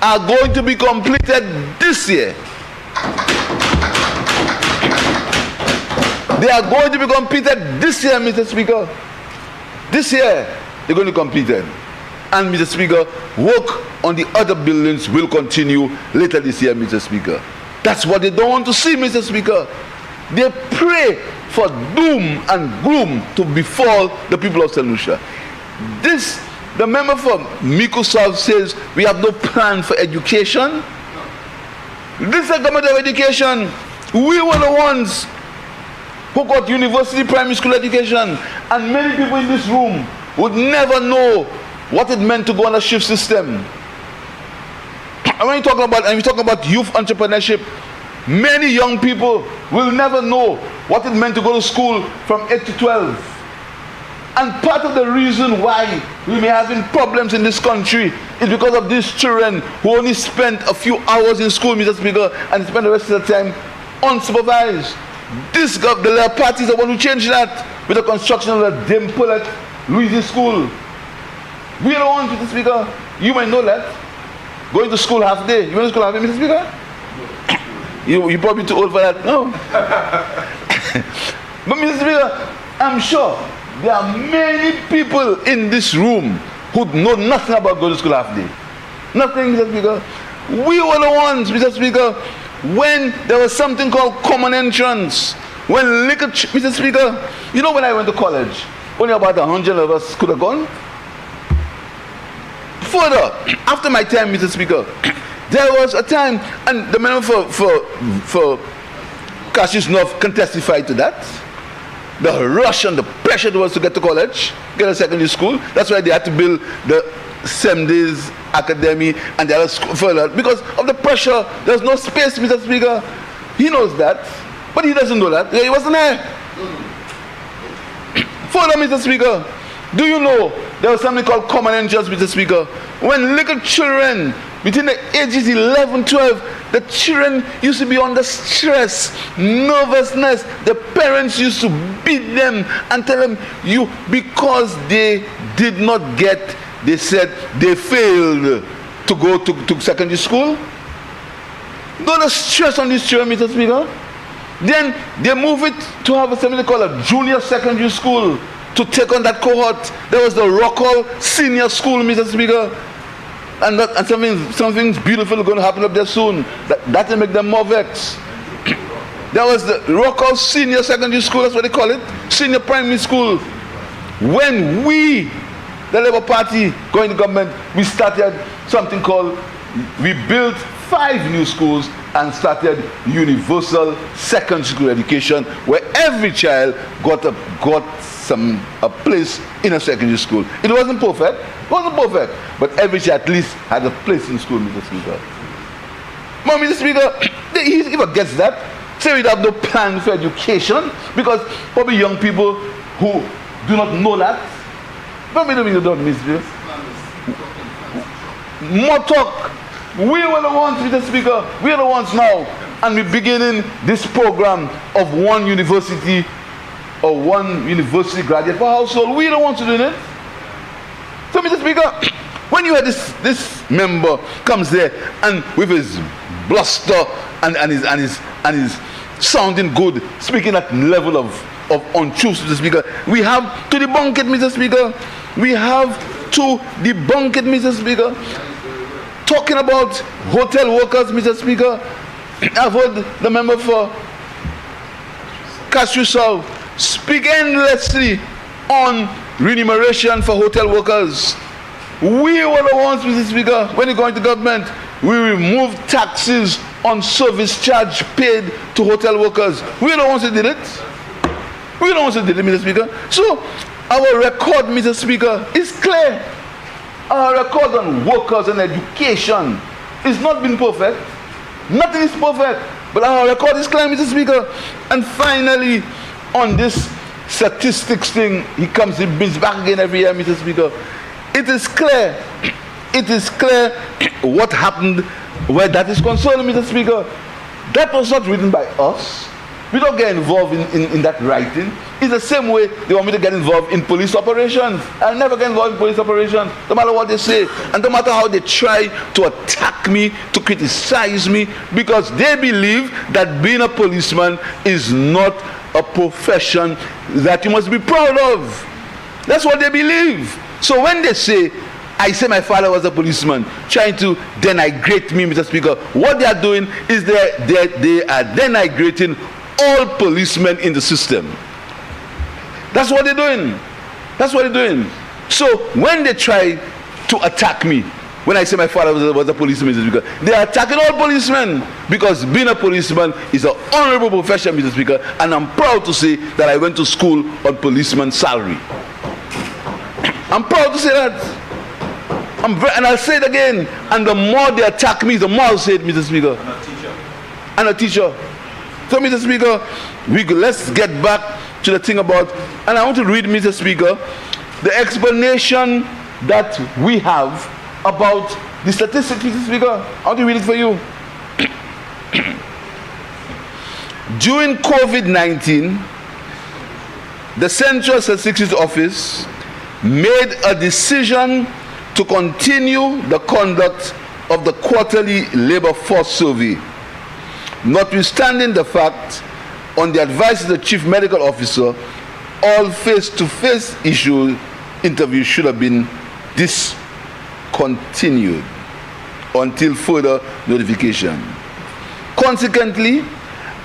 are going to be completed this year. They are going to be completed this year, Mr. Speaker. This year, they're going to complete it. And, Mr. Speaker, work on the other buildings will continue later this year, Mr. Speaker. That's what they don't want to see, Mr. Speaker. They pray for doom and gloom to befall the people of St. Lucia. The member from Micoud South says we have no plan for education. This is a government of education. We were the ones who got university primary school education, and many people in this room would never know what it meant to go on a shift system. And when you talk about youth entrepreneurship, many young people will never know what it meant to go to school from 8 to 12. And part of the reason why we may have problems in this country is because of these children who only spent a few hours in school, Mr. Speaker, and spend the rest of the time unsupervised. The Labour Party is the one who changed that with the construction of the Dame Paulette Louise School. We are the ones, Mr. Speaker. You might know that. Going to school half day. You went to school half day, Mr. Speaker? You're probably too old for that. No. But, Mr. Speaker, I'm sure there are many people in this room who know nothing about going to school half day. Nothing, Mr. Speaker. We were the ones, Mr. Speaker, when there was something called common entrance. Mr. Speaker, you know when I went to college, only about 100 of us could have gone. Further, after my time, Mr. Speaker, there was a time, and the member for Castries North can testify to that. The rush and the pressure there was to get to college, get a secondary school. That's why they had to build the 7 days academy and the other school further. Because of the pressure, there's no space, Mr. Speaker. He knows that, but he doesn't know that. He wasn't there. Further, Mr. Speaker, do you know there was something called common entrance, Mr. Speaker? When little children between the ages 11, 12, the children used to be under stress, nervousness. The parents used to beat them and tell them, because they did not get, they said they failed to go to secondary school. Got the stress on these children, Mr. Speaker. Then they move it to have something called a junior secondary school to take on that cohort. There was the Rockall Senior School, Mr. Speaker. And something beautiful is going to happen up there soon. That will make them more vexed. There was the Rockall Senior Secondary School, that's what they call it, Senior Primary School. When we, the Labour Party, going to government, we started something called, we built 5 new schools and started universal secondary school education, where every child got a place in a secondary school. It wasn't perfect, but every child at least had a place in school, Mr. Speaker. But, Mr. Speaker, he forgets that. Say we have no plan for education, because probably young people who do not know that. But we don't miss this. More talk. We were the ones, Mr. Speaker. We are the ones now, and we're beginning this program of one university or one university graduate per household. We are the ones who doing it. So, Mr. Speaker, when you had this member comes there and with his bluster and his sounding good, speaking at level of untruth, Mr. Speaker, we have to debunk it, Mr. Speaker. We have to debunk it, Mr. Speaker. Talking about hotel workers, Mr. Speaker, I've heard the member for Castries South speak endlessly on remuneration for hotel workers. We were the ones, Mr. Speaker, when you go into government, we removed taxes on service charge paid to hotel workers. We are the ones who did it. We are the ones who did it, Mr. Speaker. So, our record, Mr. Speaker, is clear. Our record on workers and education is not been perfect. Nothing is perfect. But our record is clear, Mr. Speaker. And finally, on this statistics thing, he brings back again every year, Mr. Speaker. It is clear what happened where that is concerned, Mr. Speaker. That was not written by us. We don't get involved in that writing. It's the same way they want me to get involved in police operations. I'll never get involved in police operations, no matter what they say. And no matter how they try to attack me, to criticize me, because they believe that being a policeman is not a profession that you must be proud of. That's what they believe. So when they say, I say my father was a policeman, trying to denigrate me, Mr. Speaker, what they are doing is they are denigrating all policemen in the system. That's what they're doing. That's what they're doing. So when they try to attack me, when I say my father was a policeman, Mr. Speaker, they are attacking all policemen, because being a policeman is an honorable profession, Mr. Speaker, and I'm proud to say that I went to school on policeman's salary. I'm proud to say that. And I'll say it again, and the more they attack me, the more I'll say it, Mr. Speaker. And a teacher. So, Mr. Speaker, let's get back to the thing about, and I want to read, Mr. Speaker, the explanation that we have about the statistics, Mr. Speaker. I want to read it for you. During COVID-19, the Central Statistics Office made a decision to continue the conduct of the quarterly labor force survey, notwithstanding the fact, on the advice of the chief medical officer, all face-to-face interviews should have been discontinued until further notification. Consequently,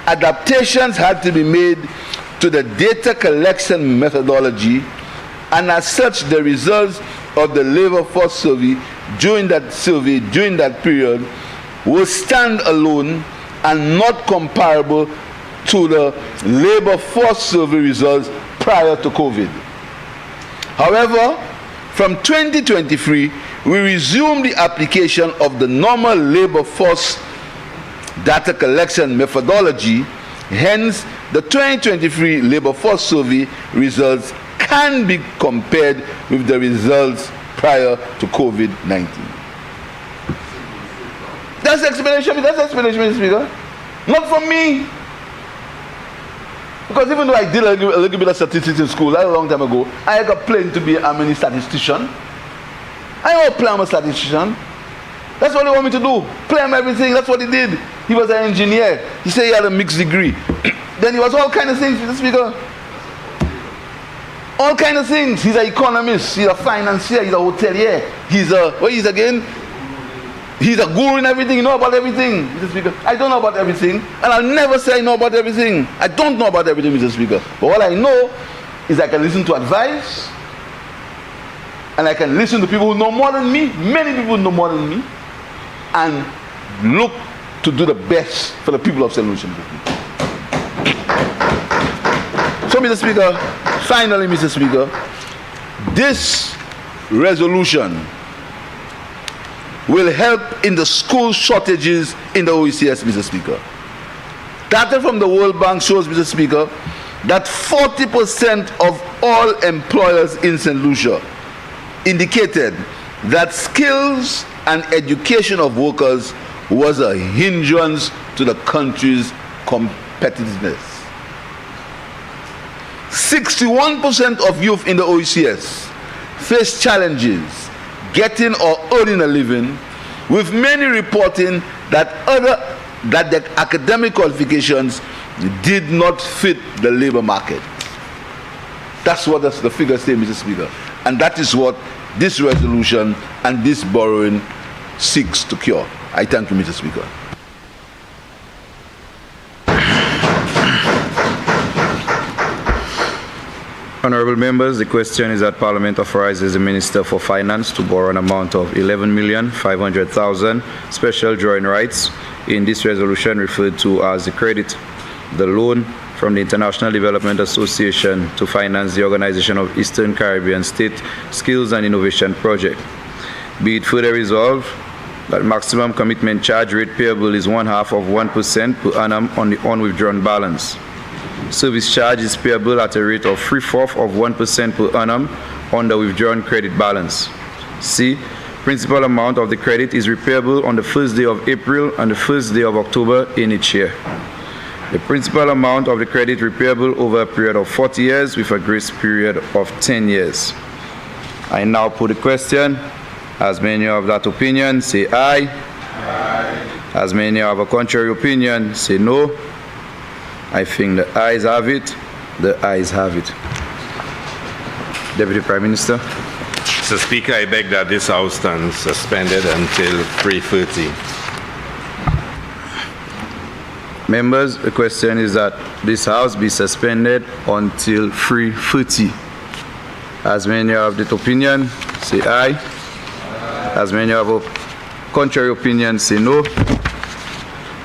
adaptations had to be made to the data collection methodology, and as such, the results of the labor force survey during that period will stand alone and not comparable to the labor force survey results prior to COVID. However, from 2023, we resume the application of the normal labor force data collection methodology. Hence, the 2023 labor force survey results can be compared with the results prior to COVID-19. That's the explanation, Mr. Speaker. Not from me. Because even though I did a little bit of statistics in school, a long time ago, I got planned to be a mini statistician. I don't play, I'm a statistician. That's what they want me to do. Plan everything. That's what he did. He was an engineer. He said he had a mixed degree. Then he was all kind of things, Mr. Speaker. All kind of things. He's an economist. He's a financier. He's a hotelier. He's a, what is again? He's a guru in everything. You know about everything, Mr. Speaker. I don't know about everything. And I'll never say I know about everything. I don't know about everything, Mr. Speaker. But what I know is I can listen to advice. And I can listen to people who know more than me. Many people know more than me. And look to do the best for the people of St. Lucia. So, Mr. Speaker, finally, Mr. Speaker, this resolution will help in the school shortages in the OECS, Mr. Speaker. Data from the World Bank shows, Mr. Speaker, that 40% of all employers in St. Lucia indicated that skills and education of workers was a hindrance to the country's competitiveness. 61% of youth in the OECS face challenges getting or earning a living, with many reporting that their academic qualifications did not fit the labor market. That's what the figures say, Mr. Speaker. And that is what this resolution and this borrowing seeks to cure. I thank you, Mr. Speaker. Honorable members, the question is that Parliament authorizes the Minister for Finance to borrow an amount of 11,500,000 special drawing rights in this resolution referred to as the credit, the loan from the International Development Association to finance the Organization of Eastern Caribbean State Skills and Innovation Project. Be it further resolved that maximum commitment charge rate payable is 0.5% per annum on the unwithdrawn balance. Service charge is payable at a rate of 0.75% per annum on the withdrawn credit balance. C. Principal amount of the credit is repayable on the first day of April and the first day of October in each year. The principal amount of the credit repayable over a period of 40 years with a grace period of 10 years. I now put the question. As many of that opinion, say aye. Aye. As many of a contrary opinion, say no. I think the ayes have it. The ayes have it. Deputy Prime Minister. Mr. Speaker, I beg that this House stand suspended until 3:30. Members, the question is that this House be suspended until 3:30. As many of that opinion, say aye. As many of a contrary opinion, say no.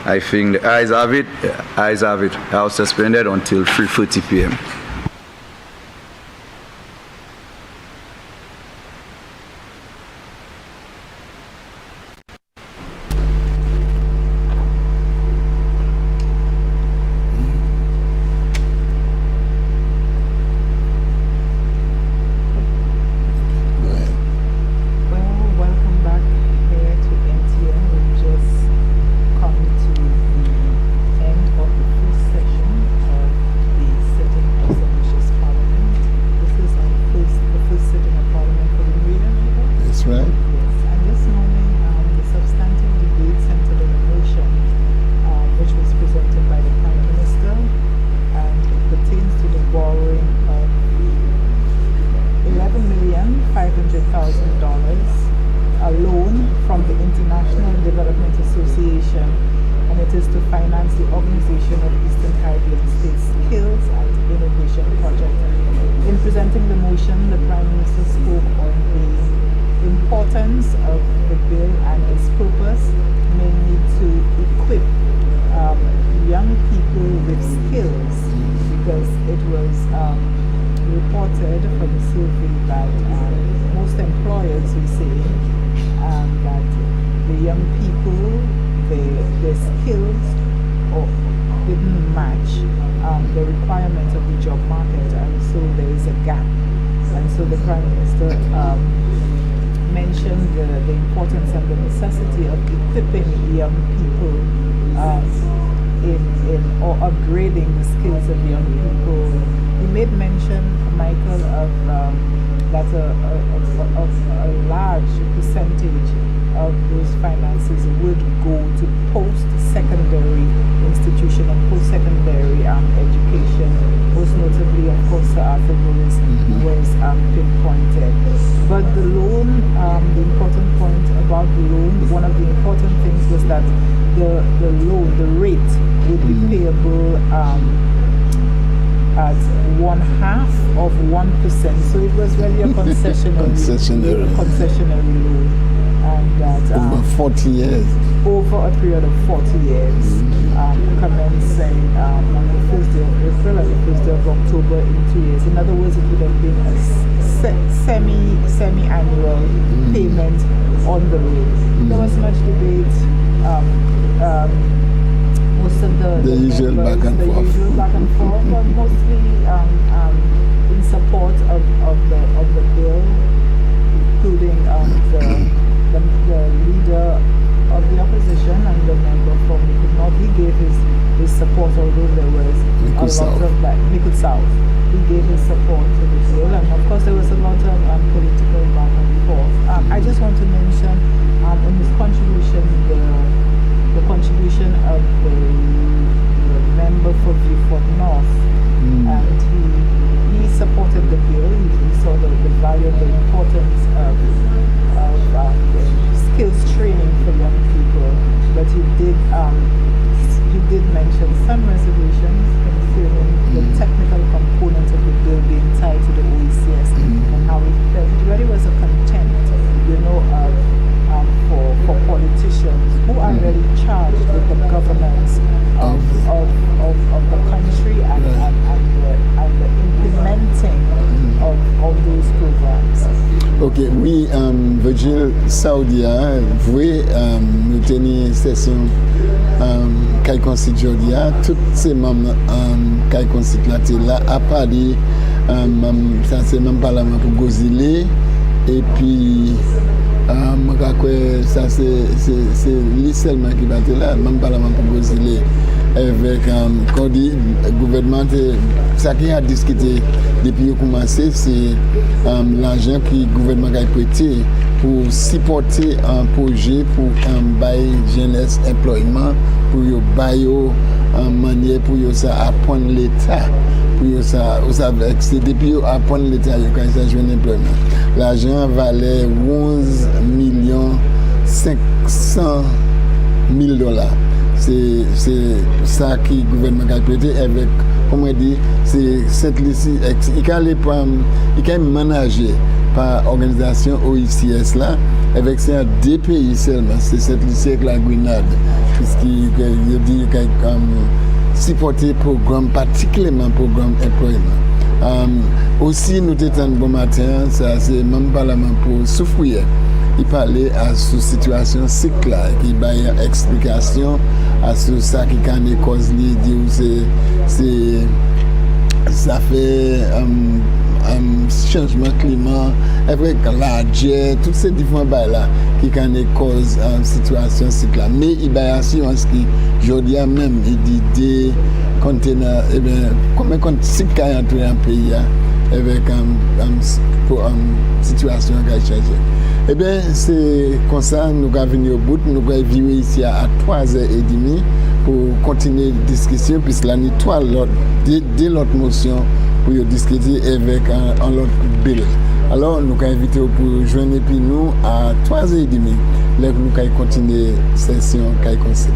I think the ayes have it. The ayes have it. House suspended until 3:30 p.m. Concessionary loan, and that over 40 years, over a period of 40 years, commencing on the 1st day of April and the 1st day of October in 2 years. In other words, it would have been a semi-annual payment on the loan. There was much debate. Most of the usual back and forth, but mostly in support of the bill, including the leader of the opposition and the member from Micoud. He gave his support, although there was a lot of that. Micoud South. He gave his support to the bill, and of course there was a lot of political back and forth. I just want to mention in his contribution the contribution of the member for Vieux North, and he supported the bill. He saw the value and the importance of skills training for young people, but he did mention some reservations concerning the technical components of the bill being tied to the OECS and how he felt it really was a contempt, for politicians who are really charged with the governance of the country and the implementing of those programs. Ok, oui, Virgil Saudia, Vieux, nous tenons une session Caille Constitution, tous ces membres Caille Constitution là, à parler, ça c'est même parlement pour Gozile, et puis ça c'est lui seulement qui va être là, même parlement pour Gozile. avec le gouvernement. Ça qui a discuté depuis le commencé, c'est l'argent que le gouvernement a prêté pour supporter un projet pour bailler jeunesse employment, pour bailler en manière pour apprendre l'État. C'est depuis apprendre l'État quand il s'agit d'employement. L'argent valait 11 500 000 $. C'est ça que le gouvernement a prêté avec, comment on dit, c'est cette liste, il est managé par l'organisation OICS là, avec ces deux pays seulement, c'est cette liste avec la Grenade, puisqu'il dit qu'il a supporté le programme, particulièrement le programme employment. Aussi, nous étions bon matin, ça c'est même parlement pour Soufriere. Il parlait à la situation cycle, il y a une explication à ce ça qui a des causes, ça fait un changement climat, avec la guerre, tous ces différents bails là qui ont des causes en situation cycle. Mais il y a une assurance qui, aujourd'hui même, il dit des conteneurs, et bien, combien de cycles qui ont entré en pays avec une situation qui a changé. Eh bien, c'est comme ça que nous avons venu au bout. Nous avons vivre ici à 3h30 pour continuer la discussion, puisque la nuit, dès l'autre motion, pour discuter avec un autre bill. Alors, nous avons invité pour joindre puis nous à 3h30. Là, nous allons continuer la session qui est comme ça.